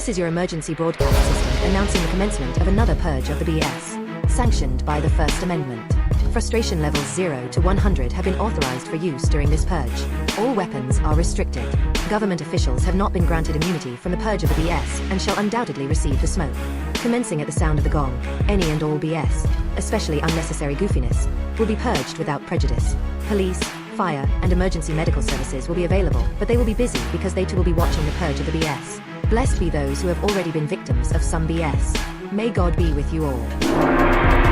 This is your emergency broadcast system announcing the commencement of another purge of the BS, sanctioned by the First Amendment. Frustration levels 0 to 100 have been authorized for use during this purge. All weapons are restricted. Government officials have not been granted immunity from the purge of the BS and shall undoubtedly receive the smoke. Commencing at the sound of the gong, any and all BS, especially unnecessary goofiness, will be purged without prejudice. Police, fire, and emergency medical services will be available, but they will be busy because they too will be watching the purge of the BS. Blessed be those who have already been victims of some BS. May God be with you all.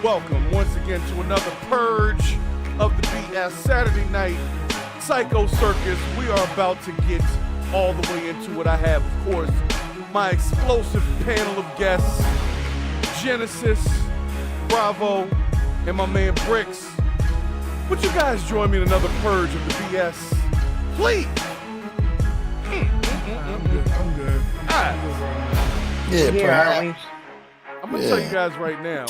Welcome once again to another purge of the BS Saturday Night Psycho-Circus. We are about to get all the way into it. I have, of course, my explosive panel of guests, Genesis, Bravo, and my man Bricks. Would you guys join me in another purge of the BS? Please. I'm good. All right. Yeah, perhaps. I'm going to tell you guys right now.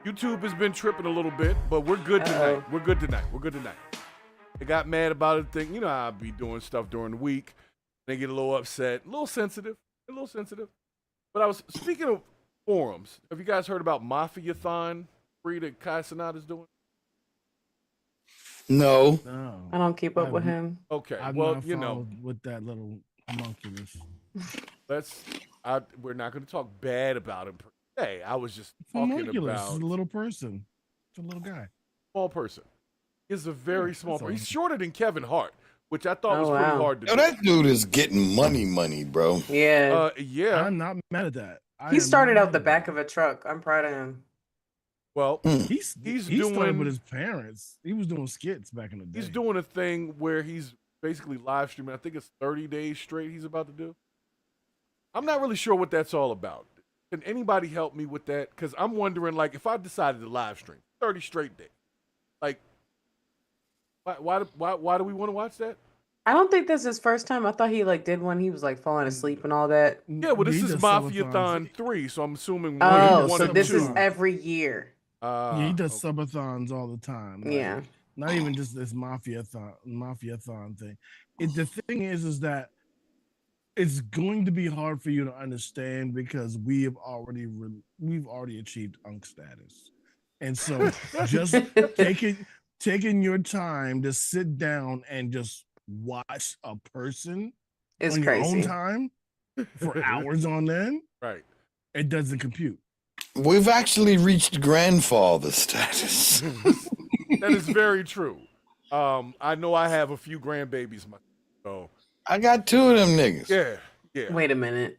YouTube has been tripping a little bit, but we're good tonight. We're good tonight. They got mad about it. You know, I'll be doing stuff during the week. They get a little upset, a little sensitive. But I was speaking of forums. Have you guys heard about Mafia-thon free that Kai Sanada's doing? No. I don't keep up with him. Okay, I've well, not you know, followed with that little monkeyness. we're not going to talk bad about him per se. I was just It's talking homunculus. about It's a little person. It's a little guy. small person. He's a very small that's person. He's all. shorter than Kevin Hart, which I thought was pretty wow. hard to Yo, do. that dude is getting money, bro. Yeah. Yeah. I'm not mad at that. He started out the back of a truck. I'm proud of him. Well, He doing started with his parents. He was doing skits back in the day. he's doing a thing where he's basically live streaming. I think it's 30 days straight he's about to do. I'm not really sure what that's all about. Can anybody help me with that? Because I'm wondering, like, if I decided to live stream 30 straight days, like, why do we want to watch that? I don't think this is his first time. I thought he did one. He was falling asleep and all that. Yeah, well, this He is does Mafia-thon subathons. 3, so I'm assuming Oh, one so and this two. is every year. Yeah, he does subathons all the time. Like, Yeah. Not even just this mafia-thon thing. The thing is that it's going to be hard for you to understand because we've already achieved unk status, and so just taking your time to sit down and just watch a person It's on crazy. your own time for hours on end, Right. it doesn't compute. We've actually reached grandfather status. That is very true. I know I have a few grandbabies myself. So I got two of them niggas. yeah. Wait a minute.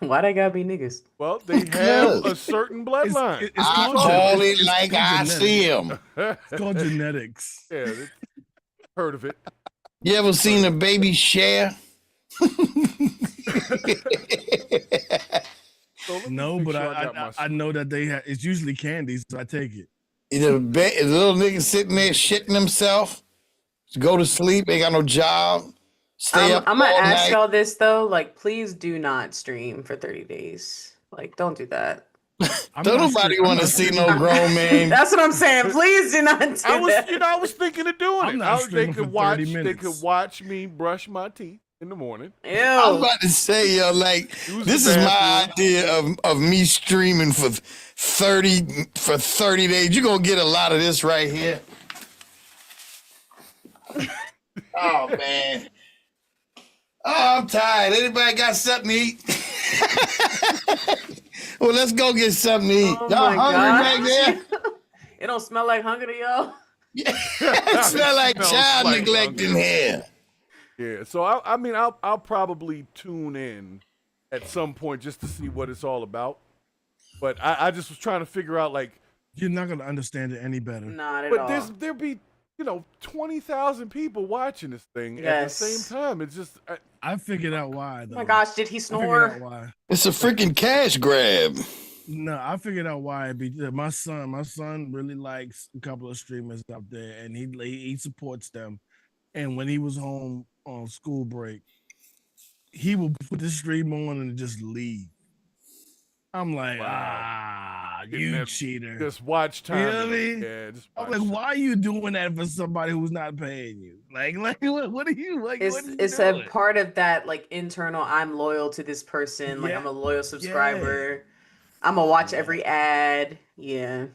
Why they gotta be niggas? Well, they have a certain bloodline. It's I called call it's it like called I genetics. see him. It's called genetics. Yeah, heard of it. You ever seen a baby share? So let me No, make but sure I got my I know that they have. It's usually candy, so I take it. The little nigga sitting there shitting himself. Go to sleep. Ain't got no job. Stay up I'm gonna all ask night. y'all this though. Please do not stream for 30 days. Don't do that. Don't nobody want to see no grown man. That's what I'm saying. Please do not do that. I was thinking of doing I'm it. not They streaming could for watch. 30 They minutes. could watch me brush my teeth in the morning. I was Ew. about to say, yo, like, Use this the is my bathroom. idea of me streaming for 30 days. You're gonna get a lot of this right here. Oh man. Oh, I'm tired. Anybody got something to eat? Well, let's go get something to eat. Oh Y'all my hungry gosh. back there? It don't smell like hunger to y'all. It smell like Smells child like neglect in hunger. here. Yeah. So I'll probably tune in at some point just to see what it's all about. But I just was trying to figure out, like, You're not gonna understand it any better. Not at but all. there'll be 20,000 people watching this thing at the Yes. same time. It's just I figured out why. Though. Oh my gosh, did he I figured snore? out why. It's a freaking cash grab. No, I figured out why. My son really likes a couple of streamers out there, and he supports them. And when he was home on school break, he would put the stream on and just leave. I'm like, getting you that cheater. Just watch time. You know what I mean? Yeah, just I'm watch like, time. why are you doing that for somebody who's not paying you? Like what are you like? It's what are you it's doing? a part of that like internal. I'm loyal to this person. Like Yeah, I'm a loyal yeah. subscriber. I'm gonna watch Yeah. every ad. Yeah.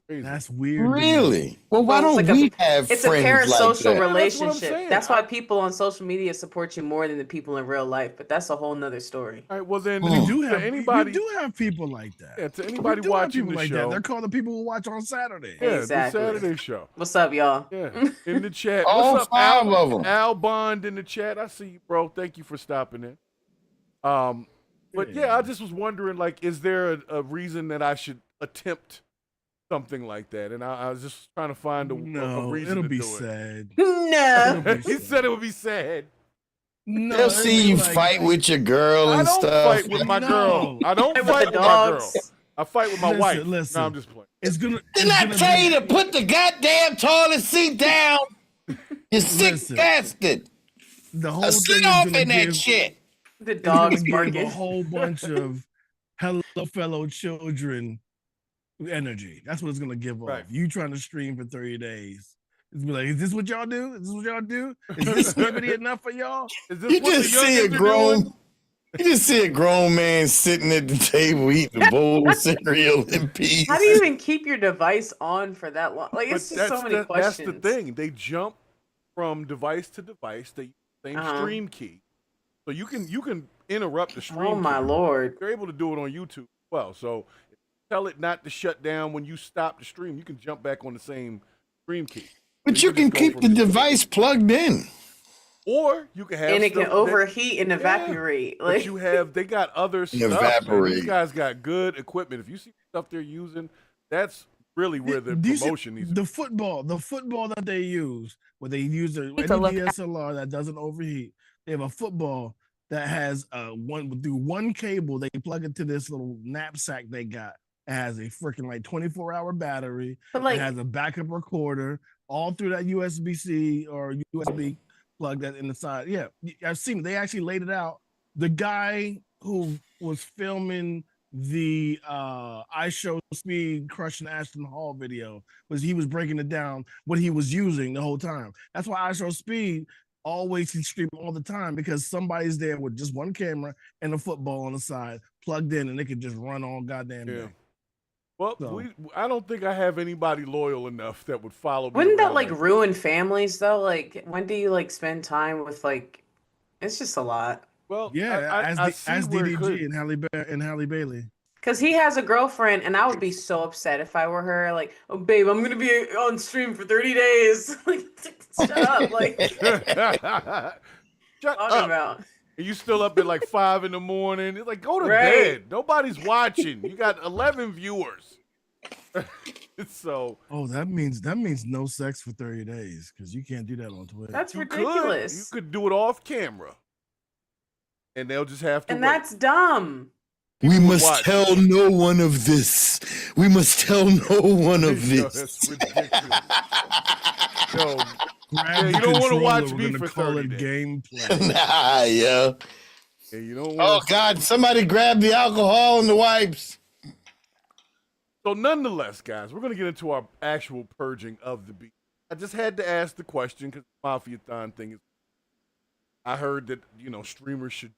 Crazy. That's weird. to me. Really? Well, why Well, it's don't like we have it's a friends like parasocial that? Yeah, that's what I'm relationship. saying. That's why people on social media support you more than the people in real life. But that's a whole nother story. All right, well then, We do to have anybody, you do have people like that. yeah, to We anybody do have watching people the like show, that. They're called the people who watch on Saturday. yeah, Exactly. the Saturday show. What's up, y'all? Yeah, in the chat. All What's up, 5 Al? of them. Al Bond in the chat. I see you, bro. Thank you for stopping in. But yeah, I just was wondering, like, is there a reason that I should attempt something like that? And I was just trying to find a reason it'll to be do sad. No. It'll be He said it would be sad. No, They'll it'll see be you like- fight with your girl I and don't stuff. fight with my girl. No. I don't With fight the with my girl. dogs. I fight with my Listen, wife. listen. No, I'm just playing. It's gonna. Didn't I it's tell gonna you to put the goddamn toilet seat down? You sick Listen. bastard. the whole Sit thing is off gonna in that give, shit. The it's gonna dogs give barking. a whole bunch of hello fellow children energy. That's what it's gonna give off. Right. You trying to stream for 30 days. It's be like, is this what y'all do? Is this what y'all do? Is this stupidity enough for y'all? Is this You what the just see a youngins are doing? grown. You just see a grown man sitting at the table eating a bowl of cereal in peace. How do you even keep your device on for that long? Like, it's But just so many that's questions. the thing. They jump from device to device. They use the same Uh-huh. stream key, so you can interrupt the stream. Oh my key. lord. You're able to do it on YouTube as well. So tell it not to shut down when you stop the stream. You can jump back on the same stream key. But So you can just go keep from the device plugged in. or you can have And it can stuff that- overheat and evaporate. But Like you have, they got other stuff. Man. Evaporate. These guys got good equipment. If you see stuff they're using, that's really where the These- promotion needs to the football that they use, where they use a Need to look at- DSLR that doesn't overheat. They have a football that has one cable. They plug it to this little knapsack they got. It has a freaking like 24-hour battery. but like It has a backup recorder all through that USB-C or USB plug that in the side. Yeah, I've seen it. They actually laid it out. The guy who was filming the I Show Speed crushing Ashton Hall video he was breaking it down what he was using the whole time. That's why I Show Speed always stream all the time, because somebody's there with just one camera and a football on the side plugged in, and they could just run all goddamn Yeah. day. Well, So- I don't think I have anybody loyal enough that would follow me. wouldn't that around like that. ruin families though? Like when do you like spend time with like it's just a lot. Well, Yeah, I see as where it could. DDG and Halle Bailey. Cause he has a girlfriend, and I would be so upset if I were her. Like, oh babe, I'm gonna be on stream for 30 days. Like, shut up. Like, Shut talking up. about. And you still up at like 5 in the morning. It's like, go to Right. bed. Nobody's watching. You got 11 viewers. So Oh, that means no sex for 30 days, because you can't do that on Twitter. That's you ridiculous. could do it off camera. And they'll just have to And wait. that's dumb. We People must watch. tell no one of this. We must tell no one of Yo, this. that's ridiculous. Yo, Grab you the don't wanna controller, watch we're me gonna for call 30 it days. gameplay. Nah, yeah. yeah, you don't Oh want God! Somebody grab the alcohol and the wipes. So nonetheless, guys, we're going to get into our actual purging of the beat. I just had to ask the question because the Mafia-thon thing is. I heard that, streamers should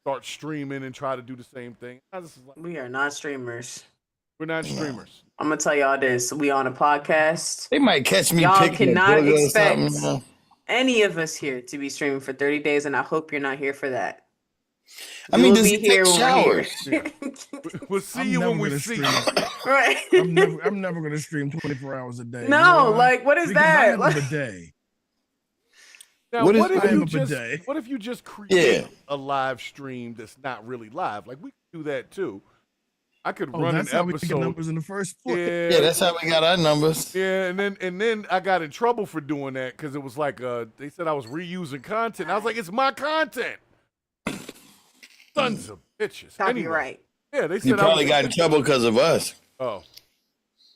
start streaming and try to do the same thing. I just was like, We are not streamers. we're not streamers. I'm gonna tell y'all this. We on a podcast. They might catch me Y'all picking a cannot booger or expect something. any of us here to be streaming for 30 days, and I hope you're not here for that. I We mean, will does be he take when we're showers? here. We'll see I'm you never when we gonna see stream. you. Right. I'm never gonna stream 24 hours a day. You No, know why? like, what is Because I that? have Like- a bidet. Now, What is- what if I am you a just bidet. what if you just create Yeah. a live stream that's not really live? Like we could do that too. I could Oh, run that's an how we get episode. numbers in the first place. Yeah, that's how we got our numbers. Yeah, and then I got in trouble for doing that because it was like they said I was reusing content. I was like, it's my content. Sons of bitches. Anyway, Copyright. yeah, they You said probably I got in trouble because of us. was,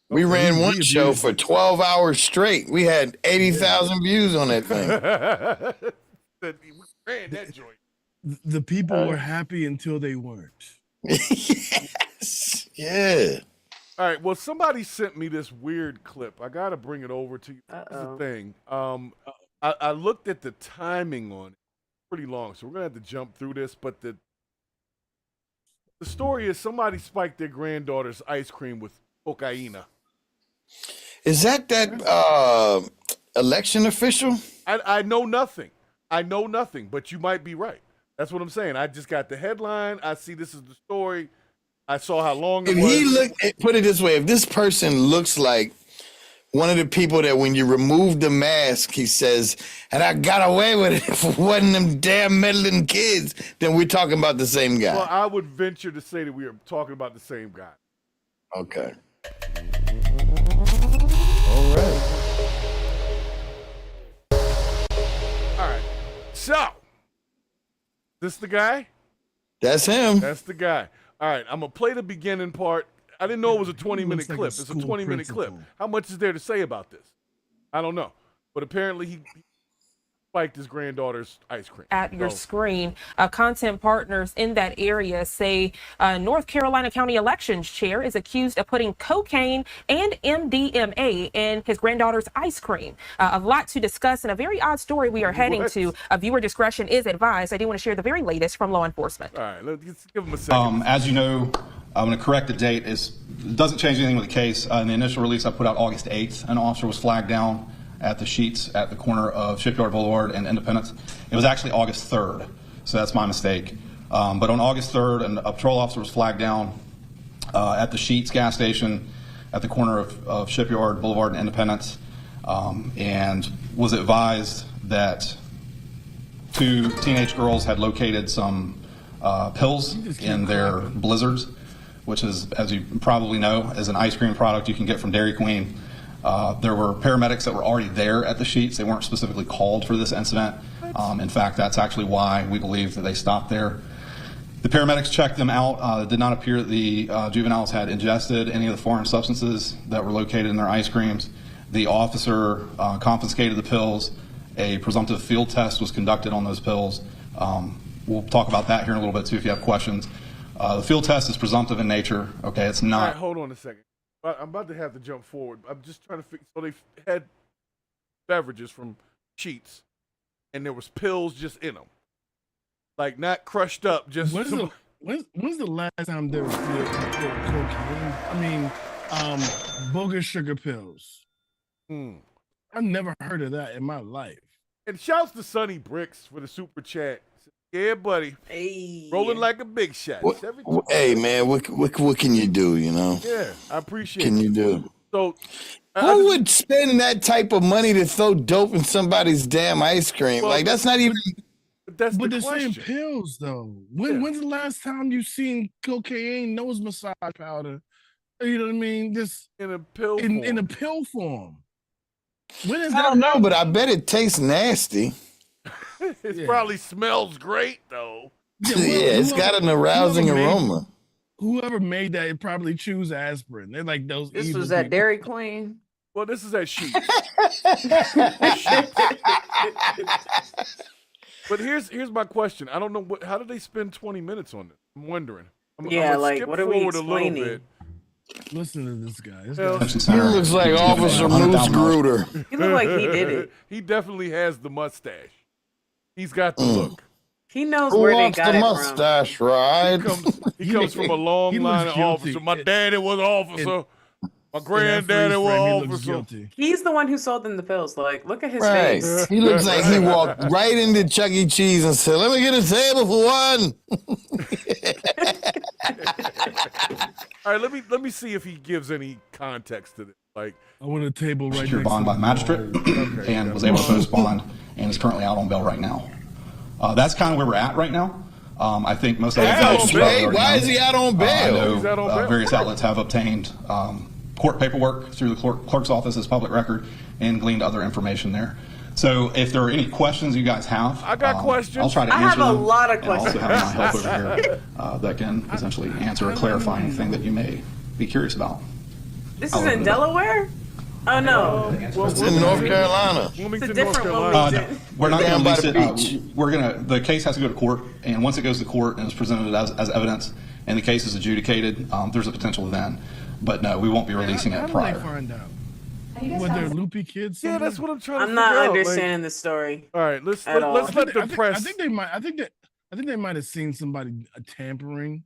We ran we one show abused for it. 12 hours straight. We had 80,000 views on that thing. That we ran that joint. The people were happy until they weren't. Yes. Yeah. All right. Well, somebody sent me this weird clip. I gotta bring it over to you. That's the thing. I looked at the timing on it. Pretty long, so we're gonna have to jump through this. But the story is somebody spiked their granddaughter's ice cream with cocaina. Is that election official? I know nothing. But you might be right. That's what I'm saying. I just got the headline. I see this is the story. I saw how long it was. Put it this way, if this person looks like one of the people that when you remove the mask, he says, and I got away with it if it wasn't them damn meddling kids, then we're talking about the same guy. Well, I would venture to say that we are talking about the same guy. Okay. All right. All right. So, this the guy? That's him. That's the guy. All right, I'm going to play the beginning part. I didn't know it was a 20-minute clip. It's a 20-minute clip. How much is there to say about this? I don't know. But apparently he spiked his granddaughter's ice cream. At your screen, content partners in that area say North Carolina County Elections Chair is accused of putting cocaine and MDMA in his granddaughter's ice cream. A lot to discuss and a very odd story we are heading to. Viewer discretion is advised. I do want to share the very latest from law enforcement. All right, let's give him a second. As you know, I'm going to correct the date. It doesn't change anything with the case. In the initial release I put out August 8th, an officer was flagged down at the sheets at the corner of Shipyard Boulevard and Independence. It was actually August 3rd, so that's my mistake. But on August 3rd, a patrol officer was flagged down at the Sheets gas station at the corner of Shipyard Boulevard and Independence, and was advised that 2 teenage girls had located some pills in their blizzards, which is, as you probably know, is an ice cream product you can get from Dairy Queen. There were paramedics that were already there at the sheets. They weren't specifically called for this incident. In fact, that's actually why we believe that they stopped there. The paramedics checked them out. It did not appear that the juveniles had ingested any of the foreign substances that were located in their ice creams. The officer confiscated the pills. A presumptive field test was conducted on those pills. We'll talk about that here in a little bit too if you have questions. The field test is presumptive in nature. Okay, it's not. All right, hold on a second. I'm about to have to jump forward. I'm just trying to figure. So they had beverages from Sheets, and there was pills just in them, like not crushed up. Just when's the last time there was cocaine? I mean, bogus sugar pills. I've never heard of that in my life. And shouts to Sonny Bricks for the super chat. Yeah, buddy. Hey. Rolling like a big shot. Hey, man, what can you do, you know? Yeah, I appreciate it. Can you do? So, who would spend that type of money to throw dope in somebody's damn ice cream? Well, like, that's not even... That's but the they're saying question. pills, though. When's the last time you seen cocaine nose massage powder? You know what I mean? Just in a pill form. In a pill form. When is I don't know, but I bet it tastes nasty. It probably smells great, though. Yeah, it's got an arousing aroma. Whoever made that, it probably choose aspirin. They're like those. This was at Dairy Queen. Well, this is at Sheets. But here's my question. I don't know how did they spend 20 minutes on this? I'm wondering. I'm like skip what are we forward explaining? A little bit. Listen to this guy. He looks like Officer Moose Gruder. He looks like he did it. He definitely has the mustache. He's got the look. He knows where they got the it mustache, from. right? He comes from a long line of officers. My daddy was an officer. My granddaddy was an officer. He's the one who sold them the pills. Like, look at his right. face. He looks like he walked right into Chuck E. Cheese and said, "Let me get a table for one." All right, let me see if he gives any context to this. Like, I want a table right next bond by magistrate and was able to post bond and is currently out on bail right now. That's kind of where we're at right now. I think most of why is he out on bail? I know various outlets have obtained court paperwork through the clerk's office as public record and gleaned other information there. So if there are any questions you guys have, I got questions. I'll try to answer them. I have a lot of questions. And also have my help over here that can essentially answer or clarify anything that you may be curious about. This is in Delaware? Oh, no. It's in North Carolina. It's a different Wilmington. We're not going to release it. The case has to go to court, and once it goes to court and is presented as evidence, and the case is adjudicated, there's a potential then. But no, we won't be releasing How it did prior. they find out? Were there loopy kids? Yeah, somewhere? that's what I'm trying to I'm figure not out. understanding the story. All right, let's At all. let the press. I think they might. I think they might have seen somebody tampering.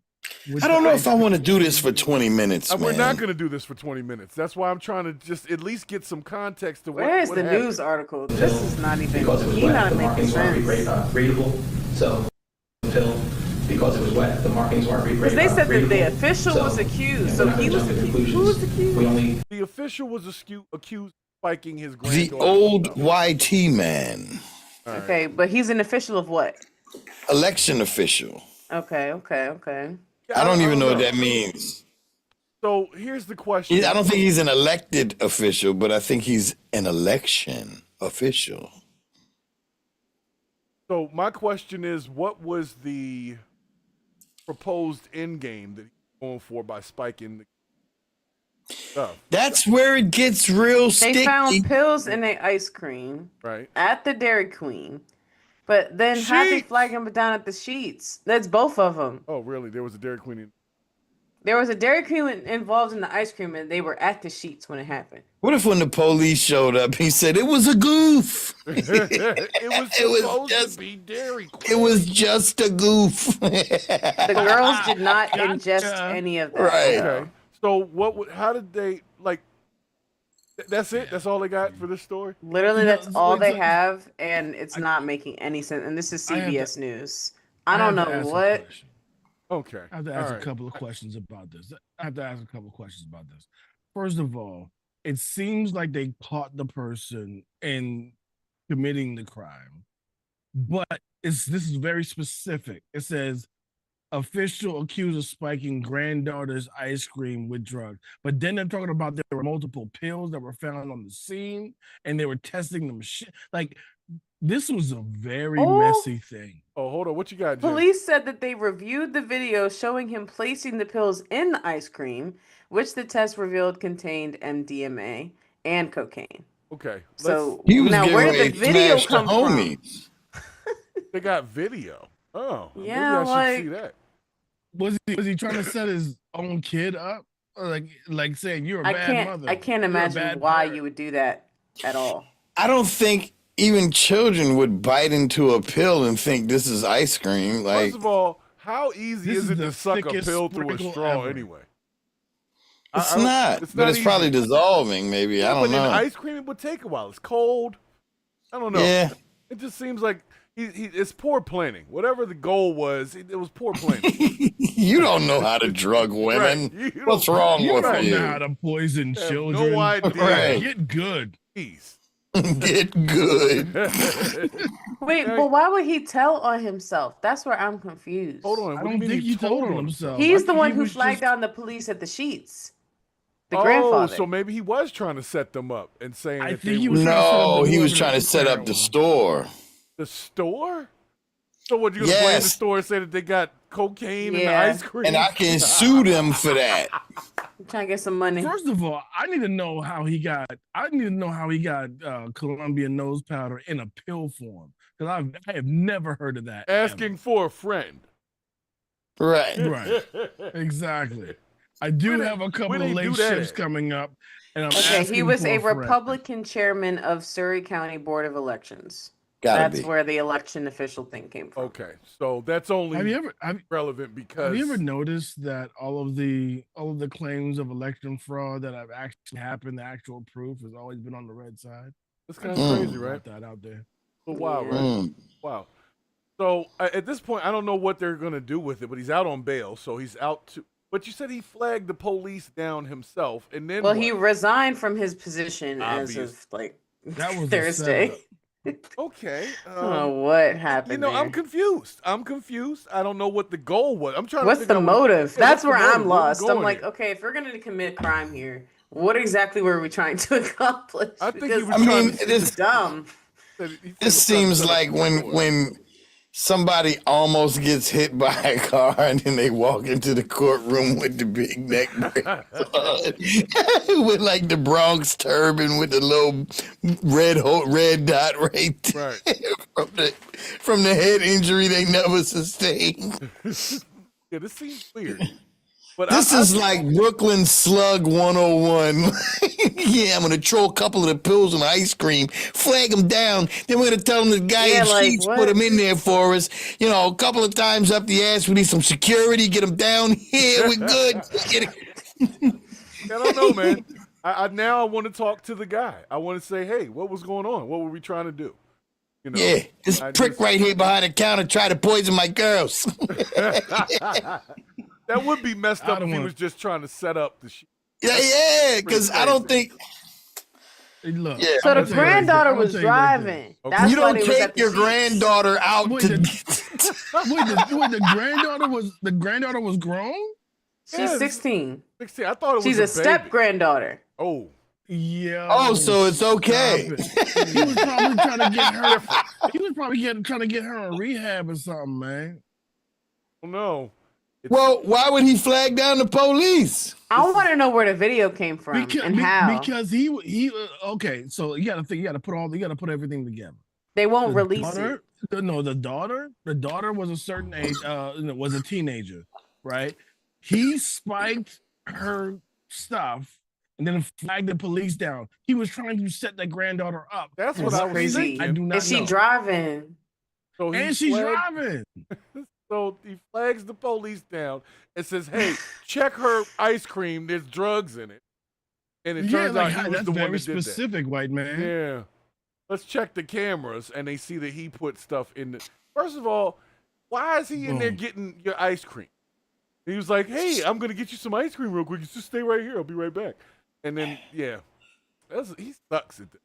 With I don't the know if I ice want to do this for 20 minutes, man. We're not going to do this for 20 minutes. That's why I'm trying to just at least get some context to Where is what the happened. news article? This is not even. Because it was He's wet, not the making markings weren't sense. readable. So the pill, because it was wet, the markings weren't readable. Because they said that the official was accused, so he was accused. Who was accused? We only The official was accused of spiking his The granddaughter. old YT man, Okay, but he's an official of what? election official. Okay. I don't even know what that means. So here's the question. I don't think he's an elected official, but I think he's an election official. So my question is, what was the proposed end game that he's going for by spiking the stuff? That's where it gets real They sticky. found pills in a ice cream Right. at the Dairy Queen, but then how'd they Sheets. flag him down at the Sheets? That's both of them. Oh, really? There was a Dairy Queen. There was a Dairy Queen involved in the ice cream, and they were at the Sheets when it happened. What if when the police showed up, he said it was a goof? It was It was supposed just- to be Dairy Queen. It was just a goof. The girls did not Gotcha. ingest any of that. Right. Okay. So what? How did they like? That's it. That's all they got for this story. Literally, No, that's all they it's- have, and it's not making any sense. And this is I have to- CBS News. I don't have to know ask a what. question. Okay. I have to All ask right. a couple of questions about this. First of all, it seems like they caught the person in committing the crime, but this is very specific. It says official accused of spiking granddaughter's ice cream with drugs. But then they're talking about there were multiple pills that were found on the scene, and they were testing them. Like this was a very Oh. messy thing. Oh, hold on. What you got, Jim? Police said that they reviewed the video showing him placing the pills in the ice cream, which the test revealed contained MDMA and cocaine. Okay. So He was now, getting where ready did to the video smash the come from? homies. They got video. Oh, Yeah, maybe I should see like- that. Was he trying to set his own kid up? Or like saying you're a bad mother? I can't You're a imagine bad why parent." you would do that at all. I don't think even children would bite into a pill and think this is ice cream. Like, First of all, how easy This is is it to the suck a thickest pill through a sprinkle straw ever. anyway? it's I don't- not. it's but not it's probably easy. dissolving, maybe. I Yeah, don't but in know. ice cream, it would take a while. It's cold. I don't know. Yeah. It just seems like it's poor planning. Whatever the goal was, it was poor planning. You don't know how to drug women. Right. You What's don't- wrong You with don't you? know how to poison have children. no idea. Right. Get good. Jeez. Get good. Wait, Okay. but why would he tell on himself? That's where I'm confused. Hold on. I What do you don't mean think he told on on himself. He's I the think one he who was flagged just- down the police at the Sheets. The Oh, grandfather. so maybe he was trying to set them up and saying I that think they he were was trying to set up No, the he was whoever trying to the set up parent the was. store. the store. So what, you gonna play in the Yes. store and say that they got cocaine in the Yeah. ice cream? And I can sue them for that. I'm trying to get some money. First of all, I need to know how he got. Columbia nose powder in a pill form because I have never heard of that. Asking for a friend. Right. ever. Right. Exactly. I do Where have a couple where of they late do that shifts at? coming up, and I'm Okay, he asking was for a friend. Republican chairman of Surrey County Board of Elections. Gotta That's be. where the election official thing came from. Okay, so that's only Have you ever relevant because have you ever noticed that all of the claims of election fraud that have actually happened, the actual proof has always been on the red side? it's kind of Mm. crazy, right? Put that out there. Wow, right? Mm. Wow. So at this point, I don't know what they're gonna do with it, but he's out on bail, so he's out to. But you said he flagged the police down himself, and then Well, what? he resigned from his position as Obvious. of like That was a Thursday. setup. Okay. I don't know what happened. You know, I'm there. confused. I don't know what the goal was. I'm trying What's to the figure out motive? Yeah, That's what's the where motive? I'm Where we lost. I'm going like, here? okay, if we're gonna commit crime here, what exactly were we trying to accomplish? I think he Because was I trying mean, to it's dumb. He said This he was trying to seems set up like the door. when somebody almost gets hit by a car and then they walk into the courtroom with the big neck brace on, with like the Bronx turban with the little red dot right there Right. from the head injury they never sustained. Yeah, this seems weird. But This is like Brooklyn Slug 101. Yeah, I'm gonna throw a couple of the pills in the ice cream, flag them down. Then we're gonna tell them the guy Yeah, in like, sheets what? put them in there for us. You know, a couple of times up the ass. We need some security. Get them down here. We're good. I don't know, man. I now want to talk to the guy. I want to say, hey, what was going on? What were we trying to do? You know, Yeah, this prick right here behind the counter tried to poison my girls. That would be messed up if he was just trying to set up the shit. Yeah, because I don't think. Hey, look, Yeah. So the I'm gonna tell you like granddaughter this. was I'm gonna tell you like this. driving. Okay. That's You why don't they was at take the your sheets. granddaughter out Wait, to. the granddaughter was grown? She's 16. 16. I thought it was She's a step granddaughter. Oh. Yeah. Oh, so it's okay. He was probably trying to get her. He was probably trying to get her in rehab or something, man. Oh, no. Well, why would he flag down the police? I want to know where the video came from and how. Because he okay. So you got to think. You got to put everything together. They won't The release daughter, it. No, the daughter was a certain age. Was a teenager, right? He spiked her stuff and then flagged the police down. He was trying to set that granddaughter up. That's what I was Crazy. thinking. I do not Is she know. driving? So he And she's flagged- driving. So he flags the police down and says, hey, check her ice cream. There's drugs in it. And it turns out he was that's the one very that did that. specific, white man. Yeah. Let's check the cameras, and they see that he put stuff in the. First of all, why is he in there getting your ice cream? He was like, hey, I'm going to get you some ice cream real quick. Just stay right here. I'll be right back. And then, yeah. He sucks at that.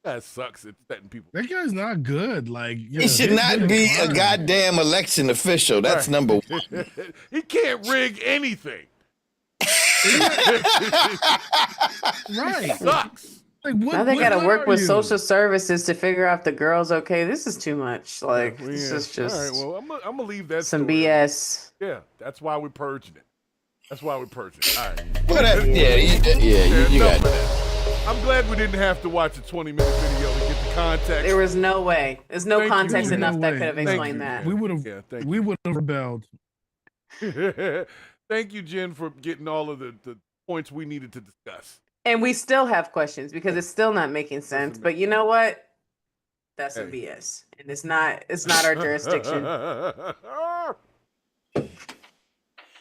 That guy sucks at setting people. That guy's not good. Like He should not be a goddamn election official. That's number one. He can't rig anything. Right. Sucks. Like, what, Now they what got to good work are with you? social services to figure out if the girl's okay. This is too much. Like, Yeah. this is just All right, well, I'm going to leave that some story. BS. Yeah, that's why we're purging it. That's why we're purging it. All right. Whatever. You enough got of that. I'm glad we didn't have to watch a 20-minute video to get the context. There was no way. There's no Thank you. context No enough that way. could have Thank explained you. that. We would have. Yeah, thank We would have rebelled. Thank you, Jen, for getting all of the points we needed to discuss. And we still have questions because it's still not making sense. But you know what? That's some BS. And it's not our jurisdiction.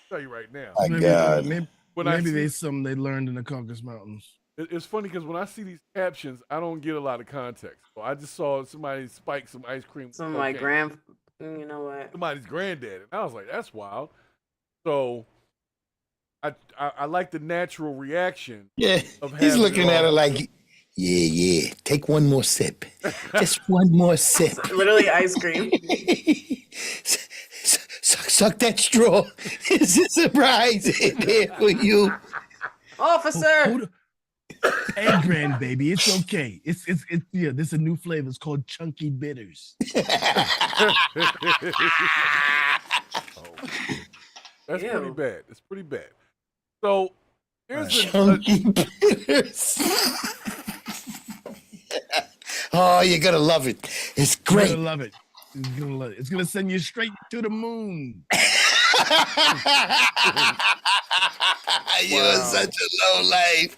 Tell you right now. My God. Maybe When I see- there's something they learned in the Caucasus Mountains. It's funny because when I see these captions, I don't get a lot of context. So I just saw somebody spike some ice cream. with Some of my cocaine. you know what? Somebody's granddad. And I was like, that's wild. So I like the natural reaction. Yeah. Of He's having looking at all- her like, yeah. Take one more sip. Just one more sip. Literally ice cream. Suck that straw. It's a surprise in there for you. Officer! Hey, grandbaby, it's okay. It's yeah. This is a new flavor. It's called Chunky Bitters. That's Ew. pretty bad. It's pretty bad. So here's Chunky Bitters. Oh, you're gonna love it. It's You're great. gonna love it. You're gonna love it. It's gonna send you straight to the moon. You're such a low life.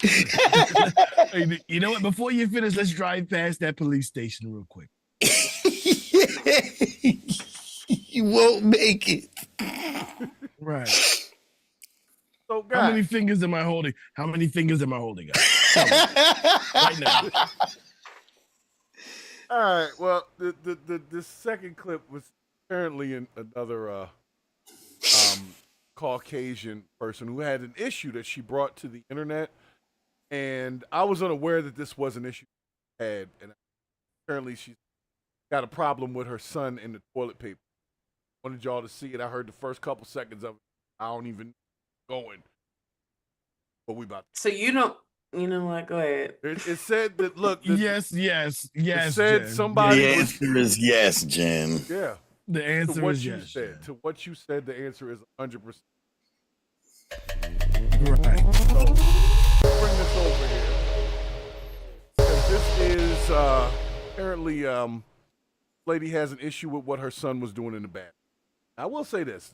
Hey, you know what? Before you finish, let's drive past that police station real quick. You won't make it. Right. So, How many guys, fingers am I holding? How many fingers am I holding? Guys? Tell me. Right now. all right. Well, the second clip was apparently another Caucasian person who had an issue that she brought to the internet, and I was unaware that this was an issue she had, and apparently she's got a problem with her son in the toilet paper. Wanted y'all to see it. I heard the first couple seconds of it. I don't even going, but we about. So you know what? Go ahead. It said that look. Yes. It said Jen. somebody. The was- answer is yes, Jen. Yeah. The To answer what is you yes. said. To what you said, the answer is 100%. Right. So bring this over here. 'Cause this is apparently lady has an issue with what her son was doing in the bathroom. I will say this,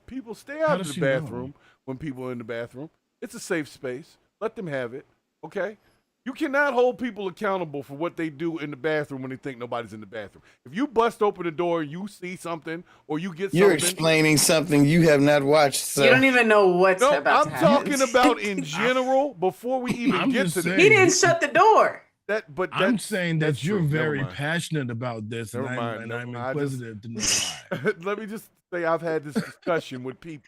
people stay How out of does the she know? bathroom when people are in the bathroom. It's a safe space. Let them have it, okay? You cannot hold people accountable for what they do in the bathroom when they think nobody's in the bathroom. If you bust open the door, you see something, or you get You're something. explaining something you have not watched. So. You don't even know what's No, about I'm to happen. talking about in general before we even I'm get just to saying. He didn't shut the door. that. I'm saying that that's you're true. Never very mind. passionate about this, Never and mind, never I'm mind. I just- inquisitive to know why. Let me just say I've had this discussion with people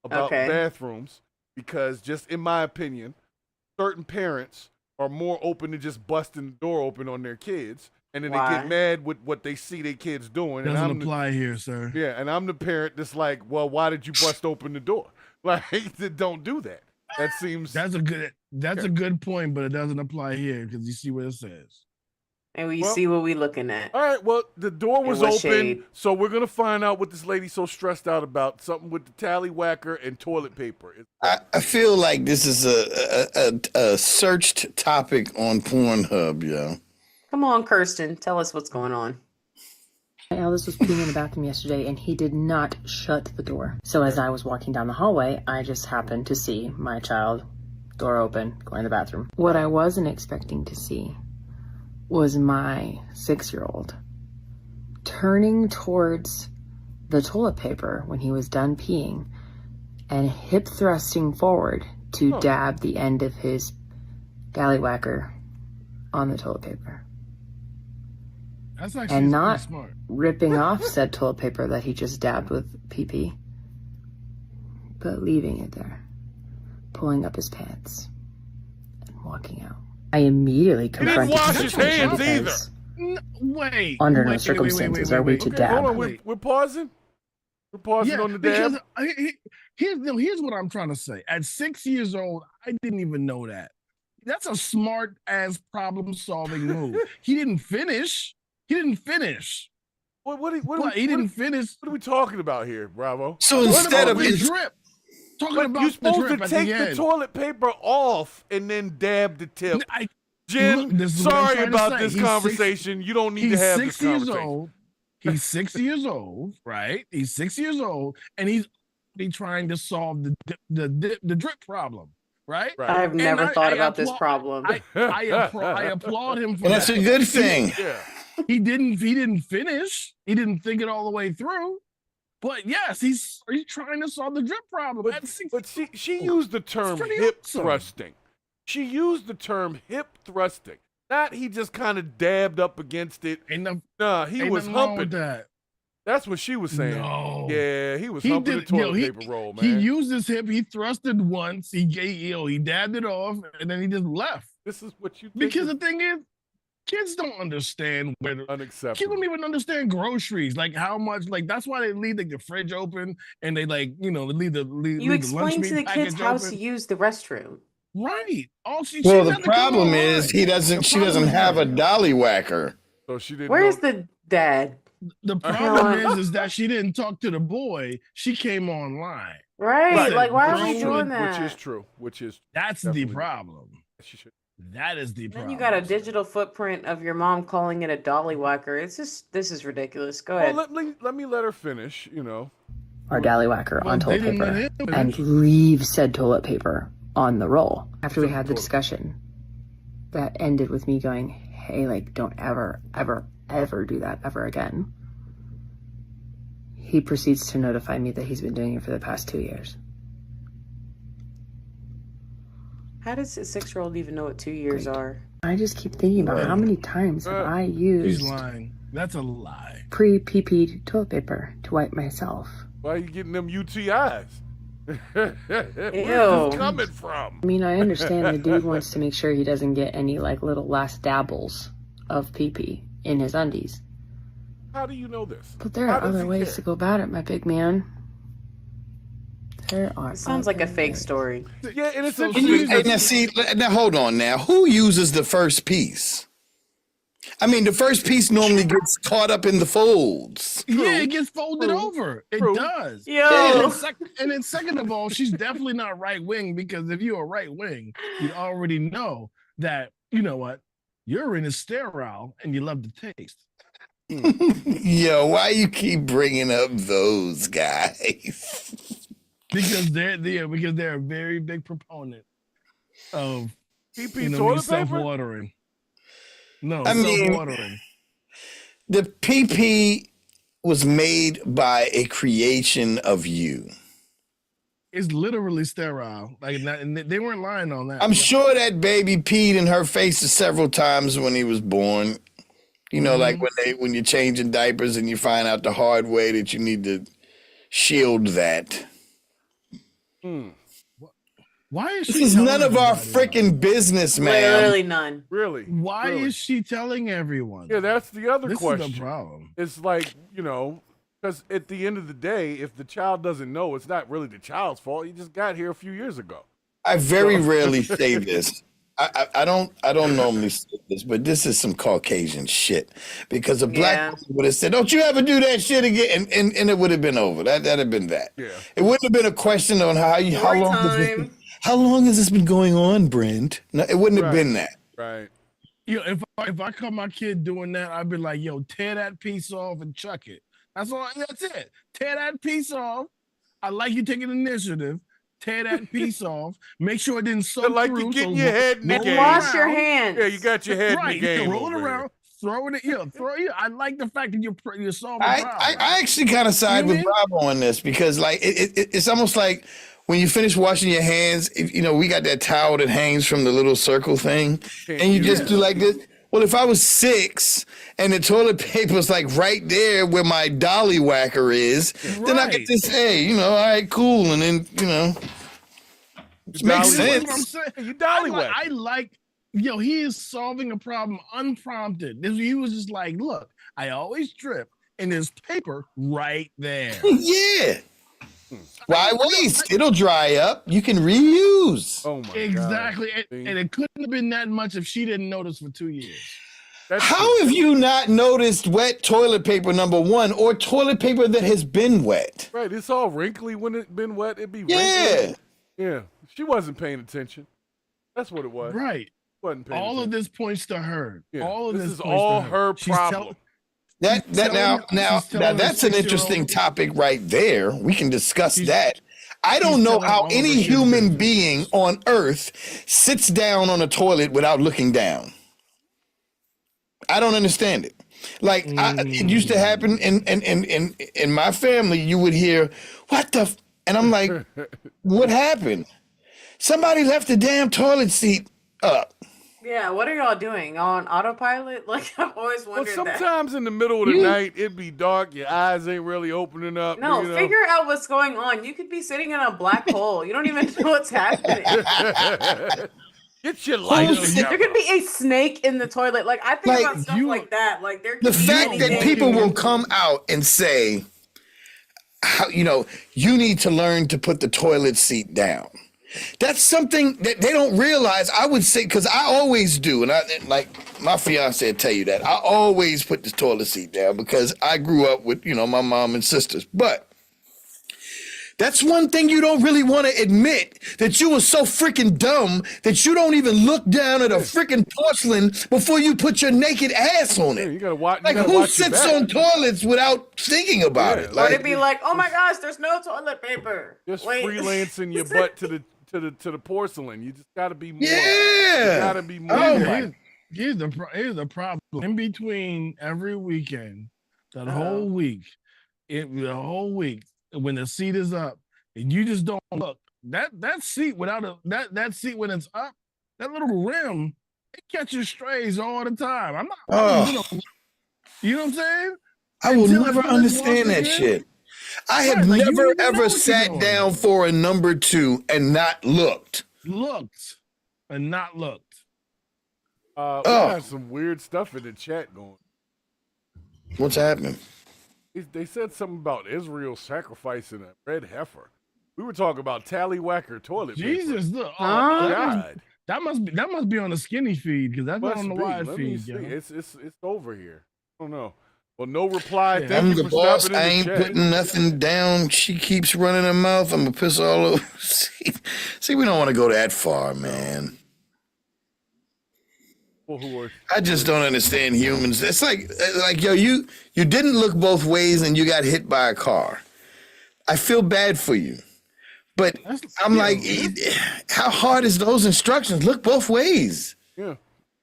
about Okay. bathrooms because, just in my opinion, certain parents are more open to just busting the door open on their kids, and then they Why? get mad with what they see their kids doing. And Doesn't I'm apply here, sir. and I'm the parent that's like, well, why did you bust open the door? Like, don't do that. That seems That's a good point, but it doesn't apply here because you see what it says. And we Well- see what we looking at. all right. Well, the door was what open, shade? so we're gonna find out what this lady's so stressed out about. Something with the tallywhacker and toilet paper. I feel like this is a searched topic on Pornhub, yo. Come on, Kirsten, tell us what's going on. My eldest was peeing in the bathroom yesterday and he did not shut the door. So as I was walking down the hallway, I just happened to see my child, door open, going to the bathroom. What I wasn't expecting to see was my 6-year-old turning towards the toilet paper when he was done peeing and hip thrusting forward to dab the end of his gallywhacker on the toilet paper. That's actually And pretty not smart. ripping off said toilet paper that he just dabbed with pee-pee, but leaving it there, pulling up his pants, and walking out. I immediately didn't confronted wash the his situation hands because Wait. under no wait, circumstances wait, are we wait, to wait. Okay, hold dab. on. We're pausing. We're pausing Yeah, on the dab. because here's what I'm trying to say. At 6 years old, I didn't even know that. That's a smart ass problem solving move. He didn't finish. He didn't finish. What He are didn't finish. we talking about here, Bravo? So What instead about of the drip? Talking But about you're the supposed drip to at take the the end. toilet paper off and then dab the tip. Jen, Look, this is what I'm sorry trying to about say. this He's conversation. You don't need to He's have 6 this years conversation. old. He's 6 years old, right? He's 6 years old, and he's trying to solve the drip problem, right? Right. I've never And thought I about this applaud- problem. I applaud him for and that's that. a good thing. Yeah. He didn't finish. He didn't think it all the way through. But yes, he's trying to solve the drip problem. But, At 6 but she used the term pretty hip awesome. thrusting. She used the term hip thrusting. Not he just kind of dabbed up against it. Ain't no, Nah, he ain't was nothing wrong with humping. that. That's what she was saying. No. Yeah, he was He humping did- the toilet he- paper roll, He man. used his hip. He thrusted once. He dabbed it off, and then he just left. This is what you think Because is the thing is, kids don't understand where. Kids unacceptable. don't even understand groceries. Like how much. Like that's why they leave like the fridge open, and they leave You leave the lunch explain to meat the kids package how open. to use the restroom. Right. All she. Well, she the had to come problem online. is she The doesn't problem have a is- dolly whacker. So she didn't Where's know. the dad? The problem is that she didn't talk to the boy. She came online. Right. Right. Like, why are we Which- doing that? Which is true. Which is That's Definitely. the problem. she should. That is the Then problem. you got a digital footprint of your mom calling it a dolly whacker. It's just, this is ridiculous. Go Well, ahead. let me let her finish. Our gallywhacker Well, on they toilet didn't paper let him and finish. leave said toilet paper on the roll. After we Some had the toilet- discussion, that ended with me going, hey, like, don't ever, ever, ever do that ever again. He proceeds to notify me that he's been doing it for the past 2 years. How does a 6-year-old even know what 2 years are? I just keep thinking about how many times have I He's used lying. That's a lie. pre-pee toilet paper to wipe myself. Why are you getting them UTIs? Where's Ew. this coming from? I mean, I understand the dude wants to make sure he doesn't get any, like, little last dabbles of pee-pee in his undies. How do you know this? But there How are does other he ways care? to go about it, my big man. There are. It sounds like a other fake ways. story. Yeah, and it's So interesting. Hey, now see, now hold on. Now, who uses the first piece? I mean, the first piece normally gets caught up in the folds. Yeah, it gets folded over. It True. does. Yo. And then second of all, she's definitely not right wing because if you're a right wing, you already know that, you know what, urine is sterile and you love the taste. Yo, why you keep bringing up those guys? Because they're a very big proponent of PP toilet paper? self-watering. No, I mean, self-watering. The PP was made by a creation of you. It's literally sterile. And they weren't lying on that. I'm sure that baby peed in her face several times when he was born. You know, like when you're changing diapers and you find out the hard way that you need to shield that. Why is This she is telling none of our everybody freaking business, man. Literally none. Really? Why Really? is she telling everyone? Yeah, that's the other This question. is the problem. It's like, because at the end of the day, if the child doesn't know, it's not really the child's fault. He just got here a few years ago. I very rarely say this. I don't normally say this, but this is some Caucasian shit. Because a black person would have said, "Don't you ever do that shit again," and it would have been over. That'd have been that. Yeah. It wouldn't have been a question on how long has this been going on, Brent? No, it wouldn't have been that. Right. If I caught my kid doing that, I'd be like, "Yo, tear that piece off and chuck it." That's it. Tear that piece off. I like you taking initiative. Tear that piece off. Make sure it didn't soak Like through. you getting your head in the game. Wash your hands. Yeah, you got your head in the game. Roll it over around. Throw it. I like the fact that you're solving I problems. actually kind of side with Bravo on this because, like, it's almost like when you finish washing your hands, we got that towel that hangs from the little circle thing, and you just do like this. Well, if I was 6 and the toilet paper's like right there where my dolly whacker is, then I could just say, all right, cool, and then it makes sense. What I'm saying. You dolly whack. I like, he is solving a problem unprompted. He was just like, look, I always trip, and there's paper right there. Yeah. Why waste? It'll dry up. You can reuse. Oh my Exactly. God. And it couldn't have been that much if she didn't notice for 2 years. How have you not noticed wet toilet paper, number one, or toilet paper that has been wet? Right. It's all wrinkly when it's been wet. It'd be Yeah. wrinkly. Yeah. She wasn't paying attention. That's what it was. Right. Wasn't paying All attention. of this points to her. Yeah. All of this is points all to her She's problem. Now she's telling that's her an interesting 6-year-old topic right there. We can discuss She's- that. I don't know telling how all of any her kids human business. being on earth sits down on a toilet without looking down. I don't understand it. Like it used to happen in my family. You would hear, "What the?" And I'm like, "What happened? Somebody left the damn toilet seat up." Yeah, what are y'all doing? On autopilot? Like, I've always Well, wondered that. sometimes in the middle of the night, it'd be dark. Your eyes ain't really opening up. No, figure out what's going on. You could be sitting in a black hole. You don't even know what's happening. Get your light There could be a snake in the toilet. Like, I think about stuff like that. Like, there could The be fact that anything. people will come out and say, you need to learn to put the toilet seat down. That's something that they don't realize. I would say, because I always do, and like my fiance will tell you that I always put the toilet seat down because I grew up with my mom and sisters. But that's one thing you don't really want to admit, that you were so freaking dumb that you don't even look down at a freaking porcelain before you put your naked ass on it. You gotta watch. Like, who sits on toilets without thinking about it? Or Like, it'd be like, oh my gosh, there's no toilet paper. Just Wait. freelancing your butt to the porcelain. You just gotta be more. Yeah. You gotta be more. Here's the problem. In between every weekend, the whole week, when the seat is up, and you just don't look, that seat that seat when it's up, that little rim, it catches strays all the time. I'm not. You know what I'm saying? I will Until never I finish understand that washing shit. I have Right, like, you never don't even know ever what you're sat doing. down for a number 2 and not looked. Looked and not looked. We got some weird stuff in the chat going. What's happening? They said something about Israel sacrificing a red heifer. We were talking about tallywhacker toilet paper. Jesus, look. God. That must be on the skinny feed, because that's not on the wide Let me feed. see. yo. It's over here. I don't know. Well, no reply. Yeah. Thank I'm you the for boss. stopping in I the ain't chat. putting nothing down. She keeps running her mouth. I'm gonna piss all over. See, we don't want to go that far, man. who are. I just don't understand humans. It's like yo, you didn't look both ways and you got hit by a car. I feel bad for you, but I'm like, how hard is those instructions? Look both ways. Yeah,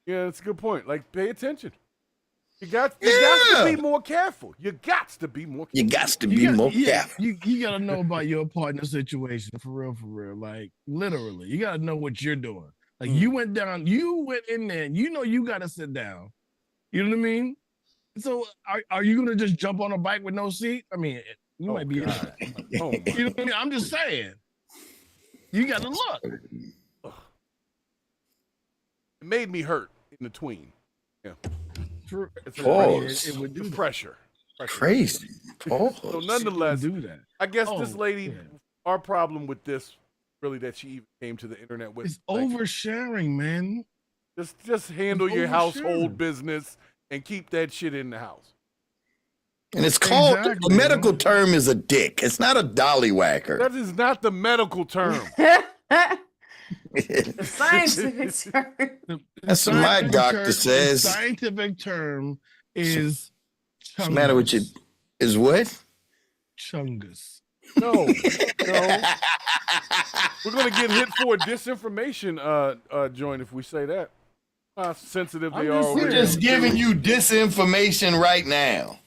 that's a good point. Like, pay attention. You got to be more careful. You got to be more careful. You got to know about your partner situation, for real. Like, literally, you got to know what you're doing. Like, you went in there, and you know you got to sit down. You know what I mean? So, are you going to just jump on a bike with no seat? I mean, you might be. You know what I mean? I'm just saying. You got to look. It made me hurt in the tween. Yeah. Pause. It would do pressure. Crazy. Pause. So nonetheless, do that. I guess this lady, our problem with this, really, that she even came to the internet with, is oversharing, man. Just handle your household business and keep that shit in the house. And it's called, the medical term is a dick. It's not a dollywhacker. That is not the medical term. The scientific term. That's what my doctor says. The scientific term is chungus. What's the matter with you? Is what? Chungus. No. We're going to get hit for a disinformation joint if we say that. How sensitive they are. We're just giving you disinformation right now.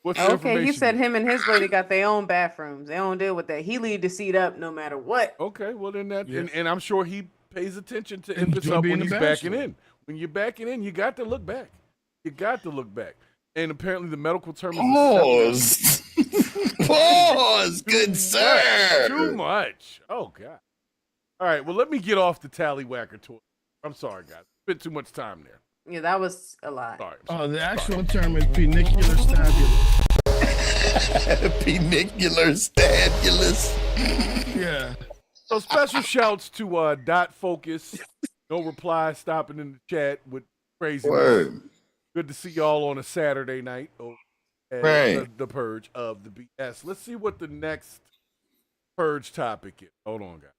Okay, he said him and his lady got their own bathrooms. They don't deal with that. He leave the seat up no matter what. Okay, well then and I'm sure he pays attention to if it's up when he's backing in. When you're backing in, you got to look back. And apparently the medical term is Pause, good sir. Too much. Oh God. All right, well let me get off the tallywhacker tour. I'm sorry, guys. Spent too much time there. Yeah, that was a lot. Sorry. The actual term is penicular stabulus. Penicular stabulus. Yeah. So special shouts to Dot Focus. No reply, stopping in the chat with crazy. Word. Good to see y'all on a Saturday night. Right. The purge of the BS. Let's see what the next purge topic is. Hold on, guys.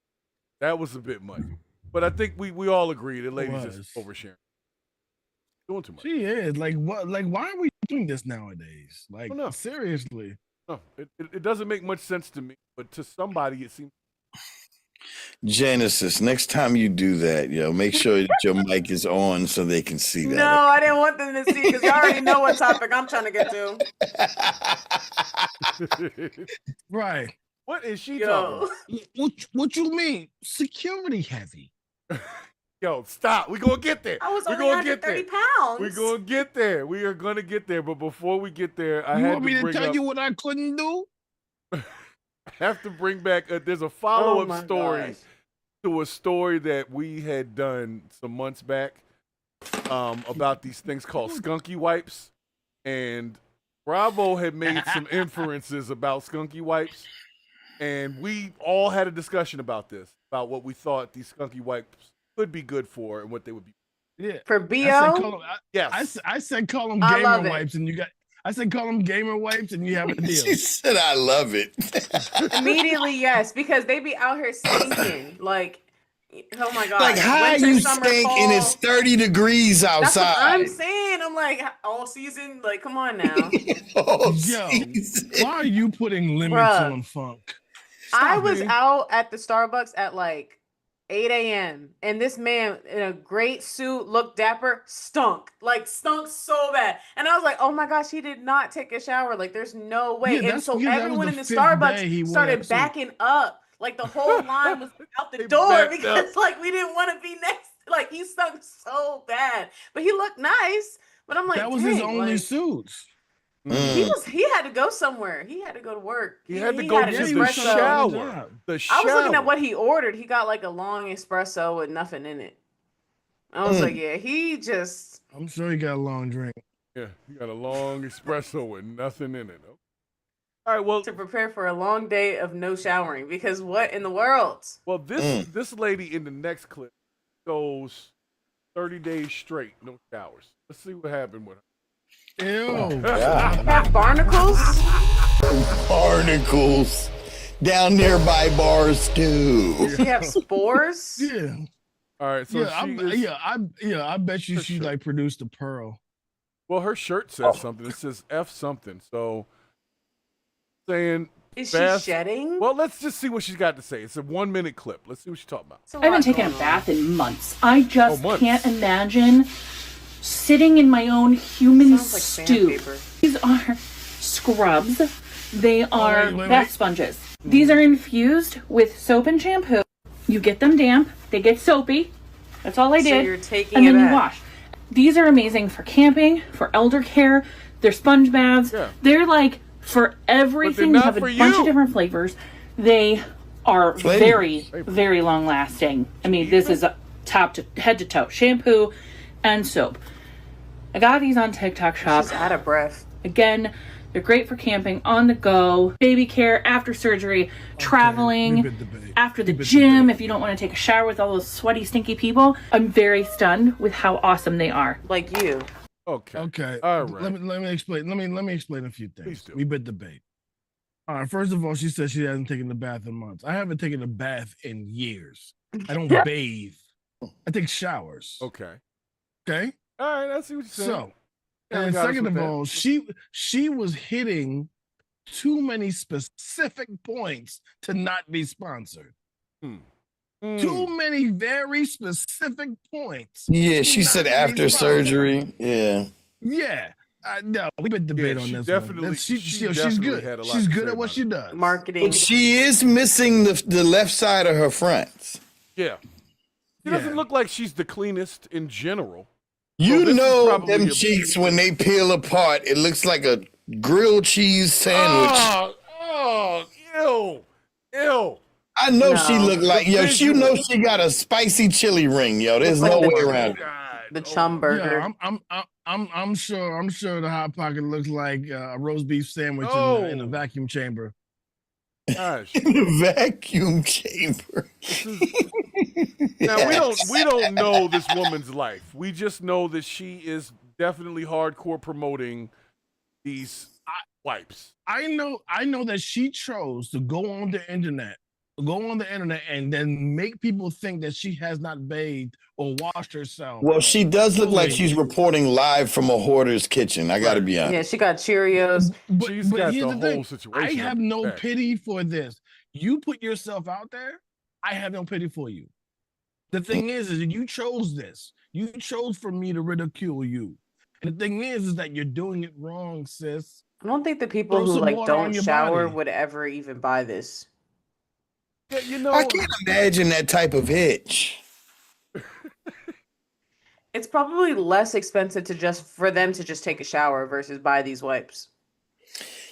That was a bit much. But I think we all agree the lady's just oversharing. Doing too much. She is. Like, what? Like, why are we doing this nowadays? Like, seriously. No, it doesn't make much sense to me, but to somebody it seems. Genesis, next time you do that, make sure that your mic is on so they can see that. No, I didn't want them to see because I already know what topic I'm trying to get to. Right. What is she talking about? What you mean? Security heavy. Yo, stop. We're going to get there. I was only 130 pounds. We're going to get there. We are going to get there. But before we get there, you want me to tell you what I couldn't do? I have to bring back, there's a follow-up story to a story that we had done some months back about these things called Skunky Wipes. And Bravo had made some inferences about Skunky Wipes. And we all had a discussion about this, about what we thought these Skunky Wipes could be good for and what they would be. Yeah. For BO? Yes. I said call them gamer wipes and I said call them gamer wipes and you have a deal. She said I love it. Immediately, yes, because they be out here stinking. Like, oh my God. Like, how you stink and it's 30 degrees outside? That's what I'm saying. I'm like, all season? Like, come on now. Yo, why are you putting limits on funk? I was out at the Starbucks at like 8 a.m. and this man in a great suit, looked dapper, stunk so bad. And I was like, oh my gosh, he did not take a shower. Like, there's no way. Yeah, and so everyone in the Starbucks started backing up. Like, the whole line was out the door because like we didn't want to be next. Like, he stunk so bad, but he looked nice. But I'm like, that was his only suit. He had to go somewhere. He had to go to work. He had to go to the shower. I was looking at what he ordered. He got like a long espresso with nothing in it. I was like, yeah, I'm sure he got a long drink. Yeah, he got a long espresso with nothing in it. All right, well, to prepare for a long day of no showering, because what in the world? Well, this lady in the next clip goes 30 days straight, no showers. Let's see what happened with her. Ew. Have barnacles? Barnacles down there by bars too. Does she have spores? Yeah. All right, so I bet you her she shirt. like produced a pearl. Well, her shirt says something. It says F something. So saying Is fast- she shedding? Well, let's just see what she's got to say. It's a 1 minute clip. Let's see what she's talking about. It's a I haven't lot taken a going bath on. in months. I just months. can't imagine sitting in my own human Sounds like stew. sandpaper. These are scrubs. They are wait. bath sponges. These are infused with soap and shampoo. You get them damp. They get soapy. That's all I So did. you're taking and it then you back. wash. These are amazing for camping, for elder care. They're sponge baths. Yeah. They're like for everything. They not have a for bunch you. of different flavors. They are very, very long lasting. I mean, this is a top to head to toe shampoo and soap. I got these on TikTok Shop. She's out of breath. Again, they're great for camping, on the go, baby care, after surgery, traveling, we bit the bait. after the We bit the gym, bait. if you don't want to take a shower with all those sweaty, stinky people. I'm very stunned with how awesome they are. Like you. Okay. Okay. All right. Let me explain. Let me explain a few things. Please do. We bit the bait. All right. First of all, she said she hasn't taken a bath in months. I haven't taken a bath in years. I don't bathe. I take showers. Okay. Okay. All right. I see what you're saying. So, Kinda and got us second with of that. all, she was hitting too many specific points to not be sponsored. Too many very specific points. Yeah, to she not said be after sponsored. surgery. Yeah. Yeah. No, we been debate on she this definitely- one. she She's definitely good. had a lot She's to good say at what about she does. Marketing. She is missing the left side of her fronts. Yeah. She doesn't look like she's the cleanest in general. You this is know probably them a- cheeks when they peel apart, it looks like a grilled cheese sandwich. Ew. I know she No. looked like, yo, she visual. know she got a spicy chili ring, yo. There's Looks no like way the- around it. God. The chum burger. Yeah, I'm sure the hot pocket looks like a roast beef sandwich in a Oh. vacuum chamber. Gosh. In the vacuum chamber. Now we don't know this woman's life. We just know that she is definitely hardcore promoting these wipes. I know that she chose to go on the internet and then make people think that she has not bathed or washed herself. Well, she does look like Fully. she's reporting live from a hoarder's kitchen. I got to be honest. Yeah, she got Cheerios. She's got here's the thing. whole situation I have under no control. pity for this. You put yourself out there, I have no pity for you. The thing is you chose this. You chose for me to ridicule you. And the thing is that you're doing it wrong, sis. I don't think the people Throw who some like water on don't your shower body. would ever even buy this. Yeah, you know, I can't imagine that type of itch. It's probably less expensive for them to just take a shower versus buy these wipes.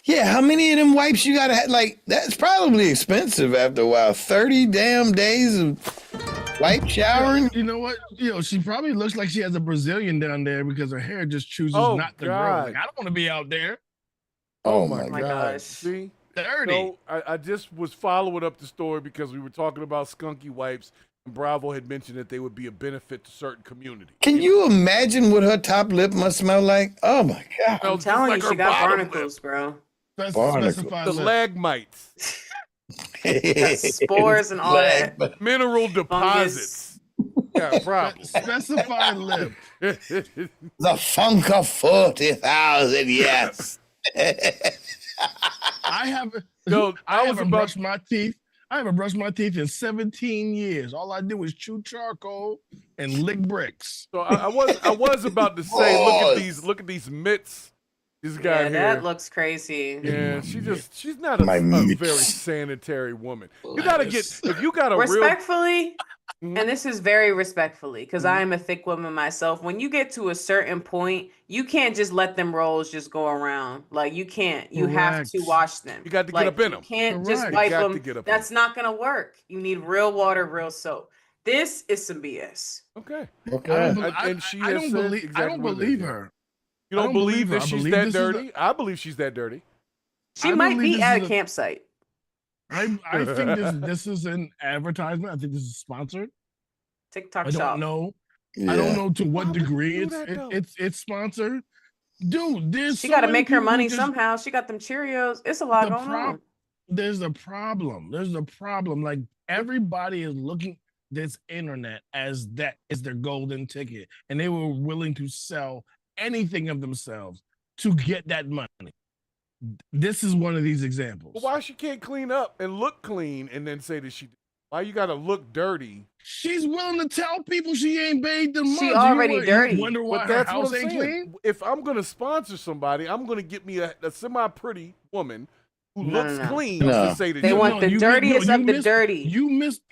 Yeah, how many of them wipes you gotta have? Like, that's probably expensive after a while. 30 damn days of wipe showering? You know what? She probably looks like she has a Brazilian down there because her hair just chooses Oh, not to grow. God. Like, I don't want to be out there. Oh my my God. gosh. See? Dirty. So I just was following up the story because we were talking about Skunky Wipes, and Bravo had mentioned that they would be a benefit to certain communities. Can you imagine what her top lip must smell like? Oh my God. I'm telling you, she got barnacles, bro. Barnacle. Specify The lip. lagmites, Got spores and all that. mineral deposits. Yeah, problem. Specify lip. The funk of 40,000, yes. I haven't. Yo, I was haven't about- brushed my teeth. I haven't brushed my teeth in 17 years. All I do is chew charcoal and lick bricks. So I was about to say, look at these mitts. This guy Yeah, here. that looks crazy. Yeah, she's not a My very mitts. sanitary woman. You gotta if you got a real. Respectfully, Mhm. and this is very respectfully, because Mhm. I am a thick woman myself. When you get to a certain point, you can't just let them rolls just go around. Like you can't. You have to Correct. wash them. You got to get Like, up in you them. can't just Correct. wipe You got to them. get up in That's not gonna work. You need real water, real soap. This is some BS. Okay. Okay. And she has said exactly I don't what it believe is. her. You I don't don't believe believe her. that I she's believe that this is dirty? I believe she's that dirty. She I might believe be this at is a campsite. I think this is an advertisement. I think this is sponsored. TikTok I shop. don't know. Yeah. I don't know to what Why would you degree do it's that, though? it's sponsored. Dude, She got to make her money somehow. She got them Cheerios. It's a lot going on. There's a problem. Like everybody is looking. this internet as that is their golden ticket, and they were willing to sell anything of themselves to get that money. This is one of these examples. Well, why she can't clean up and look clean and then say that she? Why you gotta look dirty? She's willing to tell people she ain't bathed in months. She already dirty. You wonder why But her that's house what I'm ain't saying. clean? If I'm gonna sponsor somebody, I'm gonna get me a semi-pretty woman who looks clean to say that they want the dirtiest of the dirty. You missed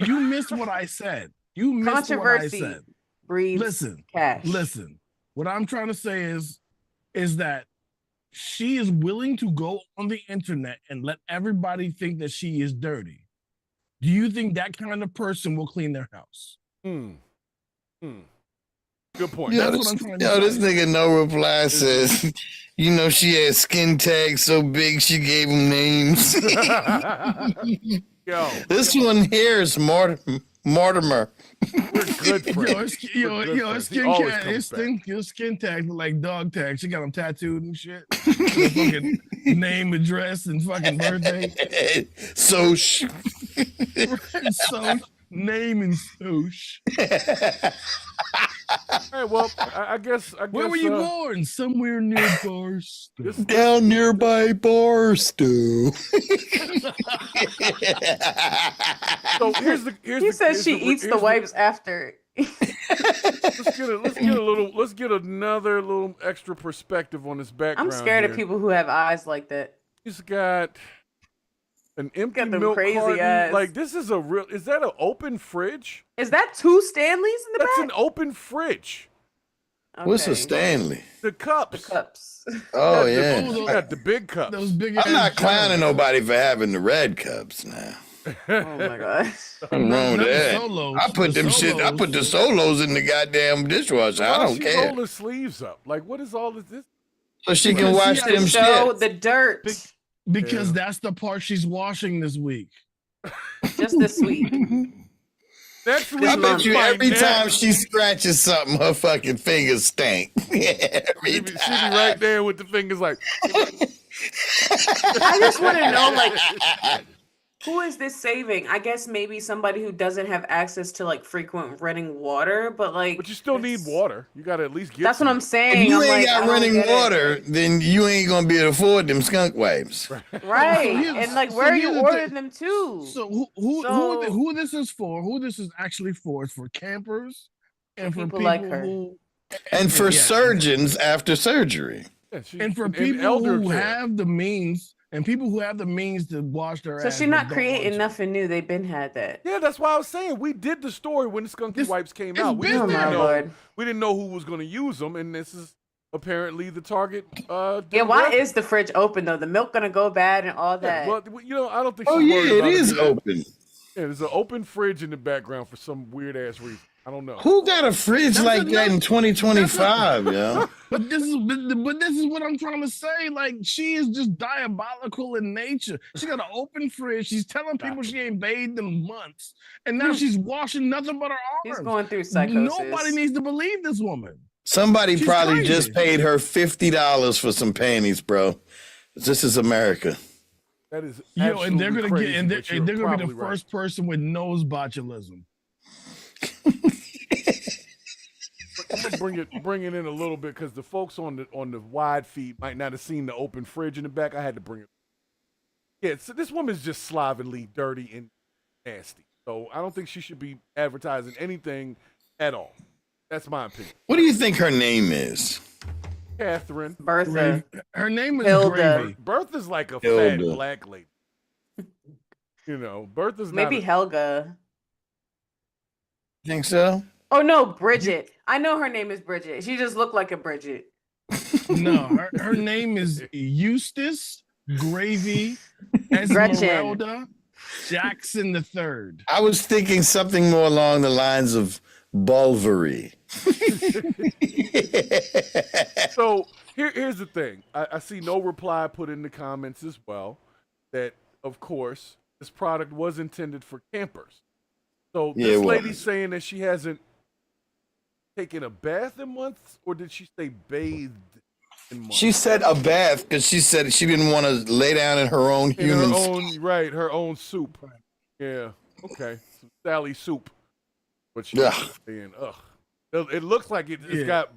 what I said. You missed what I said. Breeds cash. Listen. What I'm trying to say is that she is willing to go on the internet and let everybody think that she is dirty. Do you think that kind of person will clean their house? Good point. Yo, That's what I'm trying to say. this nigga no reply says, you know, she had skin tags so big she gave him names. Yo, this one here is Mortimer. we're good friends. Her skin tags look like dog tags. She got them tattooed and shit. Fucking name, address, and fucking birthday. So name and swoosh. Hey, well, I guess. Where were you born? Somewhere near Barstow. Down nearby Barstow. So here's He says she eats the wipes after. Let's get another little extra perspective on this background. I'm scared here. of people who have eyes like that. He's got an empty Got them milk crazy carton. eyes. Like this is a real. Is that an open fridge? Is that two Stanleys in the That's back? an open fridge. What's a Stanley? The cups. The cups. Oh Got yeah. got the big cups. Those big. I'm not clowning nobody for having the red cups now. Oh my gosh. Nothing wrong with that. Solos. I put The them shit. I Solos. put the solos in the goddamn dishwasher. I Why don't she care. roll her sleeves up? Like what is all of this? So she can wash she them has Show shit. the dirt. Because Yeah. that's the part she's washing this week. Just this week. Next week, I bet you every neck. time she scratches something, her fucking fingers stink. Every She be time. right there with the fingers like. I just want to know, like, who is this saving? I guess maybe somebody who doesn't have access to like frequent running water, but like. But you still need water. You gotta at least get. That's what I'm If saying. you I'm ain't like, I got don't running get it. water, then you ain't gonna be able to afford them skunk wipes. Right. here's- And like, so where are here's you the ordering thing. them to? So who this is for? Who this is actually for? Is for campers and for People people like her. who And for Yeah. surgeons after surgery. Yeah, she- and for in people elder who care. have the means and people who have the means to wash their So ass. she's but not don't creating want to. nothing new. They've been had that. Yeah, that's why I was saying we did the story when the Skunky This- Wipes came it's out. We been just Oh there. didn't my know. lord. We didn't know who was going to use them, and this is apparently the target. Yeah, why is the fridge open though? The milk gonna go bad and all that. Well, you know, I don't think. Oh she's yeah, worried it about is being- open. Yeah, there's an open fridge in the background for some weird ass reason. I don't know. Who got a fridge That's like a- that in 2025, yo? But this is what I'm trying to say. Like, she is just diabolical in nature. She got an open fridge. She's telling people she ain't bathed in months, and now she's washing nothing but her He's arms. going through psychosis. Nobody needs to believe this woman. Somebody She's probably crazy. just paid her $50 for some panties, bro. This is America. That is Yo, and they're absolutely gonna crazy, get, and but they're you're gonna be the probably right. first person with nose botulism. I'm gonna bring it in a little bit because the folks on the wide feed might not have seen the open fridge in the back. I had to bring it. Yeah, so this woman's just slovenly, dirty, and nasty. So I don't think she should be advertising anything at all. That's my opinion. What do you think her name is? Catherine. Bertha. Her name is Hilda. Gravy. Bertha's like a Hilda. fat black lady. You know, Bertha's Maybe not. Helga. Think so? Oh no, Bridget. I know her name is Bridget. She just looked like a Bridget. No, her name is Eustace Gravy Esmeralda Jackson III. I was thinking something more along the lines of Bulvery. So here's the thing. I see no reply put in the comments as well. That of course this product was intended for campers. So Yeah, this it lady's was. saying that she hasn't taken a bath in months, or did she say bathed in months? She said a bath because she said she didn't want to lay down in her own in human her own soup. Yeah. Okay. Some Sally soup. But she's Ugh. saying, ugh. It looks like it's got,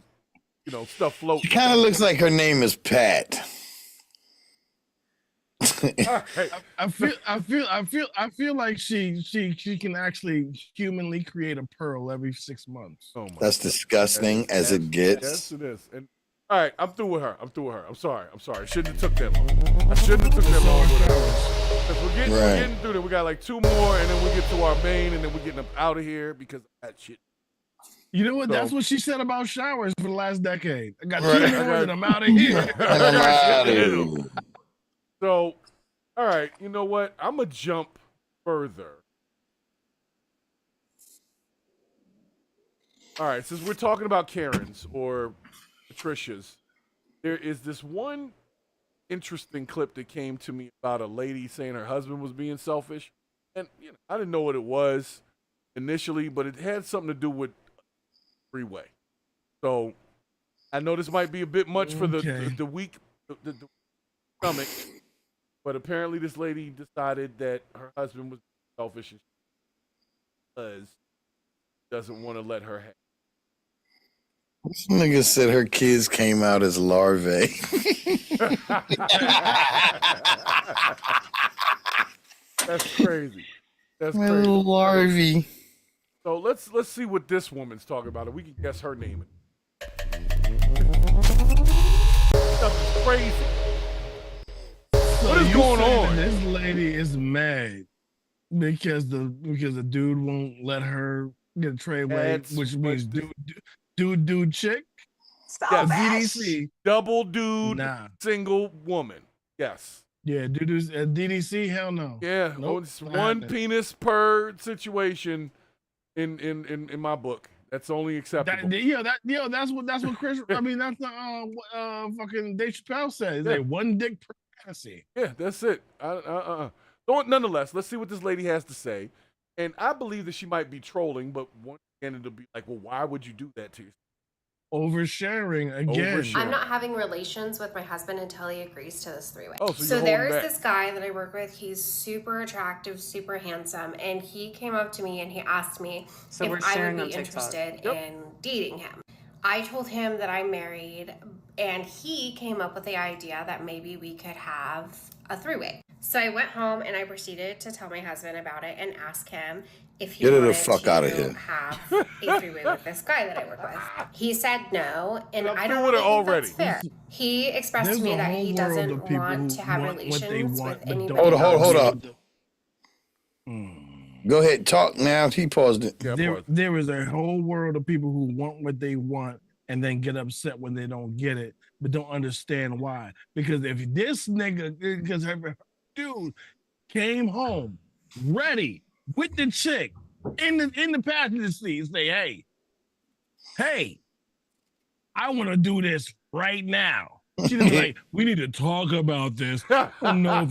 stuff floating. She kind of looks like her name is Pat. I feel like she can actually humanly create a pearl every 6 months. Oh my That's disgusting as it gets. Yes, it is. And all right, I'm through with her. I'm sorry. I shouldn't have took that long. I shouldn't have took that long with her. Because we're getting through that. We got like 2 more, and then we get to our main, and then we're getting up out of here because of that shit. You know what? That's what she said about showers for the last decade. I got 2 more, and I'm out of here. And I'm out of here. So, all right, you know what? I'm going to jump further. All right, since we're talking about Karen's or Patricia's, there is this one interesting clip that came to me about a lady saying her husband was being selfish. And I didn't know what it was initially, but it had something to do with freeway. So I know this might be a bit much for the weak the stomach, but apparently this lady decided that her husband was selfish because he doesn't want to let her have. This nigga said her kids came out as larvae. That's crazy. That's My crazy. little larvae. So let's see what this woman's talking about, and we can guess her name. Stuff is crazy. What is going on? This lady is mad because the dude won't let her get a trade which means dude chick. Stop DDC. Double dude, single woman. Yes. Yeah, dude's DDC. Hell no. Yeah, Nope, it's one penis per situation in my book. That's only acceptable. That's what Chris. I mean, that's fucking Dave Chappelle says. Like one dick per fantasy. Yeah, that's it. Nonetheless, let's see what this lady has to say. And I believe that she might be trolling, but one again it'll be like, well, why would you do that to yourself? Oversharing again. I'm not having relations with my husband until he agrees to this 3-way. Oh, so there's this guy that I work with. He's super attractive, super handsome, and he came up to me and he asked me if I would be interested in dating him. I told him that I'm married, and he came up with the idea that maybe we could have a 3-way. So I went home and I proceeded to tell my husband about it and ask him if he wanted to have a 3-way with this guy that I work with. He said no, and I don't think that's fair. He expressed to me that he doesn't want to have relations with anybody. Hold up. Go ahead, talk now. He paused it. There is a whole world of people who want what they want and then get upset when they don't get it, but don't understand why. Because if this nigga, because dude came home ready with the chick in the passenger seat and say, hey, I want to do this right now. She's like, we need to talk about this. I don't know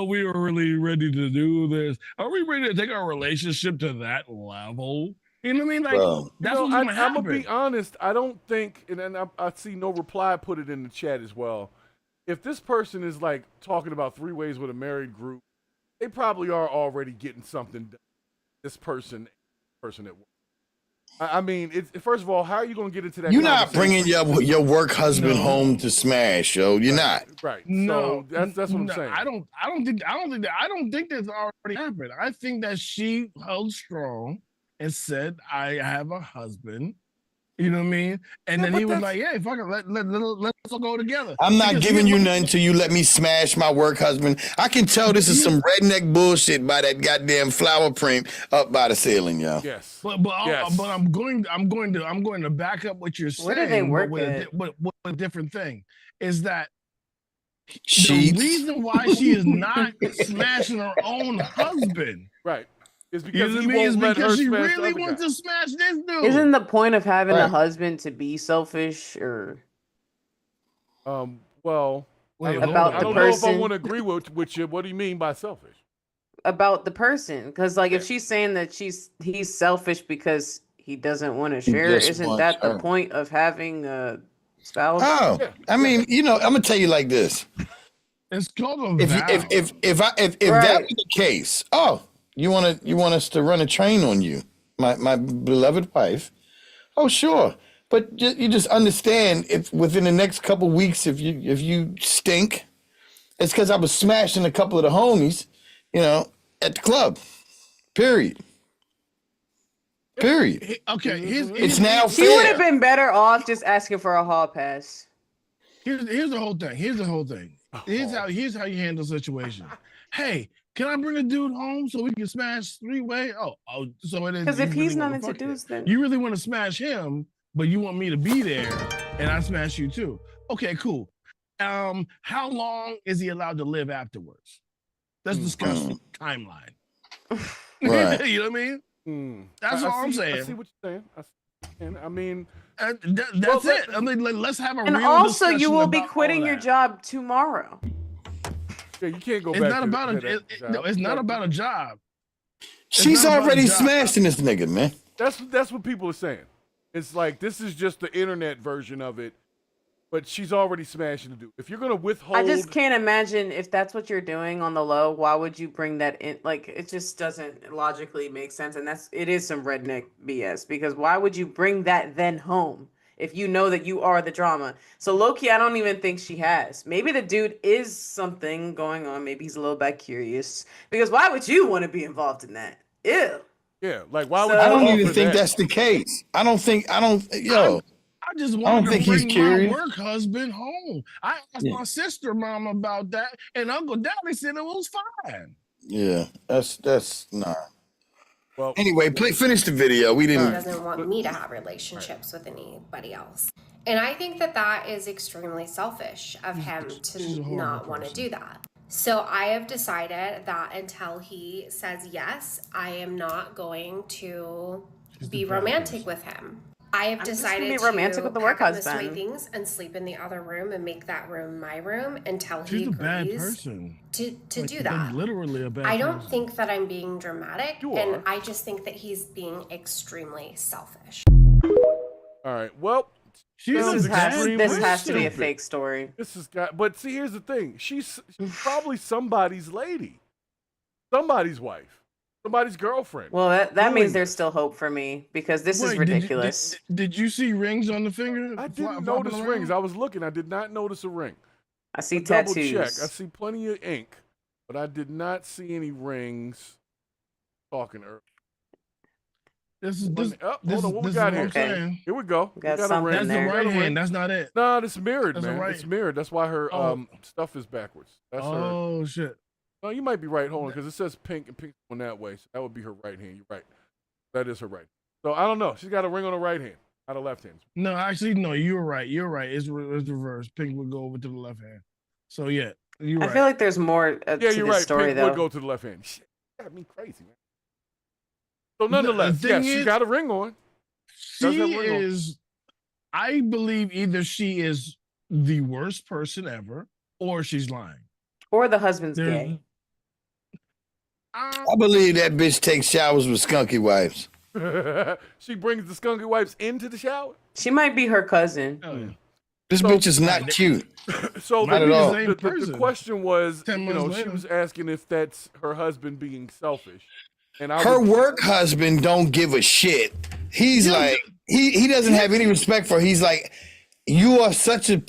if we were really ready to do this. Are we ready to take our relationship to that level? You know what I mean? Like, that's what's gonna happen. I'm gonna be honest. I don't think, and I see no reply. Put it in the chat as well. If this person is like talking about 3-ways with a married group, they probably are already getting something done. This person at work. I mean, first of all, how are you going to get into that? You're not bringing your work husband home to smash, yo. You're not. Right. No, so that's what I'm saying. I don't think that's already happened. I think that she held strong and said, I have a husband. You know what I mean? And then he was like, "Yeah, fuck it, let's all go together." I'm not giving you nothing till you let me smash my work husband. I can tell this is some redneck bullshit by that goddamn flower print up by the ceiling, yo. Yes. But I'm going to back up what you're saying. Where do they work at? What a different thing is that the reason why she is not smashing her own husband, right? It's because he won't let her she smash really wants to smash this dude. Isn't the point of having a husband to be selfish, or well, about I don't know if I want to agree with you. What do you mean by selfish? About the person, because like if she's saying that he's selfish because he doesn't want to share, isn't that the point of having a spouse? Oh, I mean, I'm gonna tell you like this. It's called a vow. If that were the case, you want us to run a train on you? my beloved wife. Oh, sure. But you just understand if within the next couple weeks, if you stink, it's because I was smashing a couple of the homies, at the club. Period. Okay, it's now she would have been better off just asking for a hall pass. Here's the whole thing. Here's how you handle the situation. Hey, can I bring a dude home so we can smash three-way? Oh, so it is. Because if he's not into dudes, then you really want to smash him, but you want me to be there, and I smash you too. Okay, cool. How long is he allowed to live afterwards? Let's discuss the timeline. Right. You know what I mean? That's all I'm saying. I see what you're saying. I mean, that's it. I mean, let's have a and real also discussion you will be about quitting all your that. job tomorrow. Yeah, you can't go It's back. not to about that no, it's not about a job. She's not about already a job. smashing this nigga, man. That's what people are saying. It's like this is just the internet version of it, but she's already smashing the dude. If you're gonna withhold, I just can't imagine if that's what you're doing on the low. Why would you bring that in? Like, it just doesn't logically make sense, and it is some redneck BS. Because why would you bring that then home if you know that you are the drama? So low-key, I don't even think she has. Maybe the dude is something going on. Maybe he's a little bit curious. Because why would you want to be involved in that? Ew. Yeah, like why would I don't you even offer think that? that's the case. I don't think I just I don't wanted to think he's bring my curious. work husband home. I asked my sister mom about that, and Uncle Daddy said it was fine. Yeah, that's nah. Well, anyway, finish the video. We He didn't. doesn't want me to have relationships with anybody else. And I think that is extremely selfish of him to not want to do that. So I have decided that until he says yes, I am not going to be romantic with him. I have decided be romantic with the work pack up my husband. sweet things and sleep in the other room and make that room my room until he She's a bad agrees person. to Like, do that. Literally a bad I don't person. think that I'm being dramatic, You and are. I just think that he's being extremely selfish. All right. Well, She's This has to be a stupid. fake story. This is got. But see, here's the thing. She's probably somebody's lady, somebody's wife, somebody's girlfriend. Well, that doing means there's this. still hope for me because this is Wait, ridiculous. Did you see rings on the finger? I fly- didn't flopping notice around? rings. I was looking. I did not notice a ring. I see Double tattoos. check. I see plenty of ink, but I did not see any rings. Talking earlier. Hold Hold on, what we is got what here? I'm saying. Here we go. We got a something ring. That's the there. right We got a ring. hand. That's not it. No, it's mirrored, That's a man. right- It's mirrored. That's why her Oh. stuff is backwards. That's her. Oh shit. No, you might be right. Hold on, because it says pink and pink going that way. So that would be her right hand. You're right. That is her right. So I don't know. She's got a ring on her right hand, not a left hand. No, actually, no. You're right. You're right. It's reverse. Pink would go over to the left hand. So yeah, you're right. I feel like there's more Yeah, to you're this right. story Pink though. would go to the left hand. Shit, got me crazy, man. So nonetheless, the yes, thing she is- got a ring on. Does She have a ring on. is. I believe either she is the worst person ever, or she's lying. Or the husband's There's- gay. I believe that bitch takes showers with Skunky Wipes. She brings the Skunky Wipes into the shower. She might be her cousin. Oh, yeah. This bitch is not cute. So Might the, be the all. same the person. question was, 10 you months know, she later. was asking if that's her husband being selfish, and I Her would- work husband don't give a shit. He's like he doesn't have any respect for her. He's like, you are such a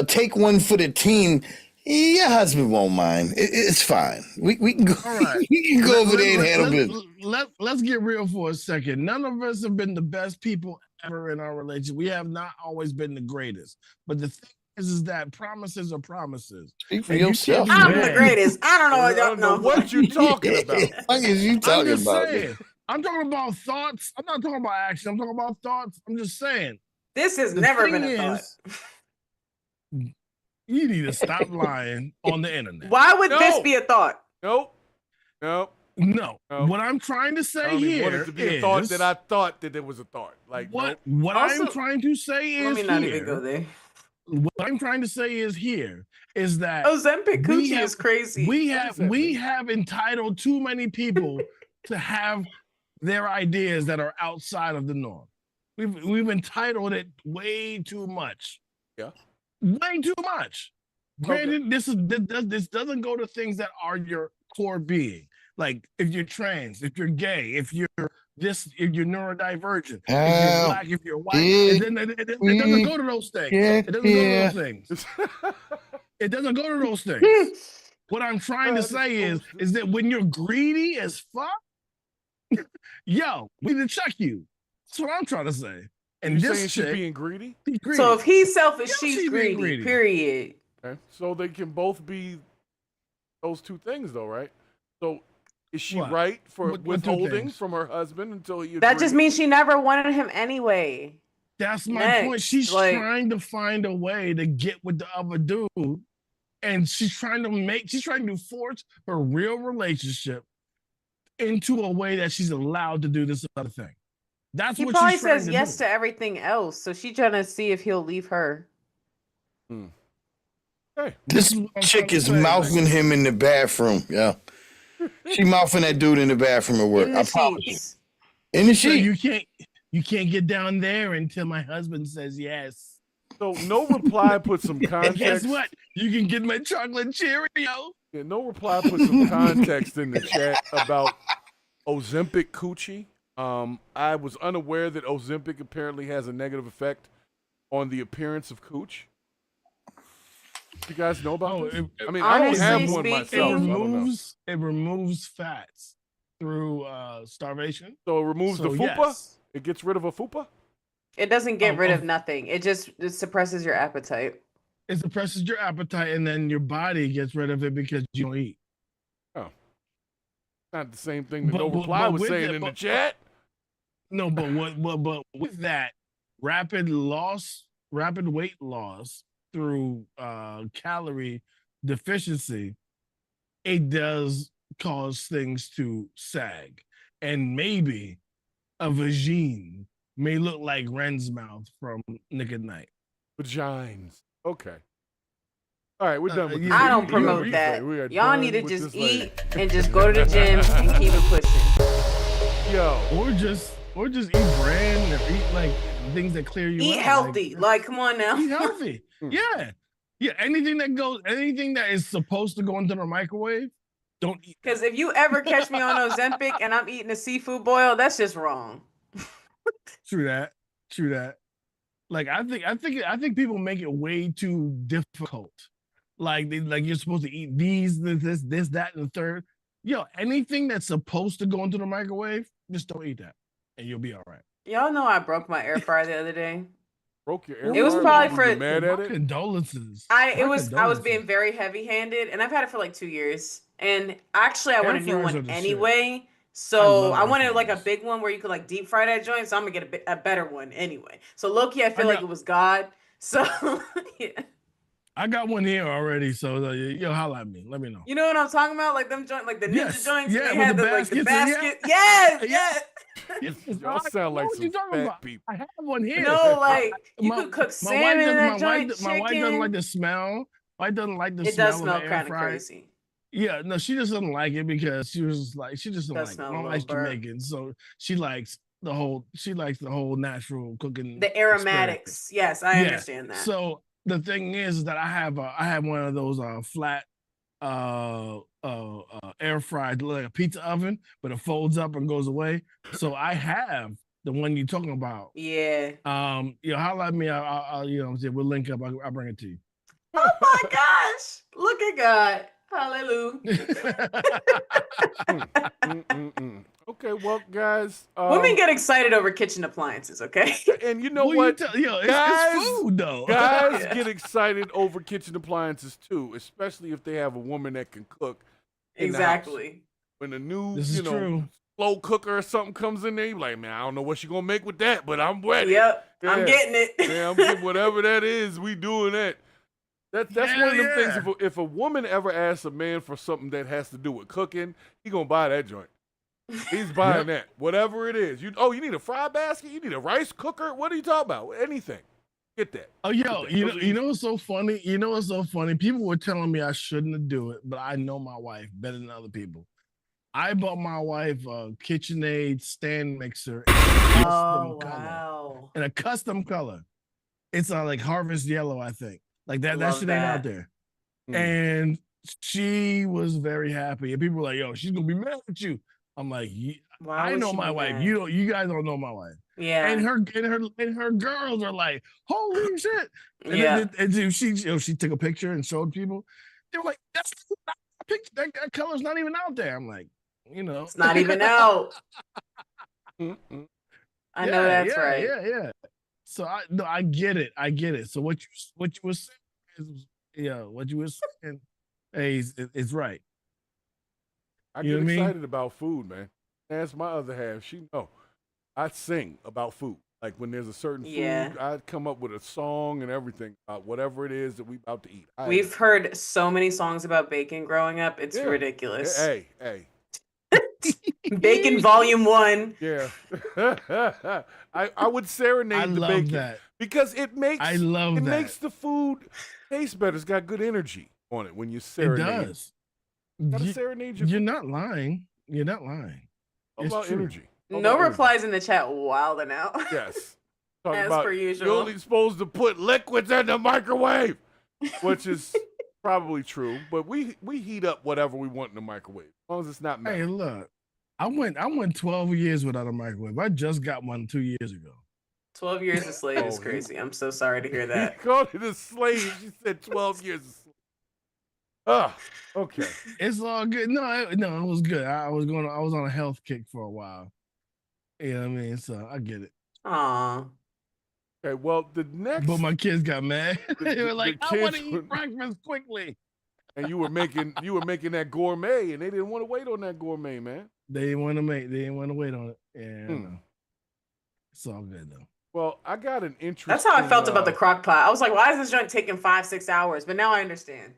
take one for the team. Your husband won't mind. It's fine. We can go. All right. We can go over there and handle business. Let's get real for a second. None of us have been the best people ever in our relationship. We have not always been the greatest. But the thing is that promises are promises. Speak for And you yourself. can't be I'm mad. the greatest. I don't know I what y'all don't know know. what you talking about. What is you I'm talking just about? saying. I'm talking about thoughts. I'm not talking about action. I'm talking about thoughts. I'm just saying. This has The never thing been a thought. is, you need to stop lying on the internet. Why would No. this be a thought? Nope. No. No. What I'm trying to I say don't even want here it to be a is thought that I thought that there was a thought. Like what nope. what Also, I'm trying to say Let is me not here. even go there. What I'm trying to say is here is that Ozempic we coochie have- is crazy. we What have does that we mean? have entitled too many people to have their ideas that are outside of the norm. We've entitled it way too much. Yeah. Way too much. Granted, this doesn't go to things that are your core being. Like if you're trans, if you're gay, if you're this, if you're neurodivergent, if you're black, if you're white, it doesn't go to those things. It doesn't go to those things. It doesn't go to those things. What I'm trying to say is that when you're greedy as fuck, yo, we need to check you. That's what I'm trying to say. And you're this saying chick, she's being greedy? So if he's selfish, she's greedy. Period. Okay. So they can both be those two things, though, right? So is she right for withholding from her husband until he agrees? That just means she never wanted him anyway. That's my point. She's trying to find a way to get with the other dude, and she's trying to force her real relationship into a way that she's allowed to do this other thing. That's he what probably she's trying says to yes do. to everything else, so she's trying to see if he'll leave her. Hey, this chick is mouthing him in the bathroom. Yeah, she mouthing that dude in the bathroom at work. I promise you. In the sheet. So you can't get down there until my husband says yes. So no reply put some context. Guess what? You can get my chocolate Cheerio. Yeah, no reply put some context in the chat about Ozempic coochie. I was unaware that Ozempic apparently has a negative effect on the appearance of cooch. You guys know about this? I mean, I don't have one myself. It removes fats through starvation. So it removes the fupa? Yes. It gets rid of a fupa? It doesn't get rid of nothing. It suppresses your appetite. It suppresses your appetite, and then your body gets rid of it because you don't eat. Oh. Not the same thing that No Reply was saying in the chat. No, but with that, rapid weight loss through calorie deficiency, it does cause things to sag. And maybe a vagine may look like Ren's mouth from Nick at Night. Vagines. Okay. All right, we're done with this. I don't promote that. Y'all need to just eat and just go to the gym and keep it pushing. Yo. Or just eat bran or eat like things that clear you Eat out. healthy. Like, come on now. Eat healthy. Yeah. Yeah. Anything that is supposed to go into the microwave, don't eat. Because if you ever catch me on Ozempic and I'm eating a seafood boil, that's just wrong. True that. Like I think people make it way too difficult. Like you're supposed to eat these, this, that, and the third. Yo, anything that's supposed to go into the microwave, just don't eat that, and you'll be all right. Y'all know I broke my air fryer the other day. Broke your air fryer? It was probably for mad at it? Condolences. I was being very heavy-handed, and I've had it for like 2 years. And actually, I want a new one anyway. So I wanted like a big one where you could like deep fry that joint. So I'm gonna get a better one anyway. So low-key, I feel like it was God. So yeah. I got one here already, so yo, holla at me. Let me know. You know what I'm talking about? Like them joint, like the ninja joints. Yeah, they with had the basket. baskets. Yes. Y'all sound like some fat people. I have one here. No, like you could cook salmon in that joint. My wife doesn't like the smell. My wife doesn't like the smell. It does smell kind of crazy. Yeah, no, she just doesn't like it because she just doesn't like it. Mom likes Jamaican, so she likes the whole natural cooking. The aromatics. Yes, I understand that. So the thing is that I have one of those flat air fried like a pizza oven, but it folds up and goes away. So I have the one you're talking about. Yeah. Holla at me. I'll we'll link up. I'll bring it to you. Oh my gosh! Look at God. Hallelujah. Okay, well, guys. Women get excited over kitchen appliances, okay? And you know what? It's food, though. Guys get excited over kitchen appliances, too, especially if they have a woman that can cook. Exactly. When a new, slow cooker or something comes in there, you're like, man, I don't know what she's going to make with that, but I'm ready. Yep, yeah. I'm getting it. Yeah, I'm getting whatever that is, we doing that. That's one of them things. If a woman ever asks a man for something that has to do with cooking, he gonna buy that joint. He's buying that, whatever it is. You need a fry basket? You need a rice cooker? What are you talking about? Anything? Get that. Oh, yo, you know what's so funny? You know what's so funny? People were telling me I shouldn't do it, but I know my wife better than other people. I bought my wife a KitchenAid stand mixer in a custom color. It's like harvest yellow, I think. Like that shit ain't out there. And she was very happy, and people were like, "Yo, she's gonna be mad at you." I'm like, I know my wife. You guys don't know my wife. Yeah. And her girls are like, "Holy shit!" And she took a picture and showed people. They were like, "That's not a picture. That color's not even out there." I'm like, it's not even out. I know that's right. Yeah. So I get it. So what you were saying is, what you were saying, hey, it's right. I get excited about food, man. Ask my other half. She know. I sing about food. Like when there's a certain food, I come up with a song and everything about whatever it is that we about to eat. We've heard so many songs about bacon growing up. It's ridiculous. Hey. Bacon Volume 1. Yeah. I would serenade the bacon. That. Because it makes makes the food taste better. It's got good energy on it when you serenade. It does. You're not lying. You're not lying. How about energy? No replies in the chat. Wilding out. Yes. As per usual. You're only supposed to put liquids in the microwave, which is probably true. But we heat up whatever we want in the microwave, as long as it's not melted. Hey, look, I went 12 years without a microwave. I just got one 2 years ago. 12 years a slave is crazy. I'm so sorry to hear that. He called it a slave. She said 12 years a slave. Oh, okay. It's all good. No, it was good. I was on a health kick for a while. You know what I mean? So I get it. Aww. Okay, well, the next... But my kids got mad. They were like, I want to eat breakfast quickly. And you were making that gourmet, and they didn't want to wait on that gourmet, man. They didn't want to wait on it. Yeah, it's all good, though. Well, I got an interesting... That's how I felt about the crock pot. I was like, why is this joint taking 5-6 hours? But now I understand.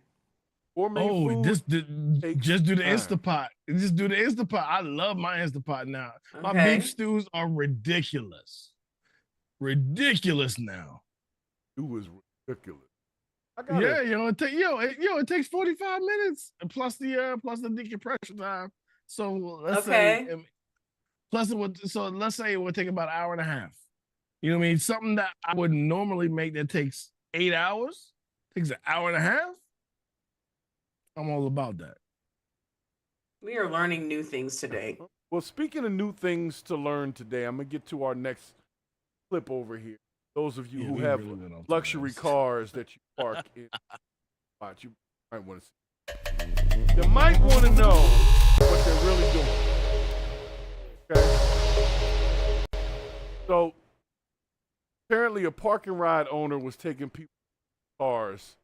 Just do the Instapot. Just do the Instapot. I love my Instapot now. Okay. My beef stews are ridiculous. Ridiculous now. It was ridiculous. It takes 45 minutes plus the decompression time. So let's say let's say it would take about an hour and a half. You know what I mean? Something that I would normally make that takes 8 hours takes an hour and a half. I'm all about that. We are learning new things today. Well, speaking of new things to learn today, I'm going to get to our next clip over here. Those of you who have luxury cars that you park in, you might want to see. You might want to know what they're really doing. Okay? So, apparently a park and ride owner was taking people's cars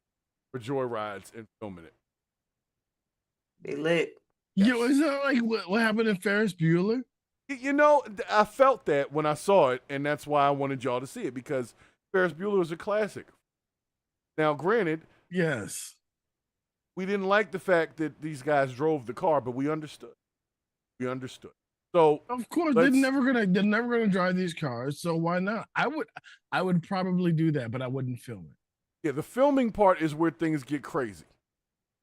for joyrides and filming it. They lit. Yes. Yo, is that like what happened in Ferris Bueller? I felt that when I saw it, and that's why I wanted y'all to see it, because Ferris Bueller is a classic. Now, granted, yes, we didn't like the fact that these guys drove the car, but we understood. So of course they're never gonna drive these cars. So why not? I would probably do that, but I wouldn't film it. Yeah, the filming part is where things get crazy.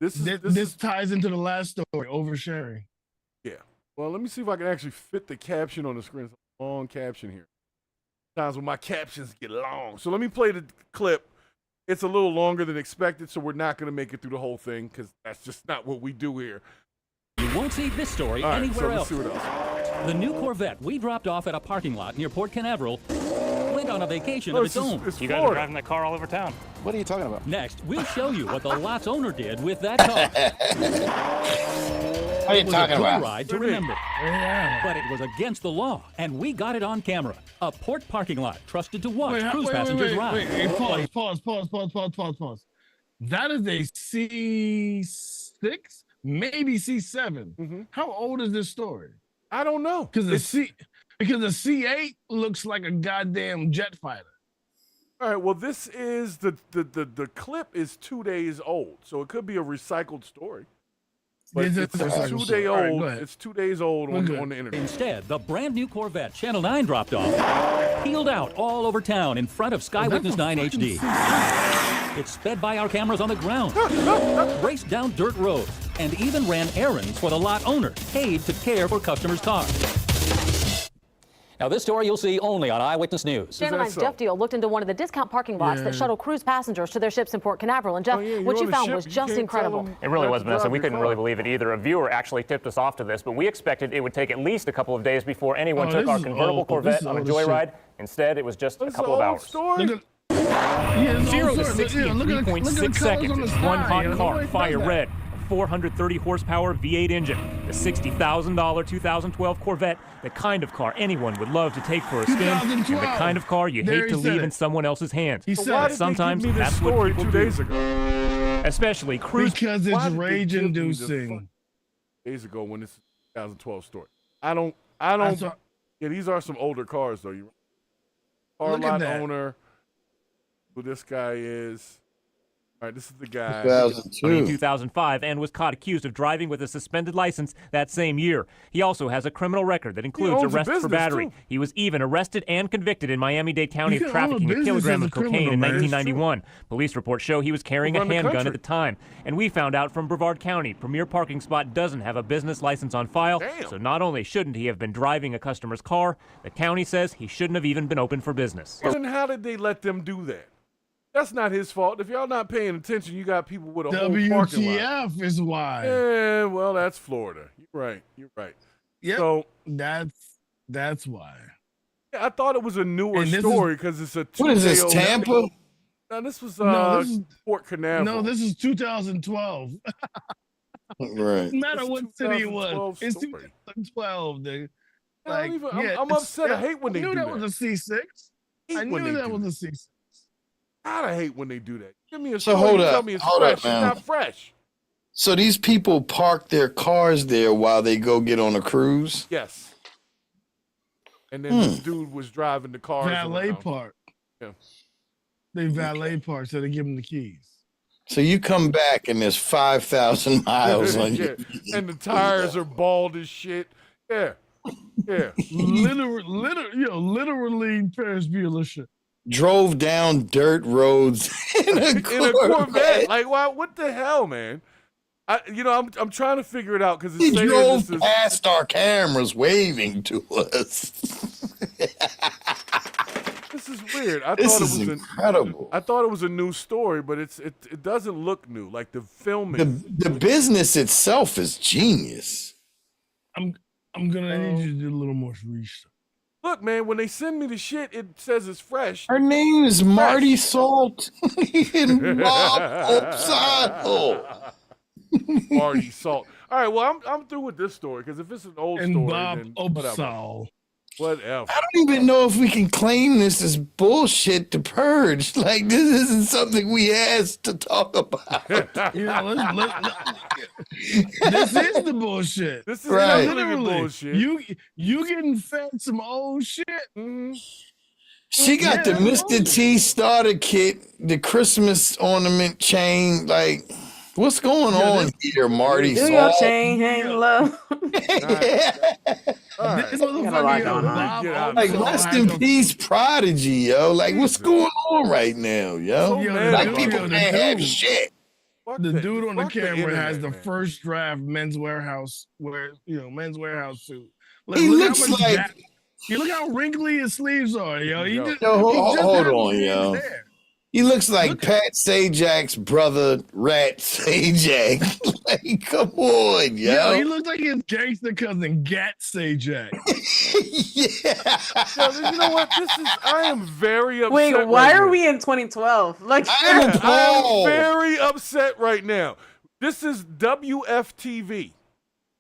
This ties into the last story, oversharing. Yeah. Well, let me see if I can actually fit the caption on the screen. It's a long caption here. Times when my captions get long. So let me play the clip. It's a little longer than expected, so we're not going to make it through the whole thing because that's just not what we do here. You won't see this story anywhere else. The new Corvette we dropped off at a parking lot near Port Canaveral went on a vacation of its own. You guys are driving that car all over town. What are you talking about? Next, we'll show you what the lot's owner did with that car. What are you talking about? Ride to remember. But it was against the law, and we got it on camera. A port parking lot trusted to watch cruise passengers ride. Pause. That is a C6, maybe C7. Mm-hmm. How old is this story? I don't know. Because the C8 looks like a goddamn jet fighter. All right, well, this is the clip is 2 days old, so it could be a recycled story. But it's 2 days old. Right, it's 2 days old on the internet. Instead, the brand new Corvette Channel 9 dropped off, peeled out all over town in front of Sky Witness 9 HD. It sped by our cameras on the ground, raced down dirt roads, and even ran errands for the lot owner, paid to care for customers' cars. Now, this story you'll see only on Eyewitness News. Channel 9's Jeff Deal looked into one of the discount parking lots that shuttle cruise passengers to their ships in Port Canaveral. And Jeff, what you found was just incredible. It really was, Vanessa. We couldn't really believe it either. A viewer actually tipped us off to this, but we expected it would take at least a couple of days before anyone took our convertible Corvette on a joyride. Instead, it was just a couple of hours. 0 to 60 in 3.6 seconds. One hot car, fire red. 430 horsepower V8 engine, the $60,000 2012 Corvette, the kind of car anyone would love to take for a spin, and the kind of car you hate to leave in someone else's hands. But sometimes that's what people 2 days ago. Especially cruise. Because it's rage-inducing. Days ago when this 2012 story. I don't. Yeah, these are some older cars though. You car lot owner. Who this guy is? All right, this is the guy. 2005 and was caught accused of driving with a suspended license that same year. He also has a criminal record that includes arrest for battery. Too. He was even arrested and convicted in Miami-Dade County of trafficking a kilogram of cocaine in 1991. Police reports show he was carrying a handgun at the time. And we found out from Brevard County, Premier Parking Spot doesn't have a business license on file. So not only shouldn't he have been driving a customer's car, the county says he shouldn't have even been open for business. Then how did they let them do that? That's not his fault. If y'all not paying attention, you got people with a whole parking lot. WTF is why. Yeah, well, that's Florida. You're right. Yeah, so that's why. Yeah, I thought it was a newer story because it's a. What is this, Tampa? No, this was this is Port Canaveral. No, this is 2012. Right. No matter what city it was, it's 2012. Dude. Like, I'm upset. I hate when they do that. I knew that was a C6. I knew that was a C6. God, I hate when they do that. Give me a so story. hold Tell up, me it's hold fresh. up, man. It's not fresh. So these people park their cars there while they go get on a cruise? Yes. And then this dude was driving the car. Valet park. Yeah. They valet park, so they give them the keys. So you come back and there's 5,000 miles on you. And the tires are bald as shit. Yeah. Yeah. Literally Ferris Bueller shit. Drove down dirt roads in a Corvette. Like, what the hell, man? I'm trying to figure it out because he drove past our cameras waving to us. This is weird. This is incredible. I thought it was a new story, but it doesn't look new. Like the filming, the business itself is genius. I'm gonna need you to do a little more research. Look, man, when they send me the shit, it says it's fresh. Her name is Marty Salt and Bob Opsal. Marty Salt. All right, well, I'm through with this story because if it's an old story, Bob then Opsal. Whatever. I don't even know if we can claim this as bullshit to purge. Like, this isn't something we asked to talk about. This is the bullshit. This is right. literally bullshit. You getting fed some old shit. Mm-hmm. She got the Mr. T starter kit, the Christmas ornament chain. Like, what's going on here, Marty? Do your chain hang low. This motherfucker, like, rest in peace, Prodigy, yo. Like, what's going on right now, yo? Like, people can't have shit. The dude on the camera has the first draft Men's Warehouse Men's Warehouse suit. He looks like. You look how wrinkly his sleeves are, yo. Hold on, yo. He looks like Pat Sajak's brother, Rat Sajak. Like, come on, yo. He looks like his gangster cousin, Gat Sajak. Yo, you know what? I am very upset. Wait, why are we in 2012? Like, I am very upset right now. This is WFTV,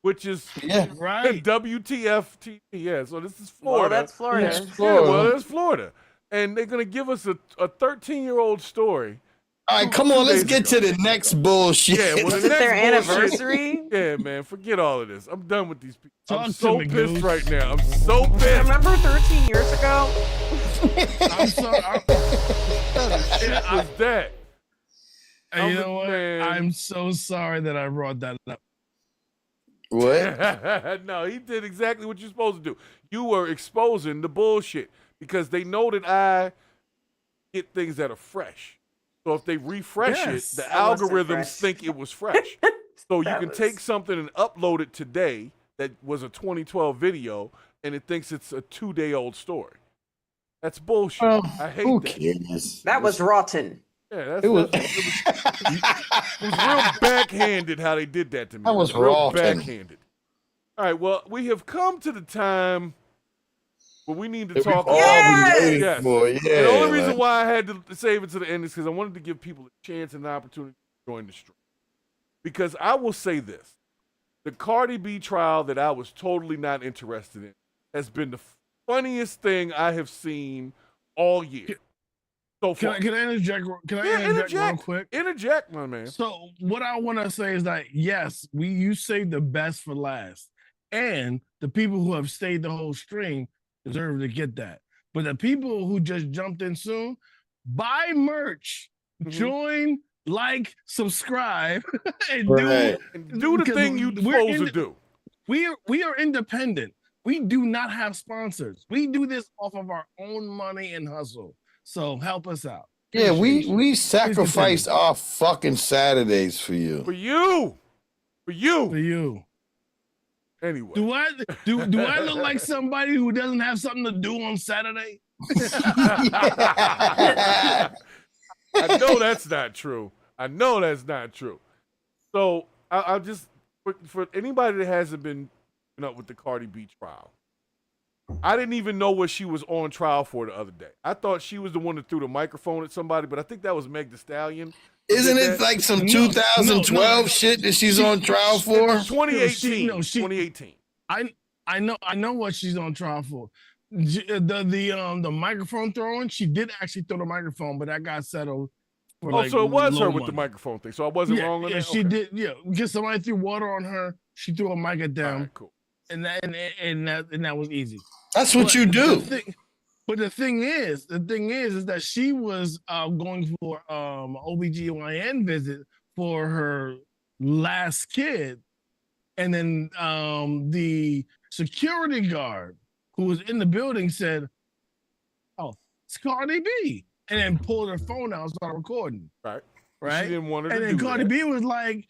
which is right. WTF TV. Yeah, so this is Florida. Well, that's Florida. Yeah, well, that's Florida. And they're going to give us a 13-year-old story. All right, come on, let's get to the next bullshit. Yeah, well, Is it their anniversary? Yeah, man, forget all of this. I'm done with these people. I'm so pissed right now. I'm so pissed. Remember 13 years ago? I'm sorry. Shit was that. And you know what? I'm so sorry that I brought that up. What? No, he did exactly what you're supposed to do. You were exposing the bullshit because they know that I get things that are fresh. So if they refresh it, the algorithms think it was fresh. So you can take something and upload it today that was a 2012 video. and it thinks it's a 2-day-old story. That's bullshit. I hate who that. cares? That was rotten. Yeah, It was real backhanded how they did that to me. That was real rotten. backhanded. All right, well, we have come to the time where we need to That we've talk all about been waiting for. And the Yeah, only reason like- why I had to save it to the end is because I wanted to give people a chance and an opportunity to join the stream. Because I will say this. The Cardi B trial that I was totally not interested in has been the funniest thing I have seen all year. So far. Can I interject? Can I Yeah, interject real quick? Interject, my man. So what I want to say is that yes, you saved the best for last, and the people who have stayed the whole stream deserve to get that. But the people who just jumped in soon, buy merch, join, like, subscribe, and do the thing you're supposed to do. We are independent. We do not have sponsors. We do this off of our own money and hustle. So help us out. Yeah, Appreciate you. we sacrificed our fucking Saturdays for you. For you. For you. Anyway. Do I look like somebody who doesn't have something to do on Saturday? I know that's not true. So I'll just for anybody that hasn't been up with the Cardi B trial, I didn't even know what she was on trial for the other day. I thought she was the one that threw the microphone at somebody, but I think that was Meg Thee Stallion. Isn't it like some 2012 shit that she's on trial for? 2018. 2018. I know what she's on trial for. The microphone throwing, she did actually throw the microphone, but that got settled. So it was her with the microphone thing. So I wasn't wrong on that. She did. Yeah, because somebody threw water on her. She threw a mic at them. All right, cool. And that was easy. That's what you do. But the thing is that she was going for OBGYN visit for her last kid, and then the security guard who was in the building said, "Oh, it's Cardi B," and then pulled her phone out and started recording. Right. Right. She didn't want her and to then do Cardi that. B was like,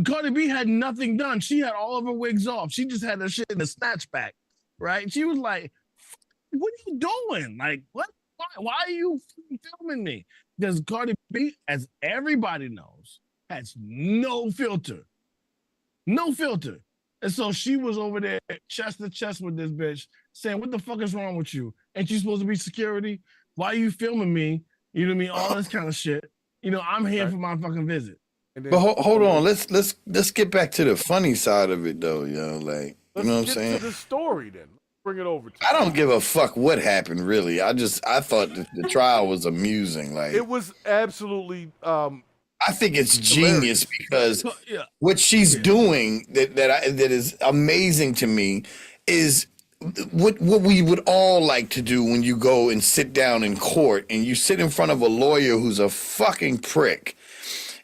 Cardi B had nothing done. She had all of her wigs off. She just had her shit in a snatch back. Right. She was like, "What are you doing? Like, what? Why are you filming me?" Because Cardi B, as everybody knows, has no filter. No filter. And so she was over there chest to chest with this bitch saying, "What the fuck is wrong with you? Ain't you supposed to be security? Why are you filming me?" You know what I mean? All this kind of shit. You know, I'm here for my fucking visit. But hold on, let's get back to the funny side of it though, yo. Like, you know what I'm saying? Let's get to the story then. Bring it over to I don't give a fuck what happened, really. I thought the trial was amusing. Like, it was absolutely. I think it's genius because what she's doing that is amazing to me is what we would all like to do when you go and sit down in court and you sit in front of a lawyer who's a fucking prick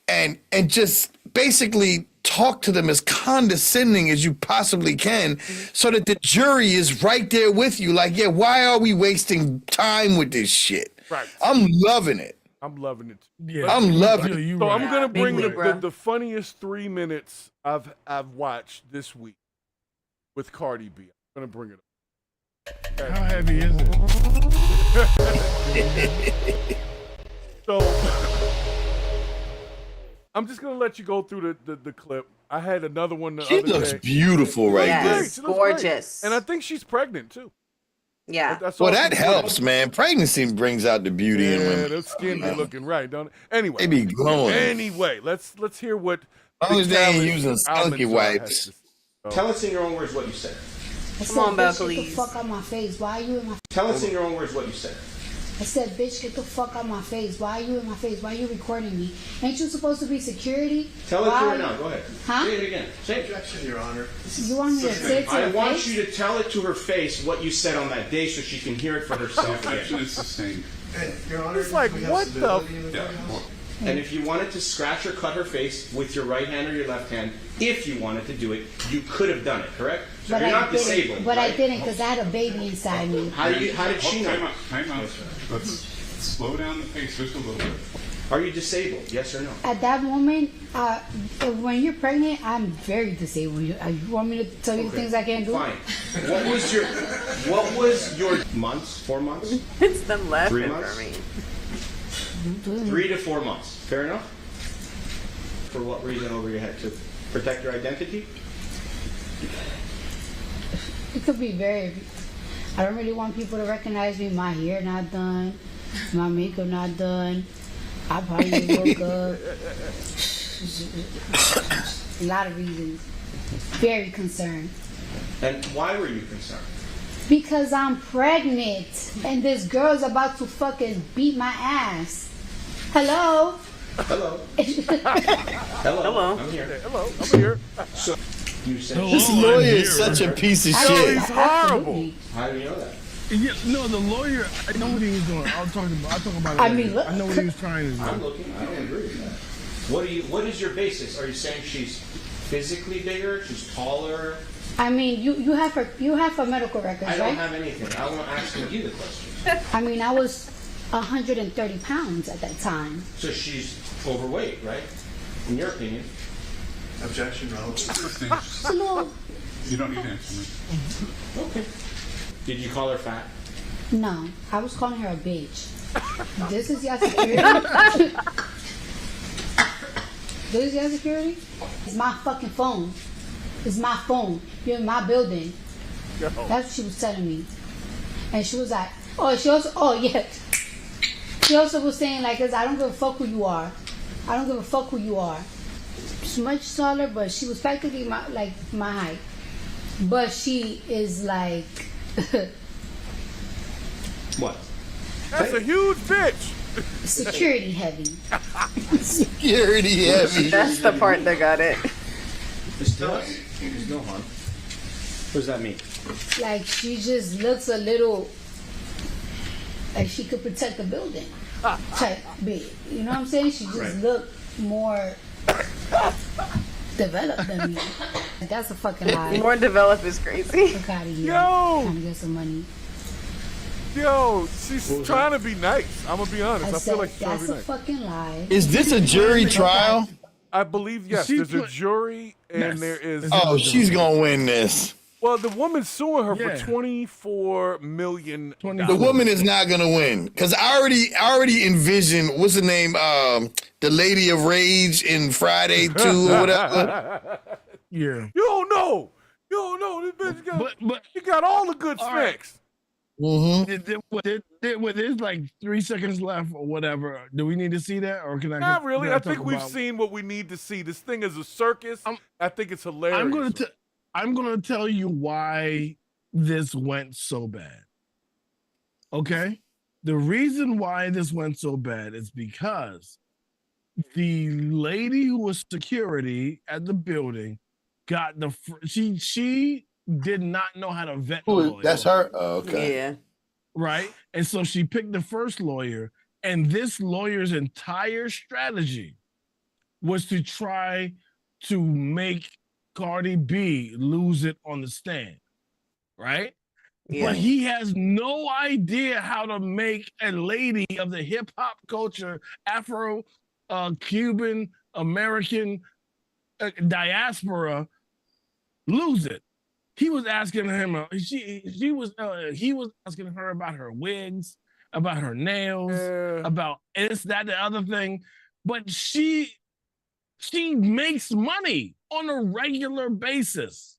and just basically talk to them as condescending as you possibly can so that the jury is right there with you. Like, yeah, why are we wasting time with this shit? Right. I'm loving it. I'm loving it. Yeah, I'm loving it. So I'm gonna bring the funniest 3 minutes I've watched this week with Cardi B. I'm gonna bring it up. How heavy is it? So I'm just gonna let you go through the clip. I had another one. She looks beautiful right there. Yes, gorgeous. And I think she's pregnant too. Yeah. Well, that helps, man. Pregnancy brings out the beauty in women. Yeah, their skin be looking right, don't it? Anyway, they be glowing. Anyway, let's hear what. As long as they ain't using Skunky Wipes. Tell us in your own words what you said. Come on, Belle, Get the please. fuck out my face. Why are you in my Tell us in your own words what you said. I said, "Bitch, get the fuck out my face. Why are you in my face? Why are you recording me? Ain't you supposed to be security?" Tell it to her now. Go ahead. Huh? Say it again. Say it. Objection, Your Honor. You want me to say it to I her want face? you to tell it to her face what you said on that day so she can hear it for herself again. Objection is sustained. Your Honor, It's like, what the? Yeah. And if you wanted to scratch or cut her face with your right hand or your left hand, if you wanted to do it, you could have done it, correct? So But you're I not didn't. disabled, But right? I didn't because I had a baby inside me. How did she know? Time out. Time out. Let's slow down the pace just a little bit. Are you disabled? Yes or no? At that moment, When you're pregnant, I'm very disabled. You want me to tell you the things I can't do? Fine. What was your months? 4 months? It's them laughing 3 months? for me. 3 to 4 months. Fair enough? For what reason over your head? To protect your identity? It could be very. I don't really want people to recognize me. My hair not done. My makeup not done. I probably woke up. A lot of reasons. Very concerned. And why were you concerned? Because I'm pregnant and this girl's about to fucking beat my ass. Hello? Hello. Hello. I'm here. Hello, I'm here. So, you said This lawyer is such a piece of shit. He's horrible. How do you know that? Yeah, no, the lawyer. I know what he was doing. I'll talk about it. I mean, later. I know what he was trying to do. I'm looking. I don't agree with that. What is your basis? Are you saying she's physically bigger? She's taller? I mean, you have her medical records, I don't right? have anything. I'm asking you the question. I mean, I was 130 pounds at that time. So she's overweight, right? In your opinion. Objection, It's a little. You don't need to answer me. Okay. Did you call her fat? No, I was calling her a bitch. This is your security. This is your security. It's my fucking phone. It's my phone. You're in my building. That's what she was telling me. And she was like, she also was saying like, I don't give a fuck who you are. I don't give a fuck who you are. She's much taller, but she was practically my height. But she is like... What? That's a huge bitch. Security heavy. Security heavy. That's the part that got it. Just tell us. There's no harm. What does that mean? Like she just looks a little like she could protect the building. Type big. You know what I'm saying? She just looked more developed than me. That's a fucking lie. More developed is crazy. Fuck out of here. Yo! Trying to get some money. Yo, she's trying to be nice. I'm gonna be honest. I feel like she's trying that's to be a nice. fucking lie. Is this a jury trial? I believe yes. There's a jury, and there is. Oh, she's gonna win this. Well, the woman's suing her for $24 million. The woman is not gonna win because I already envisioned what's the name, the Lady of Rage in Friday 2 or whatever. Yeah. You don't know. This bitch got. She got all the good specs. There's like 3 seconds left or whatever. Do we need to see that, or can I? Not really. Can I think we've seen what we need to see. This thing is a circus. I think it's hilarious. I'm gonna tell you why this went so bad. Okay, the reason why this went so bad is because the lady who was security at the building got she did not know how to vet. That's her. Oh, okay. Yeah. Right, and so she picked the first lawyer, and this lawyer's entire strategy was to try to make Cardi B lose it on the stand, right? Yeah. But he has no idea how to make a lady of the hip hop culture, Afro, Cuban, American diaspora lose it. He was asking him, he was asking her about her wigs, about her nails, about this, that, the other thing, but she makes money on a regular basis.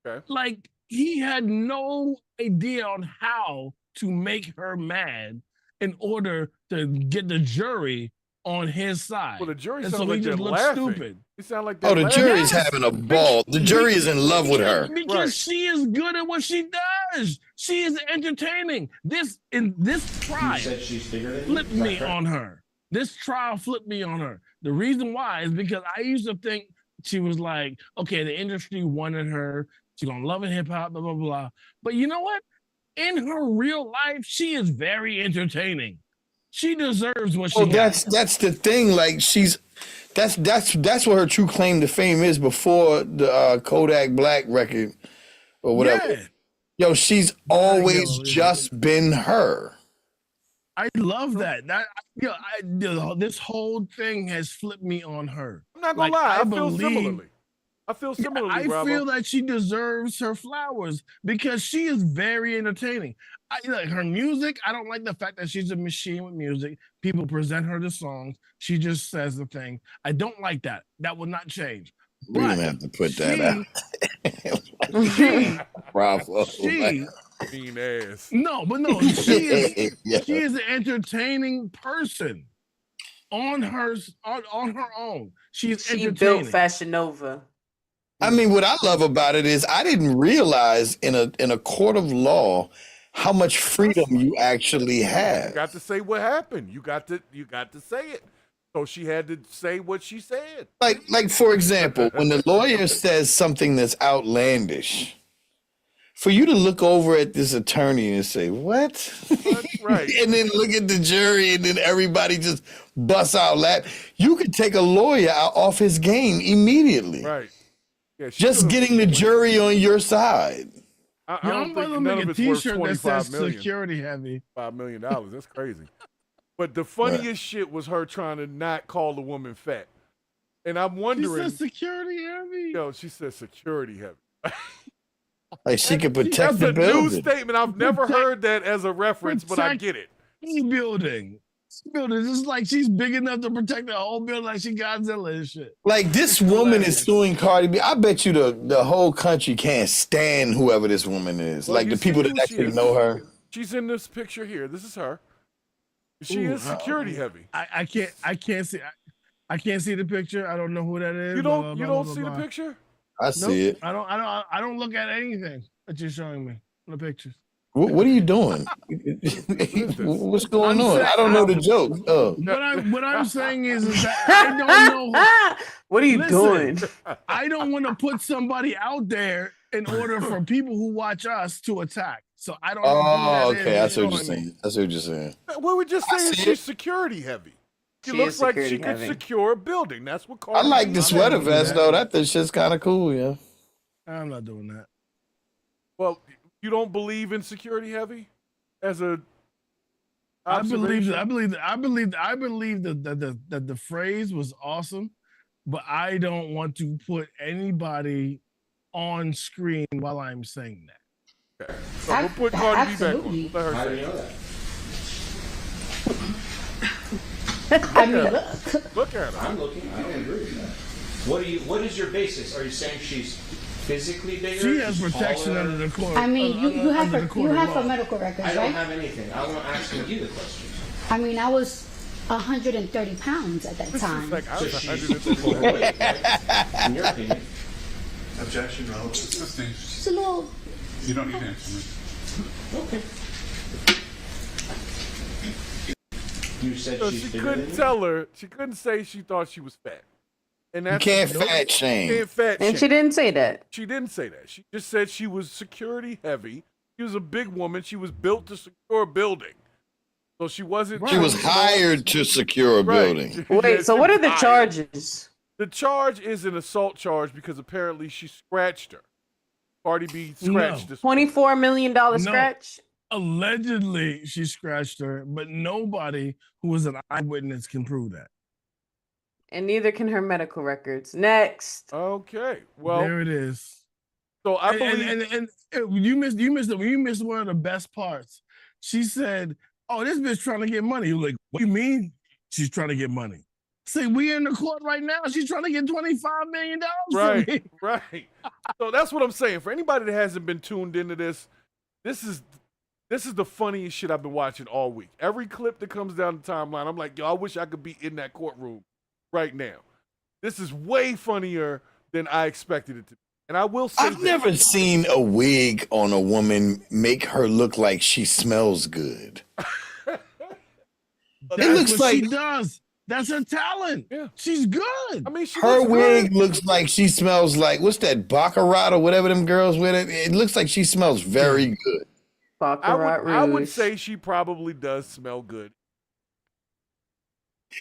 Okay. Like he had no idea on how to make her mad in order to get the jury on his side. Well, the jury and sounds so like he they're just looked laughing. stupid. It sounds like Oh, the jury's having a ball. The jury is in love with her. Because she is good at what she does. She is entertaining. This trial You said she's bigger than you? flipped me on her. This trial flipped me on her. The reason why is because I used to think she was like, okay, the industry wanted her. She's gonna love it, hip hop, blah, blah, blah. But you know what? In her real life, she is very entertaining. She deserves what she gets. That's the thing. Like that's what her true claim to fame is before the Kodak Black record or whatever. Yeah. Yo, she's always just been her. I love that. This whole thing has flipped me on her. I'm not gonna lie. I feel similarly. I feel similarly, I feel that she deserves her flowers because she is very entertaining. I like her music. I don't like the fact that she's a machine with music. People present her the songs. She just says the thing. I don't like that. That will not change. We're gonna have to put that out. Bravo. Mean ass. No, but no, she is an entertaining person on her own. She built Fashion Nova. I mean, what I love about it is I didn't realize in a court of law how much freedom you actually have. You got to say what happened. You got to say it. So she had to say what she said. Like for example, when the lawyer says something that's outlandish, for you to look over at this attorney and say, "What?" That's right. And then look at the jury, and then everybody just busts out laughing. You could take a lawyer out off his game immediately. Right. Yeah, just getting the jury on your side. I don't think none of it's worth $25 million. Security heavy. $5 million. That's crazy. But the funniest shit was her trying to not call the woman fat. And I'm wondering. She said security heavy? Yo, she said security heavy. Like she could protect the building. That's a new statement. I've never heard that as a reference, but I get it. Building. It's just like she's big enough to protect the whole building like she Godzilla and shit. Like this woman is suing Cardi B. I bet you the whole country can't stand whoever this woman is. Well, like the people that actually know her. She's in this picture here. This is her. She is security heavy. I can't see the picture. I don't know who that is. You don't see the picture? I see it. I don't look at anything that you're showing me in the pictures. What are you doing? What's going on? I don't know the joke. Oh. What I'm saying is that I don't know. What are you doing? I don't want to put somebody out there in order for people who watch us to attack. So I don't know. Oh, okay. That's what you're saying. That's what you're saying. Well, we're just saying she's security heavy. She looks like she could secure a building. That's what Cardi I like the sweater vest though. That shit's kind of cool, yeah. I'm not doing that. Well, you don't believe in security heavy as a I believe that the phrase was awesome, but I don't want to put anybody on screen while I'm saying that. Okay. So we'll put Cardi B back on. We'll let her How do say you know that? I mean, look at her. I'm looking. I don't agree with that. What is your basis? Are you saying she's physically bigger? She has protection under the court. I mean, you have her medical records, right? I don't have anything. I want to ask you the question. I mean, I was 130 pounds at that time. Like I was 130 pounds. In your opinion. Objection, relevant. She's a little. You don't need to answer me. Okay. You said so she's she couldn't tell her. She couldn't say she thought she was fat. And that's you can't fat shame. And she didn't say that. She didn't say that. She just said she was security heavy. She was a big woman. She was built to secure a building. So she wasn't. She was hired to secure a building. Wait, so what are the charges? The charge is an assault charge because apparently she scratched her. Cardi B scratched this. $24 million scratch? Allegedly, she scratched her, but nobody who was an eyewitness can prove that. And neither can her medical records. Next. Okay. Well, there it is. So I believe, and you missed one of the best parts. She said, "Oh, this bitch trying to get money." You're like, "What do you mean she's trying to get money?" Say, we in the court right now. She's trying to get $25 million. Right, right. So that's what I'm saying. For anybody that hasn't been tuned into this is the funniest shit I've been watching all week. Every clip that comes down the timeline, I'm like, yo, I wish I could be in that courtroom right now. This is way funnier than I expected it to be. And I will say I've never seen a wig on a woman make her look like she smells good. It looks like she does. That's her talent. Yeah. She's good. I mean, her wig looks like she smells like, what's that, Baccarat or whatever them girls with it? It looks like she smells very good. I would say she probably does smell good.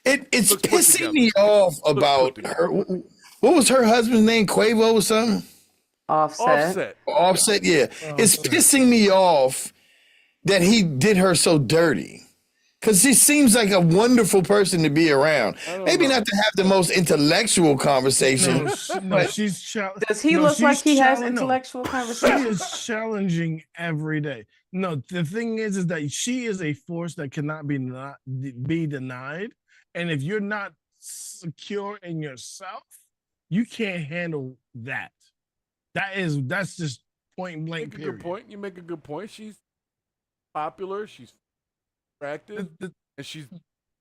It's pissing me off about her. What was her husband's name? Quavo or something? Offset, yeah. It's pissing me off that he did her so dirty. Because she seems like a wonderful person to be around. Maybe not to have the most intellectual conversation. She's Does he look like he has intellectual conversation? She is challenging every day. No, the thing is that she is a force that cannot be denied. And if you're not secure in yourself, you can't handle that. That's just point blank. Make a good point. You make a good point. She's popular. She's attractive, and she's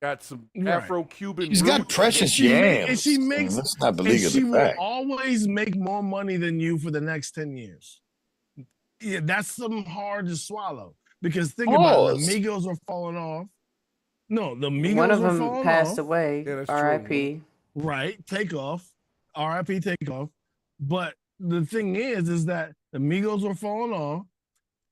got some Afro-Cuban. She's got precious yams. And she makes. Let's not believe and she the will fact. always make more money than you for the next 10 years. Yeah, that's something hard to swallow because think about it. The Migos are falling off. No, the Migos One of were them falling passed off. away. R.I.P. Right, Takeoff. R.I.P. Takeoff. But the thing is that the Migos were falling off.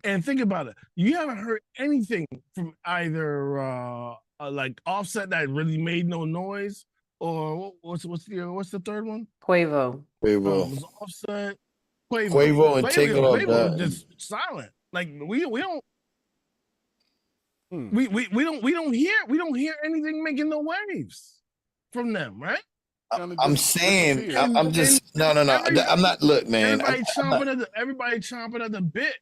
And think about it. You haven't heard anything from either like Offset that really made no noise, or what's the third one? Quavo. It was Offset. Quavo and Takeoff. Quavo just silent. Like we don't. We don't hear anything making no waves from them, right? I'm saying, I'm just no. I'm not. Look, man. Everybody chomping at the bit.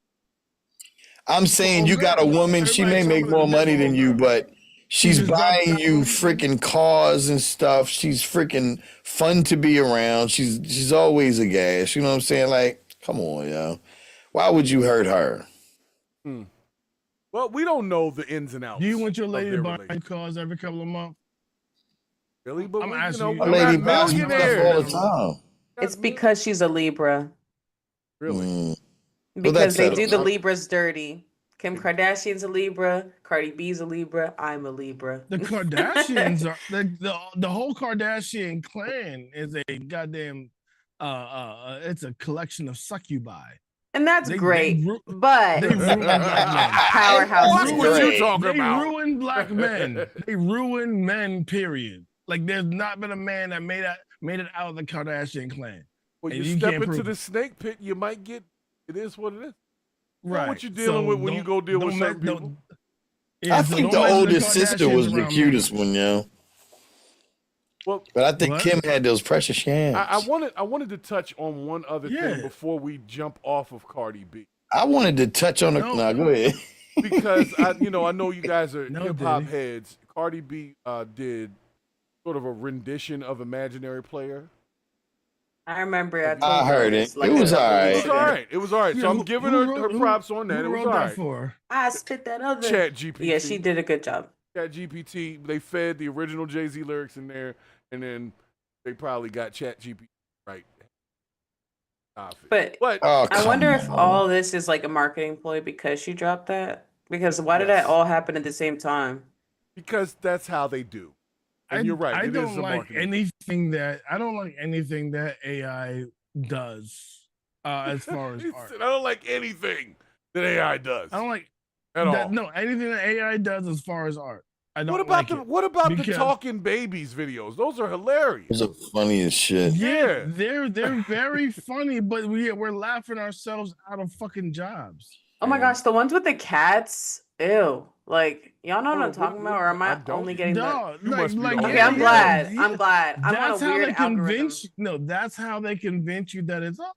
I'm saying you got a woman. She may make more money than you, but she's buying you freaking cars and stuff. She's freaking fun to be around. She's always a gas. You know what I'm saying? Like, come on, yo. Why would you hurt her? Well, we don't know the ins and outs. Do you want your lady to buy cars every couple of months? Really? But I'm asking you. a lady buys stuff all the time. It's because she's a Libra. Really? Because they do the Libras dirty. Kim Kardashian's a Libra. Cardi B's a Libra. I'm a Libra. The Kardashians are the whole Kardashian clan is a goddamn it's a collection of succubi. And that's great. But powerhouse. What you talking about? They ruin black men. They ruin men, period. Like there's not been a man that made it out of the Kardashian clan. Well, you step into the snake pit, you might get. It is what it is. Right. Know what you're dealing with when you go deal with certain people. I think the oldest sister was the cutest one, yo. Well, but I think Kim had those precious yams. I wanted to touch on one other thing before we jump off of Cardi B. I wanted to touch on go ahead. Because I know you guys are hip hop heads. Cardi B did sort of a rendition of Imaginary Player. I remember. I heard it. It was all right. It was all right. So I'm giving her props on that. It was all right. I spit that other. Chat GPT. Yeah, she did a good job. Chat GPT. They fed the original Jay-Z lyrics in there, and then they probably got Chat GPT right. But I wonder if all this is like a marketing ploy because she dropped that. Because why did that all happen at the same time? Because that's how they do. And you're right. I don't like anything that AI does as far as art. I don't like anything that AI does. I don't like at all. No, anything that AI does as far as art. I don't. What about the talking babies videos? Those are hilarious. Those are funny as shit. Yeah, they're very funny, but we're laughing ourselves out of fucking jobs. Oh my gosh, the ones with the cats. Ew. Like, y'all know what I'm talking about, or am I only getting that? Okay, I'm glad. I'm glad. I'm on a weird algorithm. That's how they convince you that it's okay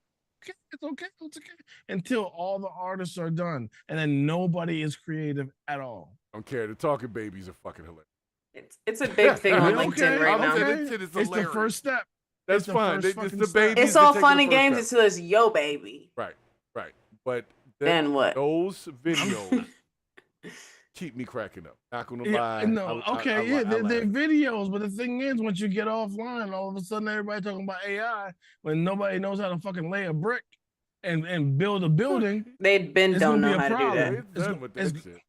until all the artists are done, and then nobody is creative at all. I don't care. The talking babies are fucking hilarious. It's a big thing on LinkedIn right now. It's the first step. That's fine. It's the babies. It's all fun and games until it's yo baby. Right. But then what? Those videos keep me cracking up. Not gonna lie. They're videos, but the thing is, once you get offline, all of a sudden everybody talking about AI when nobody knows how to fucking lay a brick and build a building. Don't know how to do that. They're done with that shit.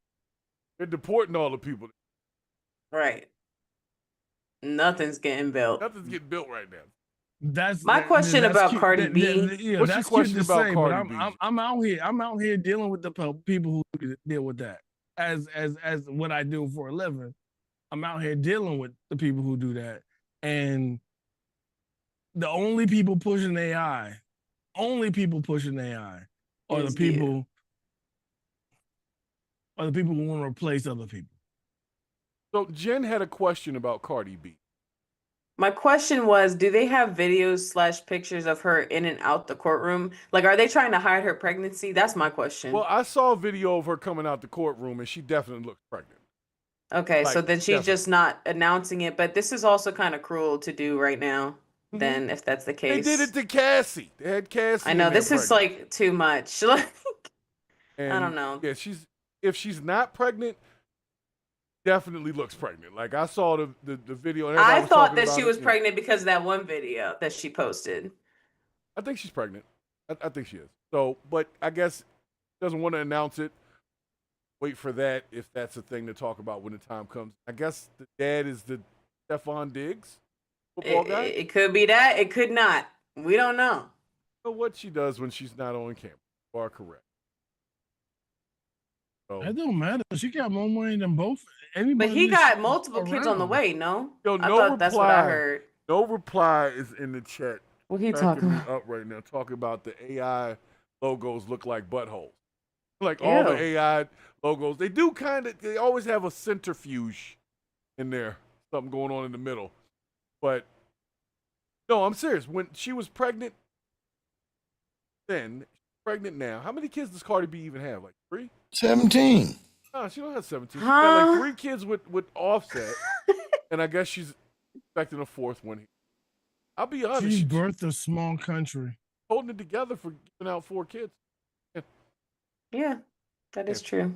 They're deporting all the people. Right. Nothing's getting built. Nothing's getting built right now. That's my question about Cardi B. What's your question about Cardi B? I'm out here dealing with the people who deal with that. As what I do for a living, I'm out here dealing with the people who do that, and the only people pushing AI, are the people who want to replace other people. So Jen had a question about Cardi B. My question was, do they have videos / pictures of her in and out the courtroom? Like, are they trying to hide her pregnancy? That's my question. Well, I saw a video of her coming out the courtroom, and she definitely looks pregnant. Okay, so Like, then she's definitely. just not announcing it. But this is also kind of cruel to do right now. Then, if that's the They case, did it to Cassie. They had Cassie. I know in there this is pregnant. like too much. Like, And, I don't know. Yeah, if she's not pregnant, definitely looks pregnant. Like I saw the video. And I everybody was thought talking that about she it, was yeah. pregnant because of that one video that she posted. I think she's pregnant. I think she is. So, but I guess doesn't want to announce it. Wait for that if that's a thing to talk about when the time comes. I guess the dad is the Stephon Diggs football guy. It could be that. It could not. We don't know. You know what she does when she's not on camera. You are correct. So, That don't matter. She got more money than both. But Anybody he that got she- multiple kids on the around. way, no? yo, I no thought that's what I reply. heard. No reply is in the chat. What he Cracking talking me about? up right now, talking about the AI logos look like buttholes. Like all the Ew. AI logos, they do they always have a centrifuge in there, something going on in the middle. But no, I'm serious. When she was pregnant, then she's pregnant now. How many kids does Cardi B even have? Like 3? 17. No, she don't have 17. She got like Huh? 3 kids with Offset, and I guess she's expecting a 4th one. I'll be honest, She she's birthed a small country. holding it together for giving out 4 kids. Yeah, that is true.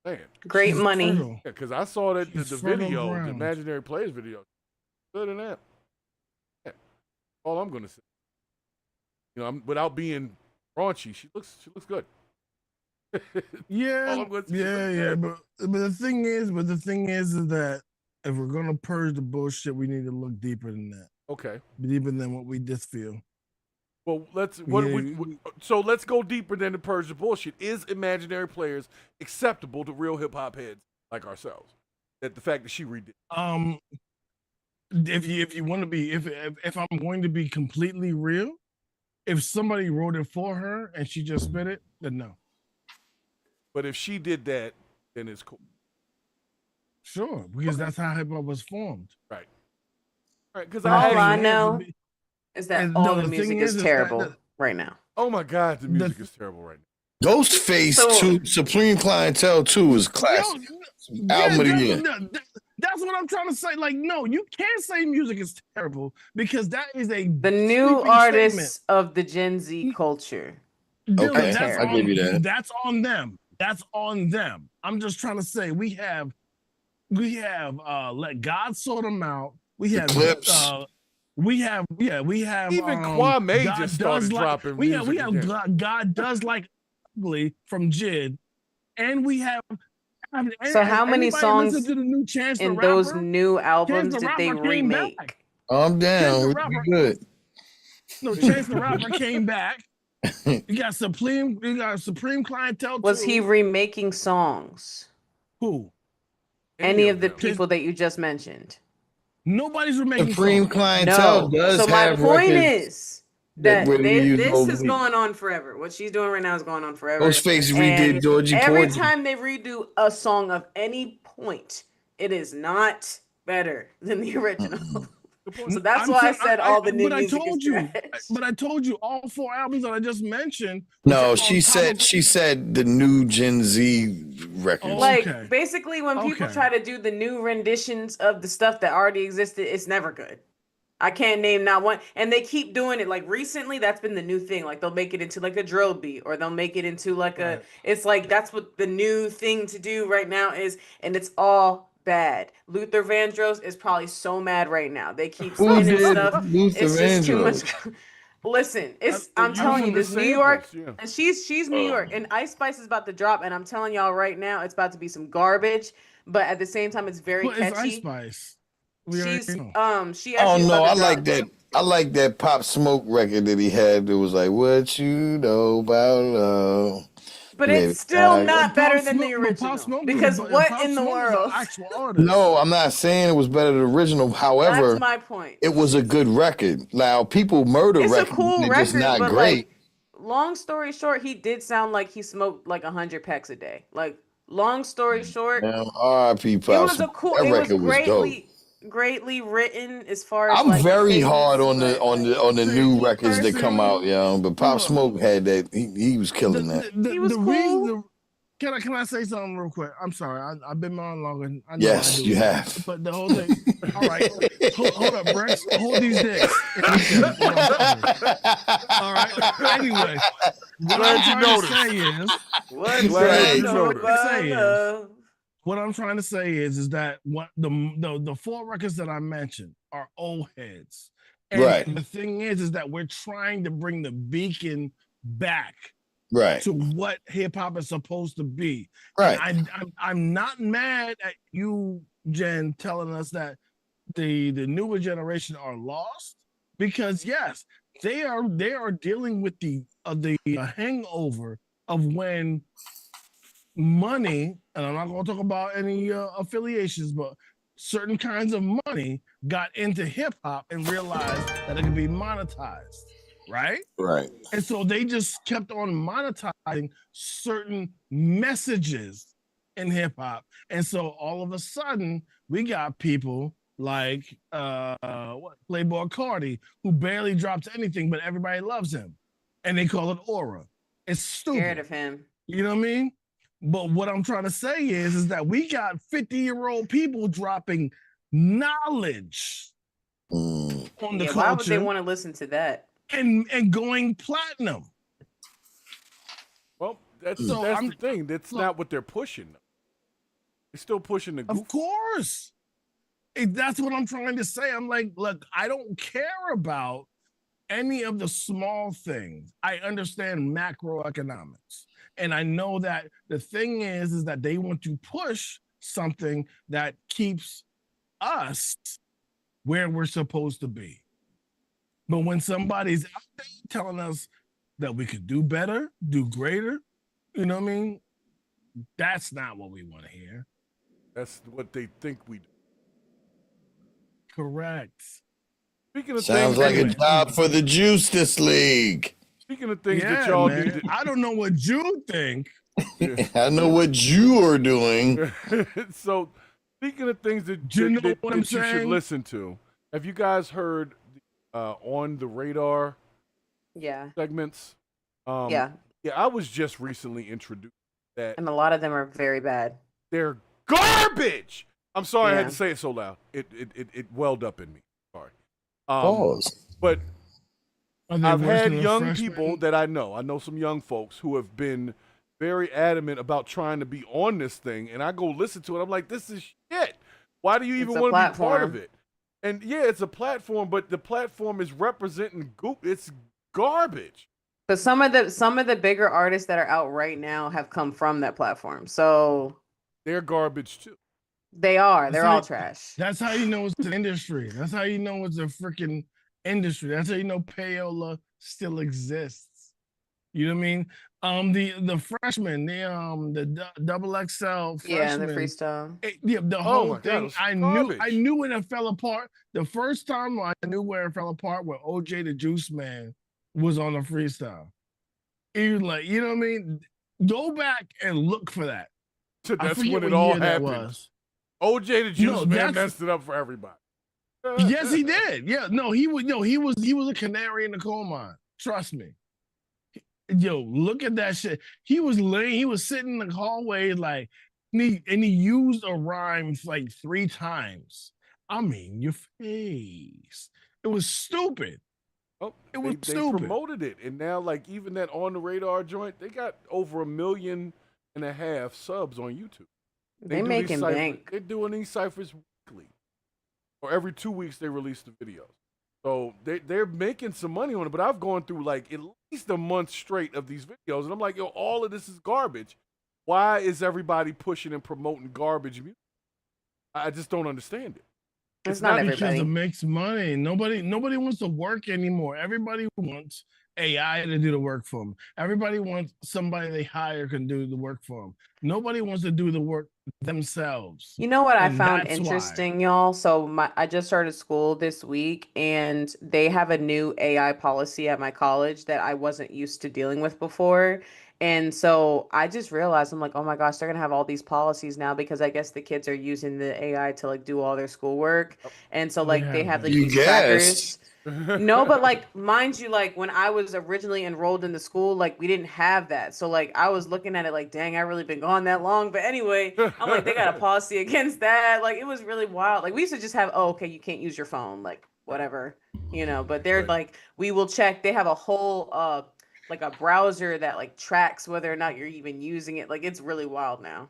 Man. Great She's money. fertile. Yeah, because I saw that the She's fertile video, the ground. Imaginary Players video. Good in that. Yeah. All I'm gonna say. You know, without being raunchy, she looks good. Yeah, All I'm gonna say, she yeah, looks yeah. good. But the thing is that if we're gonna purge the bullshit, we need to look deeper than that. Okay. Deeper than what we just feel. Well, let's go deeper than the purge the bullshit. Is Imaginary Players acceptable to real hip hop heads like ourselves? That the fact that she redid. If you want to be, if I'm going to be completely real, if somebody wrote it for her and she just spit it, then no. But if she did that, then it's cool. Sure, because that's how hip hop was formed. Right. Right. Because All I know is that and all no, the the music thing is is terrible that- right now. Oh my God, the music is terrible right now. Ghostface 2, Supreme Clientele 2 is classic. Album of the year. That's what I'm trying to say. Like, no, you can't say music is terrible because that is The new sweeping artists statement. of the Gen Z culture. Dylan, Okay, that's I'll give you that. That's on them. That's on them. I'm just trying to say we have let God sort them out. We have Clips. we have Even Kwame God just does started like, dropping we have music again. God does like ugly from Jid, and we have. So how many anybody songs listen to the new Chance the in those Rapper? new albums Chance the did they Rapper came remake? back. I'm Chance down. the We Rapper, good. no, Chance the Rapper came back. You got Supreme Clientele. Was he remaking songs? Who? Any of the people that you just mentioned? Nobody's remaking Supreme songs. Clientele No. does So my have point records is that where we use this old is beat. going on forever. What she's doing right now is going on forever. Ghostface redid And Georgie every Porgy. time they redo a song of any point, it is not better than the original. So that's why I said all the new music is trash. But I told you all 4 albums that I just mentioned. No, she said the new Gen Z records. Like basically when people Okay. try to do the new renditions of the stuff that already existed, it's never good. I can't name not one. And they keep doing it. Like recently, that's been the new thing. Like they'll make it into like a drill beat, or they'll make it into like it's like that's what the new thing to do right now is, and it's all bad. Luther Vandross is probably so mad right now. They keep Who spinning did stuff. Luther It's just too Vandross? much. Listen, I'm telling you, this New York, and she's New York, and Ice Spice is about to drop, and I'm telling y'all right now, it's about to be some garbage. But at the same time, it's very What is Ice catchy. Spice? She's she Oh actually no, about I to like drop- that. I like that Pop Smoke record that he had. That was like, "What you know about love." But Yeah, it's still I- not better than the Smoke- original. Pop Smoke Because was a- what Pop in the Smoke was an world? actual artist. No, I'm not saying it was better than the original. However, That's my point. it was a good record. Now people murder It's a records; cool they're record, just not but great. like, long story short, he did sound like he smoked like 100 packs a day. Like long story short, R.I.P. Pops. it was a cool. That It was record was dope. greatly written as far as I'm like very things, hard on but- the new records that come out, but Pop Smoke had that. He was killing that. He was cool. Reason, can I say something real quick? I'm sorry, I've been on longer. I know Yes, I do, you have. But the whole thing. All right, hold up, Brex. Hold these dicks. All right. Anyway, what I'm trying to say is, what I'm trying to say is that what the 4 records that I mentioned are old heads. And the thing is that we're trying to bring the beacon back to what hip hop is supposed to be. Right. I'm not mad at you, Jen, telling us that the newer generation are lost, because yes, they are dealing with the hangover of when money, and I'm not going to talk about any affiliations, but certain kinds of money got into hip hop and realized that it could be monetized, right? Right. And so they just kept on monetizing certain messages in hip hop. And so all of a sudden, we got people like Playboy Cardi, who barely drops anything, but everybody loves him. And they call it aura. It's stupid. Scared of him. You know what I mean? But what I'm trying to say is that we got 50-year-old people dropping knowledge on the culture. Why would they want to listen to that? And going platinum. Well, that's the thing. That's not what they're pushing. They're still pushing the goof. Of course. That's what I'm trying to say. I'm like, look, I don't care about any of the small things. I understand macroeconomics. And I know that the thing is that they want to push something that keeps us where we're supposed to be. But when somebody's out there telling us that we could do better, do greater, you know what I mean? That's not what we want to hear. That's what they think we do. Correct. Speaking of Sounds like a job for the Justice League. Speaking of things that y'all need to... I don't know what you think. I know what you are doing. So, speaking of things that you should listen to, have you guys heard On the Radar segments? Yeah, I was just recently introduced to that. And a lot of them are very bad. They're garbage! I'm sorry I had to say it so loud. It welled up in me. Sorry. Pause. But I've had young people that I know some young folks who have been very adamant about trying to be on this thing, and I go listen to it. I'm like, this is shit. Why do you even want to be part of it? And yeah, it's a platform, but the platform is representing goop. It's garbage. But some of the bigger artists that are out right now have come from that platform, so they're garbage too. They are. They're all trash. That's how you know it's an industry. That's how you know it's a freaking industry. That's how you know payola still exists. You know what I mean? The freshmen, the double XL freshmen. Yeah, the freestyle. The whole thing. I knew when it fell apart. The first time I knew where it fell apart, where OJ the Juice Man was on the freestyle. He was like, you know what I mean? Go back and look for that. So that's when it all happened. OJ the Juice Man messed it up for everybody. Yes, he did. Yeah, he was a canary in the coal mine. Trust me. Yo, look at that shit. He was sitting in the hallway like, and he used a rhyme like 3 times. I mean, your face. It was stupid. Oh, they promoted it, and now like even that On the Radar joint, they got over 1.5 million subs on YouTube. They're making bank. They're doing these ciphers weekly, or every 2 weeks they release the videos. So they're making some money on it. But I've gone through like at least a month straight of these videos, and I'm like, yo, all of this is garbage. Why is everybody pushing and promoting garbage music? I just don't understand it. It's not everybody. Because it makes money. Nobody wants to work anymore. Everybody wants AI to do the work for them. Everybody wants somebody they hire can do the work for them. Nobody wants to do the work themselves. You know what I found interesting, y'all? So I just started school this week, and they have a new AI policy at my college that I wasn't used to dealing with before. And so I just realized, I'm like, oh my gosh, they're gonna have all these policies now because I guess the kids are using the AI to like do all their schoolwork. And so like they have like You these guess. trackers. No, but like mind you, like when I was originally enrolled in the school, like we didn't have that. So like I was looking at it like, dang, I really been gone that long. But anyway, I'm like, they got a policy against that. Like it was really wild. Like we used to just have, oh, okay, you can't use your phone, like whatever, but they're like, we will check. They have a whole like a browser that like tracks whether or not you're even using it. Like it's really wild now.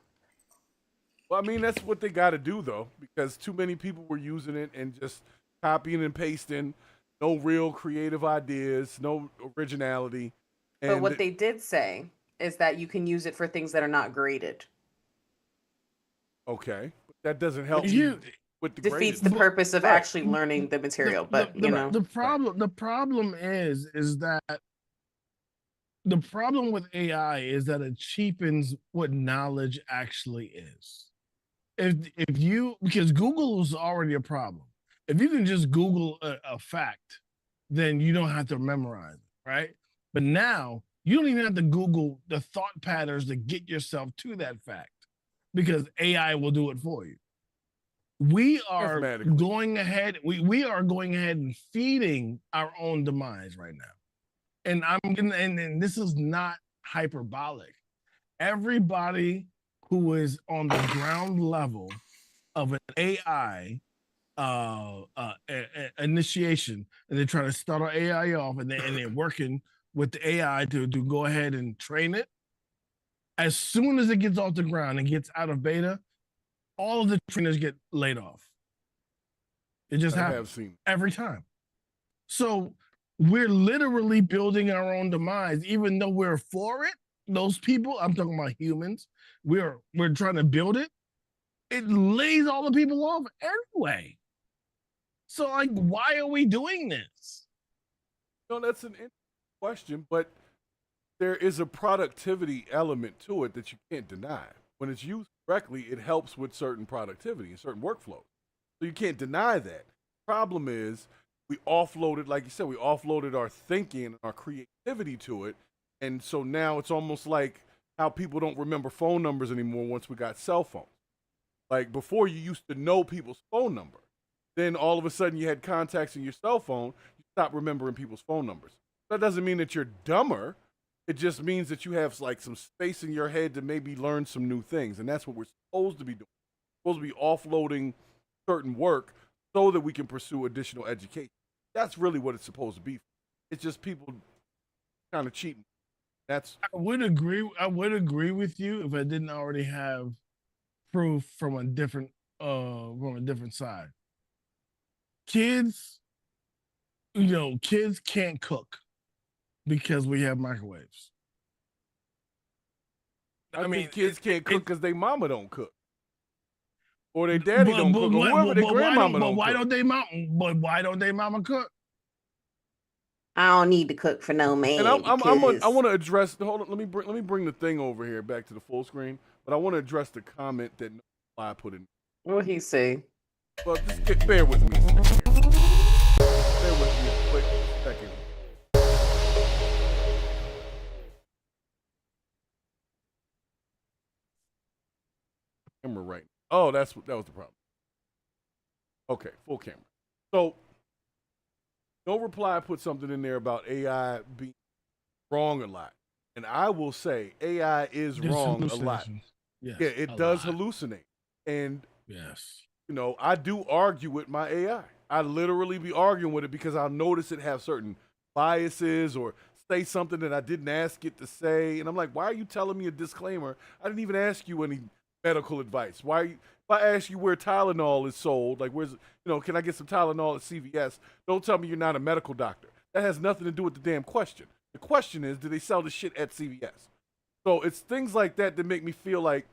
Well, I mean, that's what they got to do though, because too many people were using it and just copying and pasting. No real creative ideas, no originality. But what they did say is that you can use it for things that are not graded. Okay, but that doesn't help you with the defeats graded. the purpose of actually learning the material. The problem is that the problem with AI is that it cheapens what knowledge actually is. If you, because Google is already a problem. If you can just Google a fact, then you don't have to memorize it, right? But now you don't even have to Google the thought patterns to get yourself to that fact, because AI will do it for you. We are going ahead. We are going ahead and feeding our own demise right now. And and this is not hyperbolic. Everybody who is on the ground level of an AI initiation, and they're trying to start our AI off, and they're working with the AI to go ahead and train it. As soon as it gets off the ground and gets out of beta, all of the trainers get laid off. It just happens every time. So we're literally building our own demise, even though we're for it. Those people, I'm talking about humans, we're trying to build it. It lays all the people off anyway. So like, why are we doing this? No, that's an interesting question, but there is a productivity element to it that you can't deny. When it's used correctly, it helps with certain productivity and certain workflows. So you can't deny that. Problem is, we offloaded, like you said, we offloaded our thinking and our creativity to it. And so now it's almost like how people don't remember phone numbers anymore once we got cell phones. Like before, you used to know people's phone number. Then all of a sudden you had contacts in your cell phone, you stopped remembering people's phone numbers. That doesn't mean that you're dumber. It just means that you have like some space in your head to maybe learn some new things. And that's what we're supposed to be doing. We're supposed to be offloading certain work so that we can pursue additional education. That's really what it's supposed to be. It's just people kind of cheating. I would agree with you if I didn't already have proof from a different side. Kids can't cook because we have microwaves. I mean, kids can't cook because their mama don't cook. Or their daddy don't cook, or whoever their grandmama don't cook. But why don't they mama cook? I don't need to cook for no man. And I want to address. Hold on, let me bring the thing over here back to the full screen. But I want to address the comment that I put in. What he say? Well, just bear with me. Bear with me a quick second. Camera right. Oh, that was the problem. Okay, full camera. So, No Reply put something in there about AI being wrong a lot. And I will say AI is wrong a lot. Yes, yeah, it does hallucinate. And yes, I do argue with my AI. I literally be arguing with it because I'll notice it have certain biases or say something that I didn't ask it to say. And I'm like, why are you telling me a disclaimer? I didn't even ask you any medical advice. Why? If I ask you where Tylenol is sold, like where's, can I get some Tylenol at CVS? Don't tell me you're not a medical doctor. That has nothing to do with the damn question. The question is, do they sell the shit at CVS? So it's things like that that make me feel like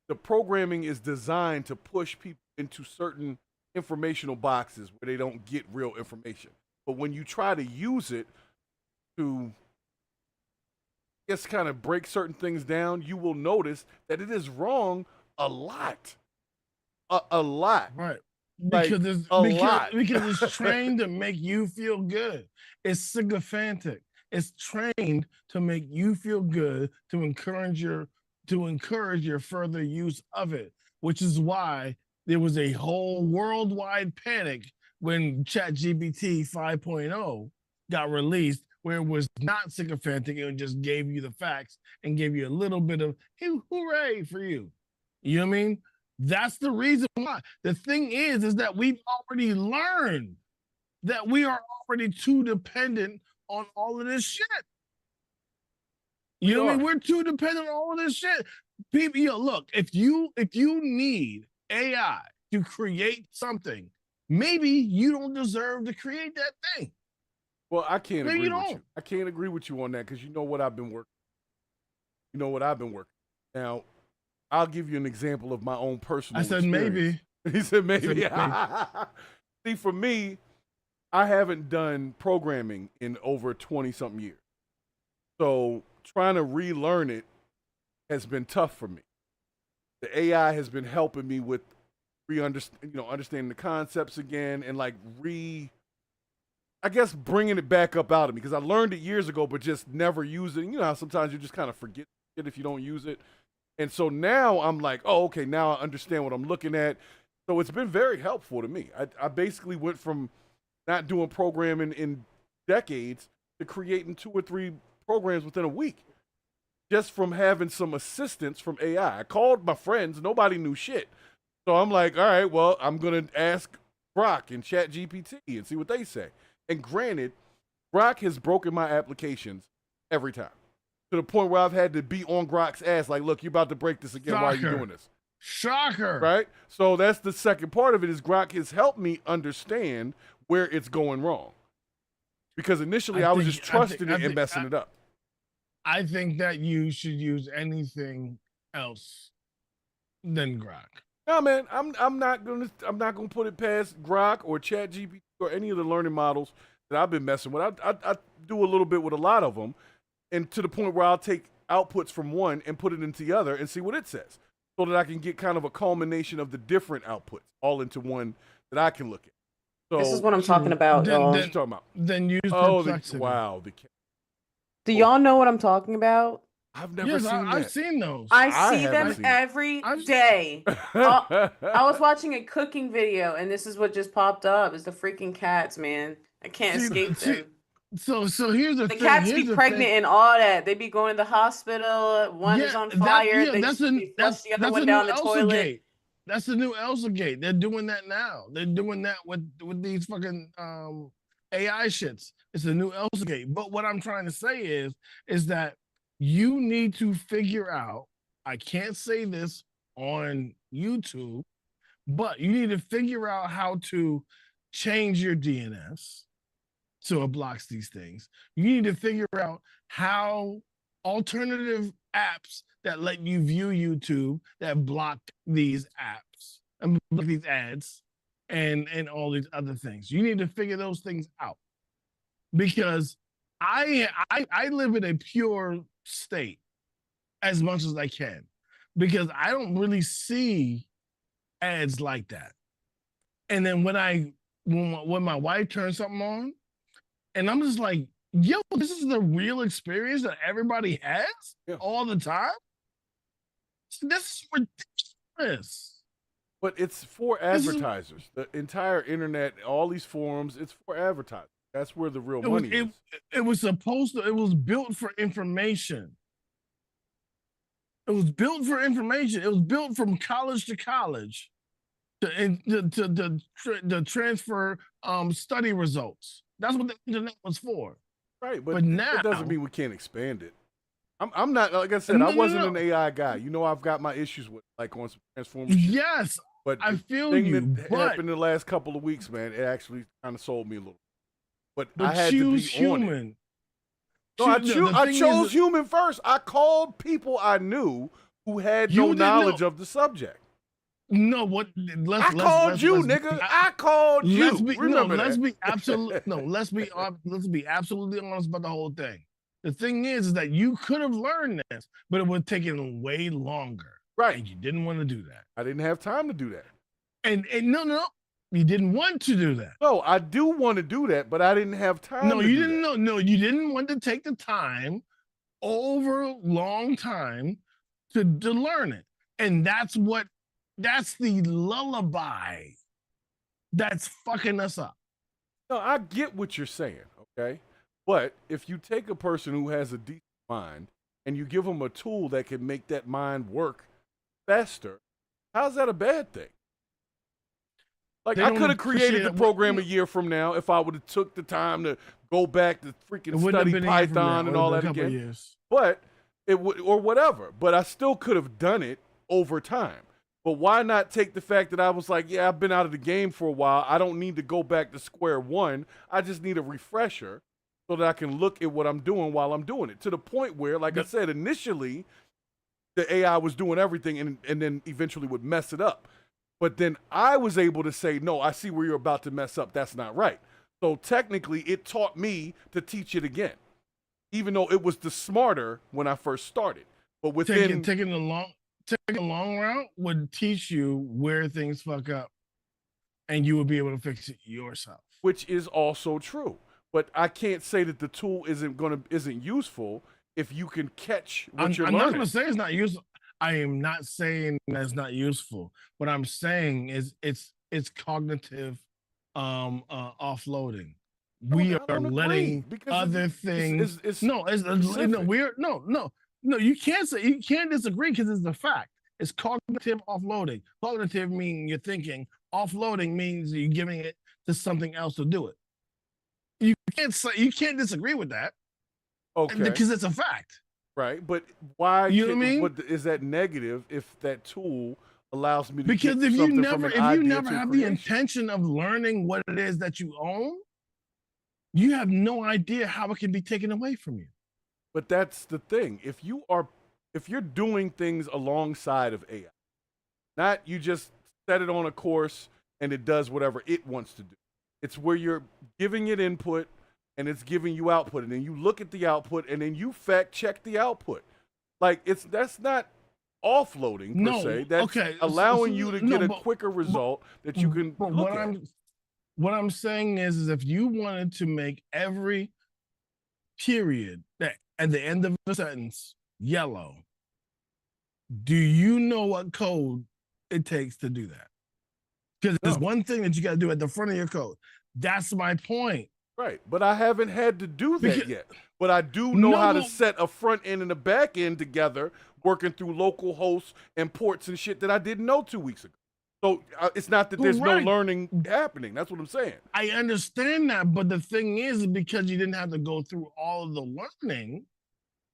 the programming is designed to push people into certain informational boxes where they don't get real information. But when you try to use it to just kind of break certain things down, you will notice that it is wrong a lot. A lot. Right. Like, because it's trained to make you feel good. It's sycophantic. It's trained to make you feel good, to encourage your further use of it, which is why there was a whole worldwide panic when ChatGPT 5.0 got released, where it was not sycophantic, it just gave you the facts and gave you a little bit of hey, hooray for you. You know what I mean? That's the reason why. The thing is that we've already learned that we are already too dependent on all of this shit. You know what I mean? We're too dependent on all of this shit. People, look, if you need AI to create something, maybe you don't deserve to create that thing. Well, I can't agree with you. I can't agree with you on that because you know what I've been working. Now, I'll give you an example of my own personal experience. Maybe. He said maybe. See, for me, I haven't done programming in over 20-something years. So trying to relearn it has been tough for me. The AI has been helping me with understanding the concepts again and I guess bringing it back up out of me because I learned it years ago, but just never use it. You know how sometimes you just kind of forget it if you don't use it. And so now I'm like, oh, okay, now I understand what I'm looking at. So it's been very helpful to me. I basically went from not doing programming in decades to creating 2 or 3 programs within a week just from having some assistance from AI. I called my friends. Nobody knew shit. So I'm like, all right, well, I'm going to ask Grok and ChatGPT and see what they say. And granted, Grok has broken my applications every time to the point where I've had to be on Grok's ass like, look, you're about to break this again. Why are you doing this? Shocker. Right? So that's the second part of it is Grok has helped me understand where it's going wrong. Because initially I was just trusting it and messing it up. I think that you should use anything else than Grok. No, man, I'm not gonna put it past Grok or ChatGPT or any of the learning models that I've been messing with. I do a little bit with a lot of them, and to the point where I'll take outputs from one and put it into the other and see what it says, so that I can get kind of a culmination of the different outputs all into one that I can look at. So this is what I'm talking about, y'all. What you talking about? Then use Perplexity. Do y'all know what I'm talking about? I've never seen that. I've seen those. I see them every day. I was watching a cooking video, and this is what just popped up: is the freaking cats, man. I can't escape them. So here's the thing. The cats be pregnant and all that. They be going to the hospital. One is on fire. That's the other one down the toilet. That's the new Elsa Gate. They're doing that now. They're doing that with these fucking AI shits. It's the new Elsa Gate. But what I'm trying to say is that you need to figure out, I can't say this on YouTube, but you need to figure out how to change your DNS so it blocks these things. You need to figure out how alternative apps that let you view YouTube that block these apps and block these ads and all these other things. You need to figure those things out because I live in a pure state as much as I can because I don't really see ads like that. And then when my wife turns something on, and I'm just like, yo, this is the real experience that everybody has all the time. This is ridiculous. But it's for advertisers. The entire internet, all these forums, it's for advertisers. That's where the real money is. It was built for information. It was built for information. It was built from college to college to transfer study results. That's what the internet was for. Right, but now it doesn't mean we can't expand it. I'm not, like I said, I wasn't an AI guy. You know, I've got my issues with like on some Transformers. Yes, but I feel you. That happened in the last couple of weeks, man, it actually kind of sold me a little. But I had choose to be human. On it. No, I chose human first. I called people I knew who had no knowledge of the subject. No, what? I called you, nigga. I called you. Let's be absolutely honest about the whole thing. The thing is that you could have learned this, but it would have taken way longer. Right. And you didn't want to do that. I didn't have time to do that. And no. You didn't want to do that. No, I do want to do that, but I didn't have time. No, you didn't know. No, you didn't want to take the time over a long time to learn it. And that's the lullaby that's fucking us up. No, I get what you're saying, okay? But if you take a person who has a decent mind and you give them a tool that can make that mind work faster, how's that a bad thing? Like, I could have created the program a year from now if I would have took the time to go back to freaking study Python and all that again. Years. But it would, or whatever. But I still could have done it over time. But why not take the fact that I was like, yeah, I've been out of the game for a while. I don't need to go back to square one. I just need a refresher so that I can look at what I'm doing while I'm doing it. To the point where, like I said, initially, the AI was doing everything and then eventually would mess it up. But then I was able to say, no, I see where you're about to mess up. That's not right. So technically, it taught me to teach it again, even though it was the smarter when I first started. But within taking a long route would teach you where things fuck up, and you would be able to fix it yourself. Which is also true. But I can't say that the tool isn't useful if you can catch what you're learning. I'm not going to say it's not useful. I am not saying that's not useful. What I'm saying is it's cognitive offloading. We are letting other things. No, you can't disagree because it's a fact. It's cognitive offloading. Cognitive meaning you're thinking. Offloading means you're giving it to something else to do it. You can't disagree with that. Okay. Because it's a fact. Right, but why? You know what I mean? What, is that negative if that tool allows me to? Because if you never have the intention of learning what it is that you own, you have no idea how it can be taken away from you. But that's the thing. If you're doing things alongside of AI, not you just set it on a course and it does whatever it wants to do. It's where you're giving it input and it's giving you output, and then you look at the output and then you fact check the output. Like that's not offloading per se. That's allowing you to get a quicker result that you can look at. What I'm saying is if you wanted to make every period that at the end of a sentence yellow, do you know what code it takes to do that? Because there's one thing that you got to do at the front of your code. That's my point. Right, but I haven't had to do that yet. But I do know how to set a front end and a back end together, working through local hosts and ports and shit that I didn't know 2 weeks ago. So it's not that there's no learning happening. That's what I'm saying. I understand that, but the thing is because you didn't have to go through all of the learning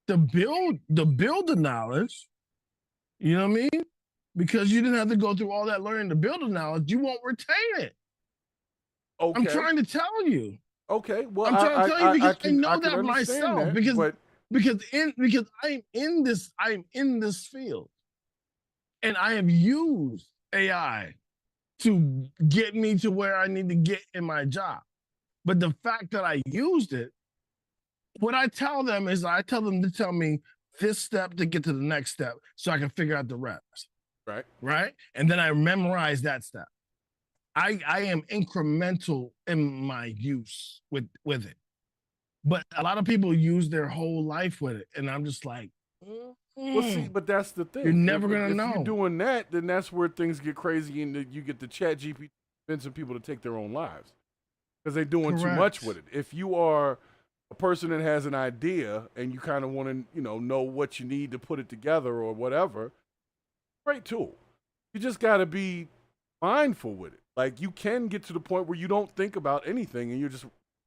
to build the knowledge. You know what I mean? Because you didn't have to go through all that learning to build the knowledge, you won't retain it. Okay. I'm trying to tell you. Okay, well, I'm trying to tell you because I know that myself. That, because I'm in this field, and I have used AI to get me to where I need to get in my job. But the fact that I used it, what I tell them is I tell them to tell me this step to get to the next step, so I can figure out the rest. Right, and then I memorize that step. I am incremental in my use with it. But a lot of people use their whole life with it. And I'm just like, well, see, but that's the thing. You're never going to know. If you're doing that, then that's where things get crazy and you get the chat GPT convincing people to take their own lives because they're doing too much with it. If you are a person that has an idea and you kind of want to, know what you need to put it together or whatever, great tool. You just got to be mindful with it. Like you can get to the point where you don't think about anything and you're just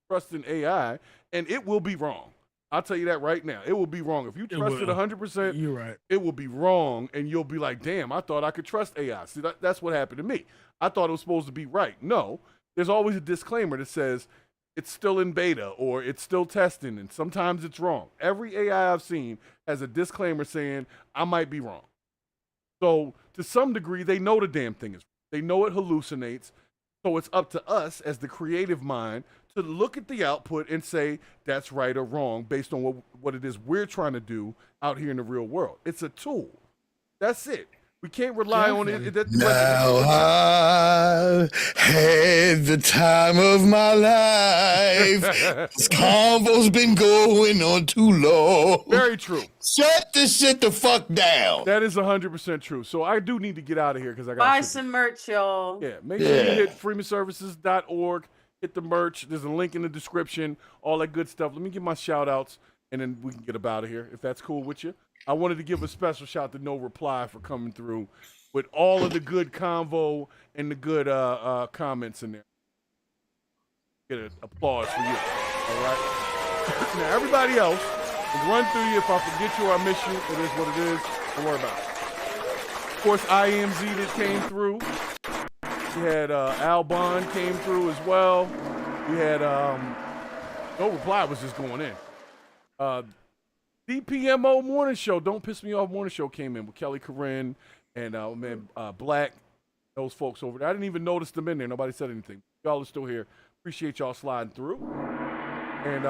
trusting AI, and it will be wrong. I'll tell you that right now. It will be wrong. If you trust it 100%, you're right. It will be wrong, and you'll be like, damn, I thought I could trust AI. See, that's what happened to me. I thought it was supposed to be right. No, there's always a disclaimer that says it's still in beta or it's still testing, and sometimes it's wrong. Every AI I've seen has a disclaimer saying I might be wrong. So to some degree, they know the damn thing is wrong. They know it hallucinates, so it's up to us as the creative mind to look at the output and say that's right or wrong based on what it is we're trying to do out here in the real world. It's a tool. That's it. We can't rely on it. Now I had the time of my life. This convo's been going on too long. Very true. Shut this shit the fuck down. That is 100% true. So I do need to get out of here because I got buy some merch, y'all. Yeah, make sure you hit freemanservices.org. Hit the merch. There's a link in the description. All that good stuff. Let me give my shout outs and then we can get up out of here if that's cool with you. I wanted to give a special shout out to No Reply for coming through with all of the good convo and the good comments in there. Get an applause for you. All right. Now everybody else, we'll run through you. If I forget you or I miss you, it is what it is. Don't worry about it. Of course, IMZ that came through. We had Albon came through as well. We had No Reply was just going in. DPMO Morning Show, Don't Piss Me Off Morning Show came in with Kelly Corinne and Black, those folks over there. I didn't even notice them in there. Nobody said anything. Y'all are still here. Appreciate y'all sliding through. And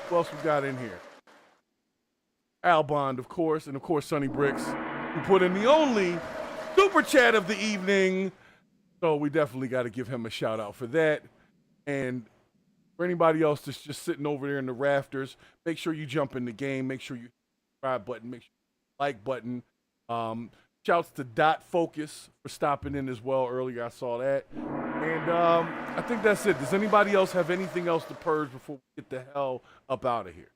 who else we got in here? Albond, of course, and of course Sonny Bricks, who put in the only super chat of the evening. So we definitely got to give him a shout out for that. And for anybody else that's just sitting over there in the rafters, make sure you jump in the game. Make sure you hit the subscribe button. Make sure you like button. Shouts to Dot Focus for stopping in as well earlier. I saw that. And I think that's it. Does anybody else have anything else to purge before we get the hell up out of here?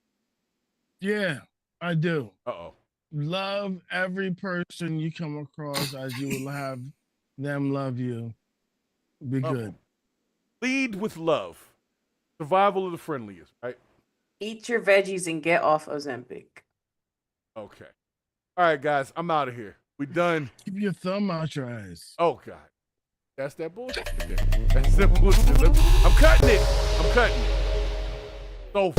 Yeah, I do. Uh-oh. Love every person you come across as you will have them love you. Be good. Lead with love. Survival of the friendliest, right? Eat your veggies and get off Ozempic. Okay. All right, guys, I'm out of here. We done. Keep your thumb out your eyes. Oh, God. That's that bullshit. That's that bullshit. I'm cutting it. So